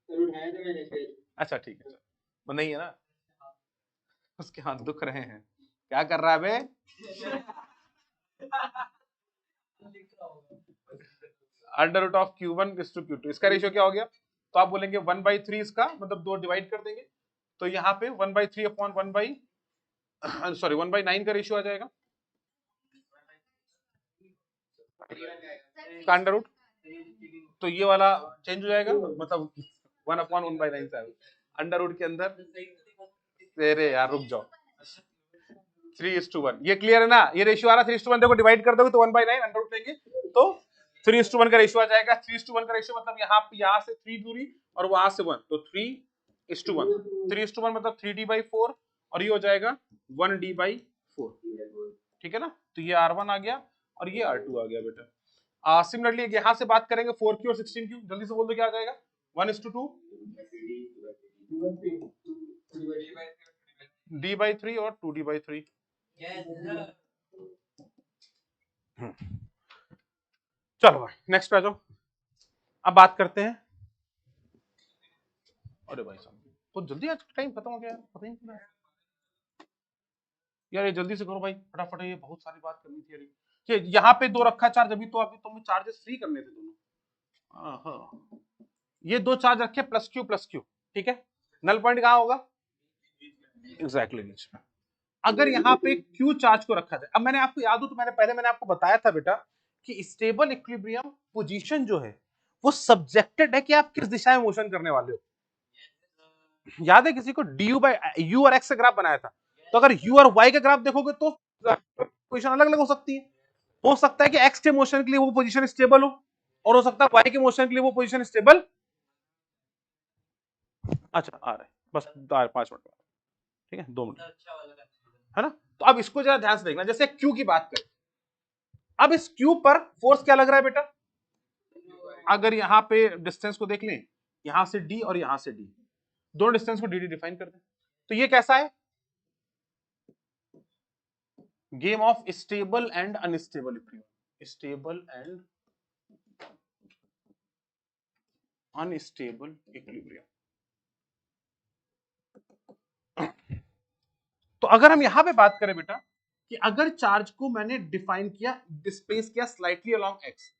Speaker 6: उठाया था मैंने फिर।
Speaker 1: अच्छा ठीक है, वो नहीं है ना, उसके हाथ दुख रहे हैं, क्या कर रहा है बे? √Q1 is to Q2, इसका रेशियो क्या हो गया, तो आप बोलेंगे 1/3, इसका मतलब 2 डिवाइड कर देंगे, तो यहाँ पे 1/9 का रेशियो आ जाएगा का अंडर रूट, तो ये वाला चेंज हो जाएगा, मतलब 1/1/9 से अंडर रूट के अंदर। अरे यार रुक जाओ, 3:1, ये क्लियर है ना, ये रेशियो आ रहा 3:1, देखो डिवाइड कर दोगे तो 1/9 अंडर रूट लेंगे तो 3:1 का रेशियो आ जाएगा। 3:1 का रेशियो मतलब यहाँ से 3 दूरी और वहां से 1, तो 3:1, 3:1 मतलब 3D/4, और ये हो जाएगा 1D/4, ठीक है ना। तो ये R1 आ गया और ये R2 आ गया बेटा। सिमिलरली यहाँ से बात करेंगे 4Q और 16Q, जल्दी से बोल दो क्या आ जाएगा 1:2 D/3 और 2D/3। चलो भाई नेक्स्ट पे आ जाओ, अब बात करते हैं। अरे भाई साहब तो जल्दी आज टाइम खत्म हो गया यार, पता ही नहीं चला यार, ये जल्दी से करो भाई फटाफट, ये बहुत सारी बात करनी थी यार। ये यहाँ पे 2 रखा चार्ज, अभी तो अभी तुम्हें चार्जेस फ्री करने थे दोनों। ये 2 चार्ज रखे +Q, ठीक है। नल पॉइंट कहाँ होगा एग्जैक्टली नीचे में। अगर यहाँ पे Q चार्ज को रखा जाए, अब मैंने आपको याद हो तो मैंने आपको बताया था बेटा कि स्टेबल इक्विलिब्रियम पोजीशन जो है वो सब्जेक्टेड है कि आप किस दिशा में मोशन करने वाले हो। याद है किसी को du बाय u और x से ग्राफ बनाया था, तो अगर u और y का ग्राफ देखोगे तो पोजीशन अलग अलग हो सकती है। हो सकता है कि x के मोशन के लिए वो पोजीशन स्टेबल हो और हो सकता है y के मोशन के लिए वो पोजीशन स्टेबल। अच्छा आ रहा है, बस 5 मिनट, ठीक है 2 मिनट,
Speaker 3: अच्छा वाला
Speaker 1: है ना। तो अब इसको जरा ध्यान से देखना, जैसे Q की बात करें, अब इस Q पर फोर्स क्या लग रहा है बेटा, अगर यहां पे डिस्टेंस को देख लें, यहां से D और यहां से D, दोनों डिस्टेंस को dd डिफाइन कर दें, तो ये कैसा है, game of stable and unstable equilibrium, stable and unstable equilibrium. तो अगर हम यहां पे बात करें बेटा कि अगर चार्ज को मैंने डिफाइन किया, डिस्प्लेस किया slightly along x,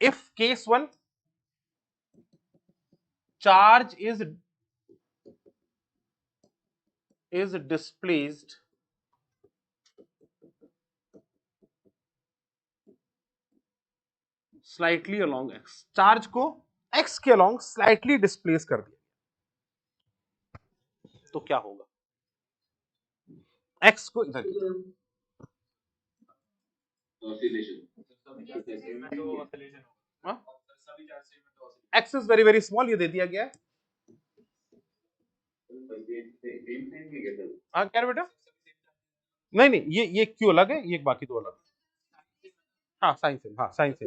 Speaker 1: if case 1 charge is displaced slightly along x, charge को x के along slightly डिस्प्लेस कर दिया, तो क्या होगा, x को इधर, x is very very small, ये दे दिया गया है। हाँ क्या बेटा, नहीं नहीं ये क्यों अलग है, ये बाकी दो अलग है। हाँ साइन से, हाँ साइन से,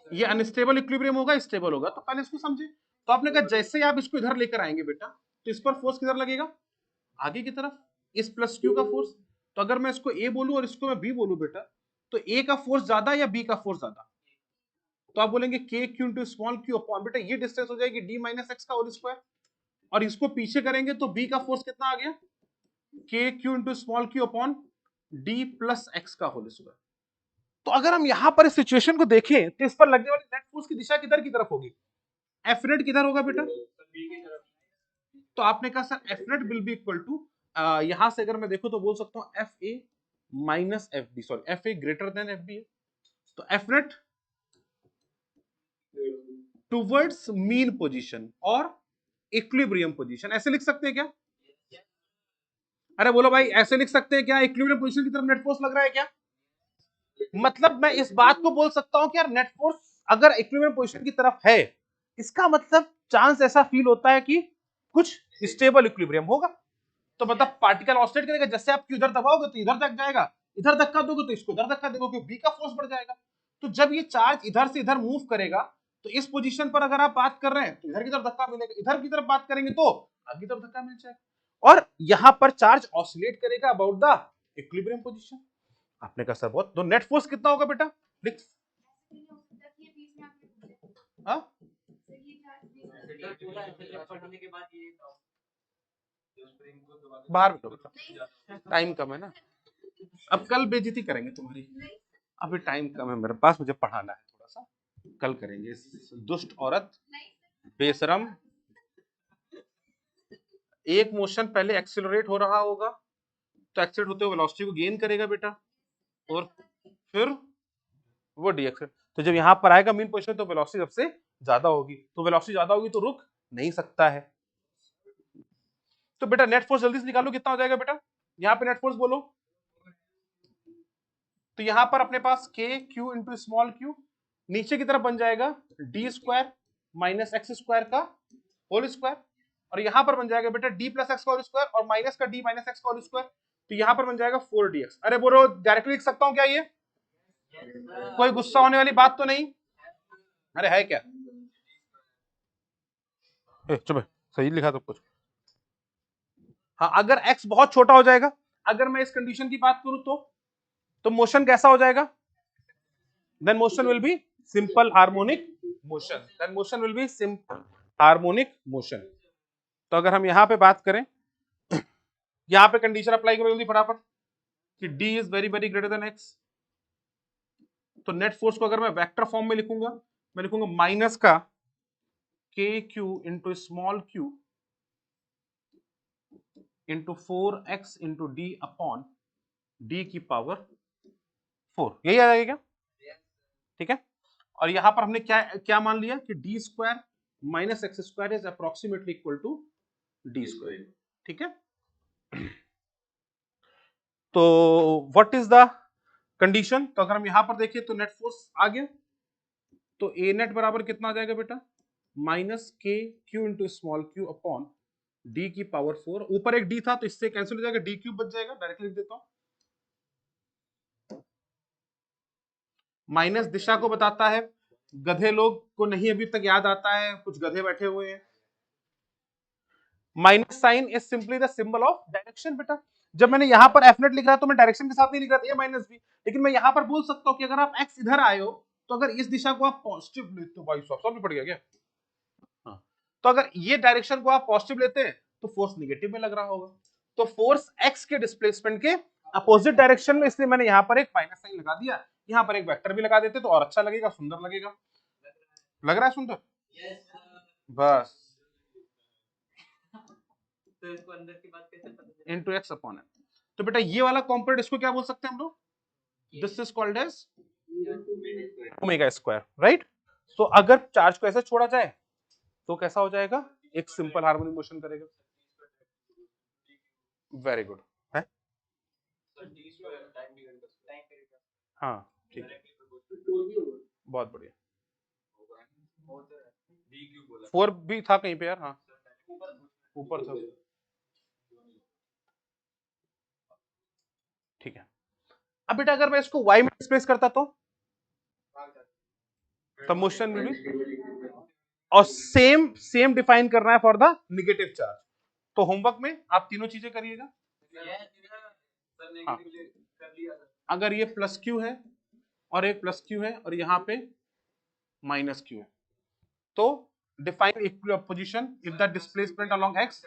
Speaker 1: ये अनस्टेबल इक्विलिब्रियम होगा, स्टेबल होगा, तो पहले इसको समझे। तो आपने कहा जैसे आप इसको इधर लेकर आएंगे बेटा, तो इस पर फोर्स किधर लगेगा, आगे की तरफ, इस प्लस क्यू का फोर्स। तो अगर मैं इसको ए बोलूं और इसको मैं बी बोलूं बेटा, तो ए का फोर्स ज्यादा या बी का फोर्स ज्यादा, तो आप बोलेंगे के Q into small Q upon, बेटा ये डिस्टेंस हो जाएगी डी माइनस एक्स का होल स्क्वायर, और इसको पीछे करेंगे तो बी का फोर्स कितना आ गया, के Q into small Q upon D plus x का होल स्क्वायर। तो अगर हम यहां पर इस सिचुएशन को देखें तो इस पर लगने वाली नेट फोर्स की दिशा किधर की तरफ होगी, एफ नेट किधर होगा बेटा, तो आपने कहा sir F net will be equal to, यहां से अगर मैं देखूं तो बोल सकता हूं F A minus F B, sorry F A greater than F B है, तो F net towards mean position और इक्विलिब्रियम पोजीशन, ऐसे लिख सकते हैं क्या, अरे बोलो भाई ऐसे लिख सकते हैं क्या, इक्विलिब्रियम पोजीशन की तरफ नेट फोर्स लग रहा है क्या, मतलब मैं इस बात को बोल सकता हूं कि यार नेट फोर्स अगर इक्विलिब्रियम पोजीशन की तरफ है, इसका मतलब चांस ऐसा फील होता है कि कुछ स्टेबल इक्विलिब्रियम होगा। तो मतलब पार्टिकल ऑसिलेट करेगा, जैसे आप इधर दबाओगे तो इधर तक जाएगा, इधर धक्का दोगे तो इसको इधर धक्का दोगे, बी का फोर्स बढ़ जाएगा। तो जब ये चार्ज इधर से इधर मूव करेगा तो इस पोजीशन पर अगर आप बात कर रहे हैं तो इधर की तरफ धक्का मिलेगा, इधर की तरफ बात करेंगे तो आगे की तरफ धक्का मिल जाएगा, और यहां पर चार्ज ऑसिलेट करेगा अबाउट द इक्विलिब्रियम पोजीशन। आपने कहा सर बहुत, तो नेट फोर्स कितना होगा बेटा, लिख, हाँ बाहर टाइम कम है ना, अब कल बेइज्जती करेंगे तुम्हारी, अभी टाइम कम है मेरे पास, मुझे पढ़ाना है थोड़ा सा, कल करेंगे। दुष्ट औरत, बेशरम, एक मोशन पहले एक्सेलरेट हो रहा होगा तो एक्सेलरेट होते हुए वेलोसिटी को गेन करेगा बेटा, और फिर वो डीएक्सेल, तो जब यहां पर आएगा मीन पोजीशन तो वेलोसिटी सबसे ज्यादा होगी, तो वेलोसिटी ज्यादा होगी तो रुक नहीं सकता है। तो बेटा नेट फोर्स जल्दी से निकालो, कितना हो जाएगा बेटा, यहां पे नेट फोर्स बोलो, तो यहां पर अपने पास के क्यू इंटू स्मॉल क्यू, नीचे की तरफ बन जाएगा D square minus x square का होल स्क्वायर, और यहां पर बन जाएगा बेटा डी प्लस एक्स का होल स्क्वायर और माइनस का डी माइनस एक्स का होल स्क्वायर, तो यहां पर बन जाएगा 4dx। अरे बोलो डायरेक्टली लिख सकता हूं क्या ये, कोई गुस्सा होने वाली बात तो नहीं, अरे है क्या, चुप, सही लिखा सब कुछ। हाँ अगर x बहुत छोटा हो जाएगा, अगर मैं इस कंडीशन की बात करूं तो मोशन कैसा हो जाएगा, then motion will be simple harmonic motion, then motion will be simple harmonic motion. तो अगर हम यहां पे बात करें, यहां पे कंडीशन अप्लाई करो जल्दी फटाफट कि d is very very greater than x, तो नेट फोर्स को अगर मैं वेक्टर फॉर्म में लिखूंगा, मैं लिखूंगा माइनस का के Q into small Q into 4x into D upon D की पावर 4, यही आ जाएगा क्या? ठीक है, और यहां पर हमने क्या क्या मान लिया कि d square minus x square is approximately equal to d square. ठीक है, तो व्हाट इज द कंडीशन? तो अगर हम यहां पर देखें तो नेट फोर्स आ गया, तो ए नेट बराबर कितना आ जाएगा बेटा? माइनस के Q into small Q upon D की पावर 4, ऊपर एक डी था तो इससे कैंसिल हो जाएगा, डी क्यूब बच जाएगा, डायरेक्टली लिख देता हूं। माइनस दिशा को बताता है, गधे लोग को नहीं अभी तक याद आता है, कुछ गधे बैठे हुए हैं। Minus sign is simply the symbol of direction बेटा। जब मैंने यहां पर एफ नेट लिख रहा तो मैं डायरेक्शन के साथ नहीं लिख रहा था, ए माइनस बी, लेकिन मैं यहां पर बोल सकता हूं कि अगर आप एक्स इधर आए हो तो अगर इस दिशा को आप पॉजिटिव लेते हो, भाई सब भी पड़ गया क्या? हाँ, तो अगर ये डायरेक्शन को आप पॉजिटिव लेते हैं तो फोर्स निगेटिव में लग रहा होगा, तो फोर्स एक्स के डिस्प्लेसमेंट के अपोजिट डायरेक्शन में, इसलिए मैंने यहां पर एक माइनस साइन लगा दिया। यहां पर एक वेक्टर भी लगा देते तो और अच्छा लगेगा, सुंदर लगेगा। लग रहा है सुंदर? बस
Speaker 3: तो इसको अंदर की बात कैसे पता चलेगी?
Speaker 1: Into x upon m. तो बेटा ये वाला कॉम्पोनेंट इसको क्या बोल सकते हैं हम लोग? This is called as omega square, right? तो अगर चार्ज को ऐसे छोड़ा जाए तो कैसा हो जाएगा? एक सिंपल हार्मोनिक मोशन करेगा। वेरी गुड है, हाँ ठीक है, बहुत बढ़िया। 4 भी था कहीं पे यार, हाँ ऊपर था, ठीक है। अब बेटा अगर मैं इसको y में डिस्प्लेस करता तो तब मोशन विल बी, और सेम डिफाइन करना है फॉर द नेगेटिव चार्ज। तो होमवर्क में आप तीनों चीजें करिएगा। हाँ, अगर ये प्लस क्यू है और एक प्लस क्यू है और यहाँ पे माइनस क्यू है, तो define equal position if the displacement along x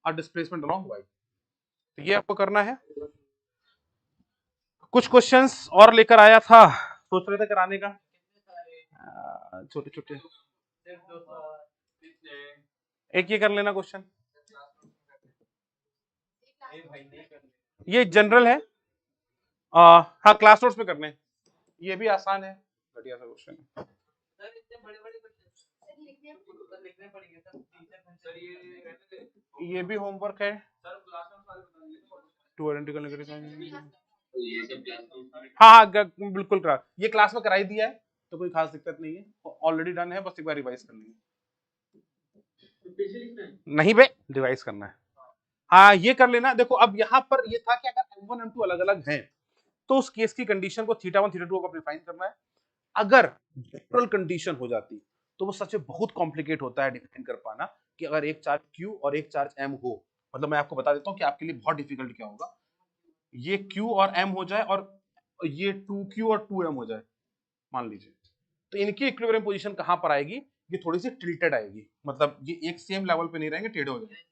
Speaker 1: और डिस्प्लेसमेंट अलोंग वाई। तो ये आपको करना है। कुछ क्वेश्चंस और लेकर आया था, सोच रहे थे कराने का, छोटे छोटे, एक ये कर लेना क्वेश्चन, ये जनरल है, हाँ क्लास नोट्स में करने हैं, ये भी आसान है, बढ़िया सा क्वेश्चन है।
Speaker 3: सर इतने बड़े-बड़े क्वेश्चन लिखने पड़ेंगे सर, टीचर सर
Speaker 1: ये भी होमवर्क है,
Speaker 3: सर क्लास में सारे बता दीजिए।
Speaker 1: टू आइडेंटिकल नेगेटिव,
Speaker 2: ये सब क्लास
Speaker 1: हाँ बिल्कुल करा, ये क्लास में कराई दिया है तो कोई खास दिक्कत नहीं है, ऑलरेडी डन है, बस एक बार रिवाइज करनी है। नहीं बे, रिवाइज करना है। हाँ ये कर लेना। देखो अब यहाँ पर ये था कि अगर M1 M2 अलग अलग हैं तो उस केस की कंडीशन को θ1 θ2 को डिफाइन करना है। अगर जनरल कंडीशन हो जाती तो वो सच में बहुत कॉम्प्लिकेट होता है डिफाइन कर पाना कि अगर एक चार्ज Q और एक चार्ज M हो, मतलब मैं आपको बता देता हूँ कि आपके लिए बहुत डिफिकल्ट क्या होगा, ये Q और M हो जाए और ये 2Q और 2M हो जाए मान लीजिए, तो इनकी इक्विलिब्रियम पोजीशन कहां पर आएगी? ये थोड़ी सी टिल्टेड आएगी, मतलब ये एक सेम लेवल पे नहीं रहेंगे, टेढ़े हो जाएंगे,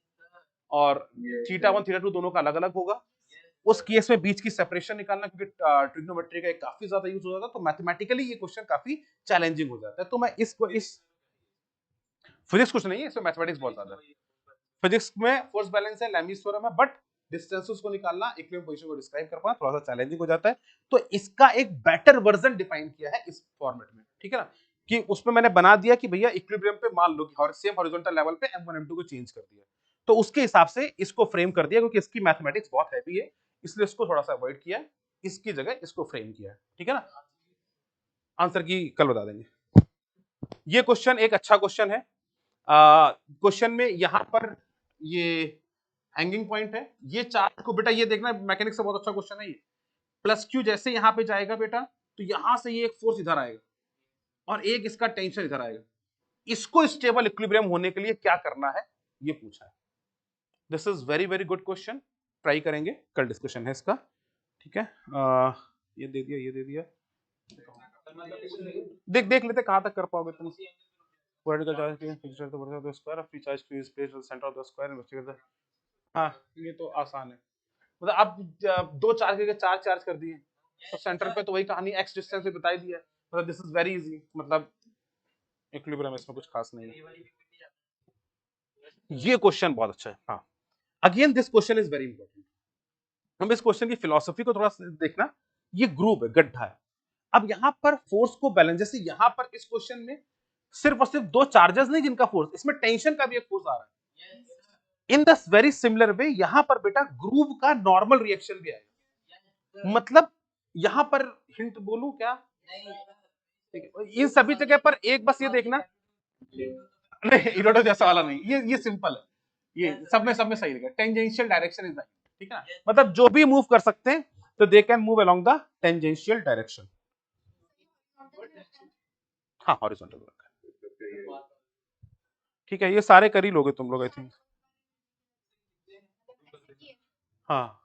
Speaker 1: और θ1 θ2 दोनों का अलग अलग होगा। उस केस में बीच की सेपरेशन निकालना, क्योंकि ट्रिग्नोमेट्री का एक काफी ज्यादा यूज हो जाता है, तो मैथमेटिकली ये क्वेश्चन काफी चैलेंजिंग हो जाता है। तो मैं इस फिजिक्स कुछ नहीं है, इसमें मैथमेटिक्स बहुत ज्यादा है। फिजिक्स में फोर्स बैलेंस है, लैमीज थ्योरम है, बट डिस्टेंसेस को निकालना, इक्विलिब्रियम पोजीशन को डिस्क्राइब कर पाना थोड़ा सा चैलेंजिंग हो जाता है। तो इसका एक बेटर वर्जन डिफाइन किया है इस फॉर्मेट में, ठीक है ना, कि उसमें मैंने बना दिया कि भैया इक्विलिब्रियम पे मान लो कि सेम हॉरिजॉन्टल लेवल पे M1 M2 को चेंज कर दिया, तो उसके हिसाब से इसको फ्रेम कर दिया, क्योंकि इसकी मैथमेटिक्स बहुत हैवी है, इसलिए इसको थोड़ा सा अवॉइड किया, इसकी जगह इसको फ्रेम किया, ठीक है ना। आंसर की कल बता देंगे। ये क्वेश्चन एक अच्छा क्वेश्चन है। क्वेश्चन में यहां पर ये हैंगिंग पॉइंट है, ये चार्ज को बेटा ये देखना, मैकेनिक्स से बहुत अच्छा क्वेश्चन है ये। प्लस क्यू जैसे यहां पे जाएगा बेटा, तो यहां से ये एक फोर्स इधर आएगा और एक इसका टेंशन इधर आएगा, इसको स्टेबल इक्विलिब्रियम होने के लिए क्या करना है ये पूछा है। This is very very good question, try करेंगे, कल डिस्कशन है इसका, ठीक है। ये दे दिया, ये दे दिया, देख लेते कहां तक कर पाओगे तुम। वर्टिकल चार्ज की फिक्स्ड तो बढ़ता है square of free charge free space centre of the square investigate. हाँ ये तो आसान है, मतलब आप दो चार्ज करके चार चार्ज कर दिए तो सेंटर पे तो वही कहानी एक्स डिस्टेंस पे बता ही दिया, मतलब दिस इज वेरी इजी, मतलब इक्विलिब्रियम इसमें कुछ खास नहीं है। ये क्वेश्चन बहुत अच्छा है। हाँ, again this question is very important. हम इस क्वेश्चन की फिलॉसफी को थोड़ा देखना। ये ग्रुप है, गड्ढा है। अब यहां पर फोर्स को बैलेंस, जैसे यहां पर इस क्वेश्चन में सिर्फ और सिर्फ दो चार्जेस नहीं जिनका फोर्स, इसमें टेंशन का भी एक फोर्स आ रहा है। In the very similar way यहां पर बेटा ग्रुप का नॉर्मल रिएक्शन भी आएगा। मतलब यहां पर हिंट बोलूं क्या, इन सभी जगह पर एक बस ये देखना, नहीं इरोडो जैसा वाला नहीं, ये सिंपल है, ये सब में सही रहेगा। टेंजेंशियल डायरेक्शन इज, ठीक है ना, मतलब जो भी मूव कर सकते हैं तो they can move along the tangential direction. हाँ हॉरिजॉन्टल, ठीक है, ये सारे कर ही लोगे तुम लोग आई थिंक। हाँ,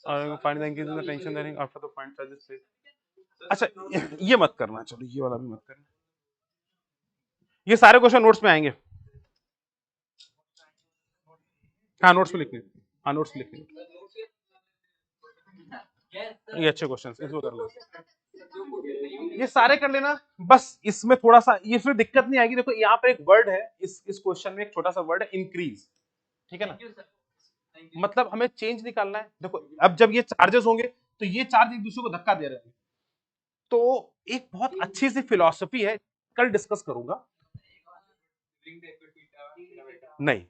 Speaker 1: find the increase in the tension during after the point charges से। अच्छा ये मत करना, चलो ये वाला भी मत करना। ये सारे क्वेश्चन नोट्स में आएंगे। हाँ नोट्स में लिखने, हाँ नोट्स में लिखने, ये अच्छे क्वेश्चन इसमें कर लो, ये सारे कर लेना। बस इसमें थोड़ा सा ये फिर दिक्कत नहीं आएगी। देखो यहाँ पर एक वर्ड है, इस क्वेश्चन में एक छोटा सा वर्ड है इंक्रीज, ठीक है ना, मतलब हमें चेंज निकालना है। देखो अब जब ये चार्जेस होंगे तो ये चार्ज एक दूसरे को धक्का दे रहे हैं, तो एक बहुत अच्छी सी फिलॉसफी है, कल डिस्कस करूंगा। नहीं,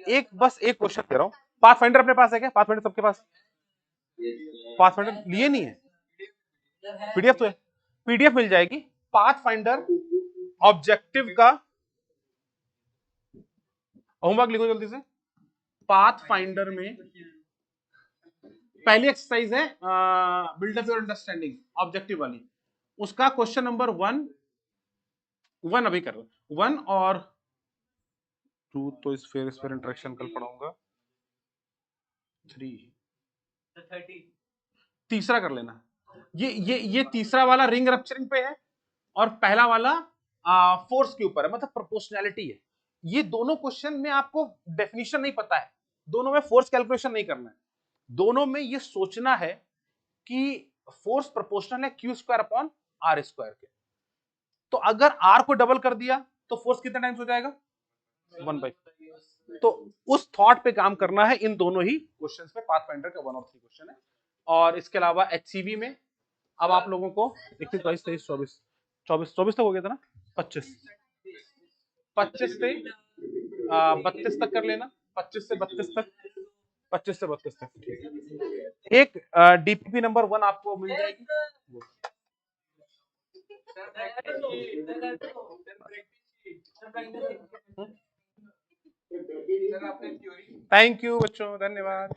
Speaker 1: एक बस एक क्वेश्चन दे रहा हूं। पाथफाइंडर अपने पास है क्या? पाथफाइंडर सबके पास? पाथफाइंडर लिए नहीं है? पीडीएफ तो है, पीडीएफ मिल जाएगी। पाथफाइंडर ऑब्जेक्टिव का होमवर्क लिखो जल्दी से। पाथफाइंडर में पहली एक्सरसाइज है build up your understanding, objective वाली। उसका क्वेश्चन नंबर 1 अभी कर लो, 1 और 2 तो इस फिर इंटरेक्शन कल पढ़ाऊंगा। 3 तीसरा कर लेना। ये तीसरा वाला रिंग रप्चरिंग पे है और पहला वाला फोर्स के ऊपर है, मतलब प्रोपोर्शनैलिटी है। ये दोनों क्वेश्चन में आपको डेफिनेशन नहीं पता है, दोनों में फोर्स कैलकुलेशन नहीं करना है, दोनों में ये सोचना है कि फोर्स प्रोपोर्शनल है q square upon r square के। तो अगर आर को डबल कर दिया तो फोर्स कितना टाइम्स हो जाएगा? 1/. तो उस थॉट पे काम करना है इन दोनों ही क्वेश्चंस पे। पाथफाइंडर का 1 और 3 क्वेश्चन है। और इसके अलावा एचसीवी में अब आप लोगों को 21, 22, 23, 24 तक हो गया था ना, 25 से 32 तक कर लेना, 25 से 32 तक, 25 से 32 तक। एक डीपीपी नंबर 1 आपको मिल जाएगी। थैंक यू बच्चों, धन्यवाद।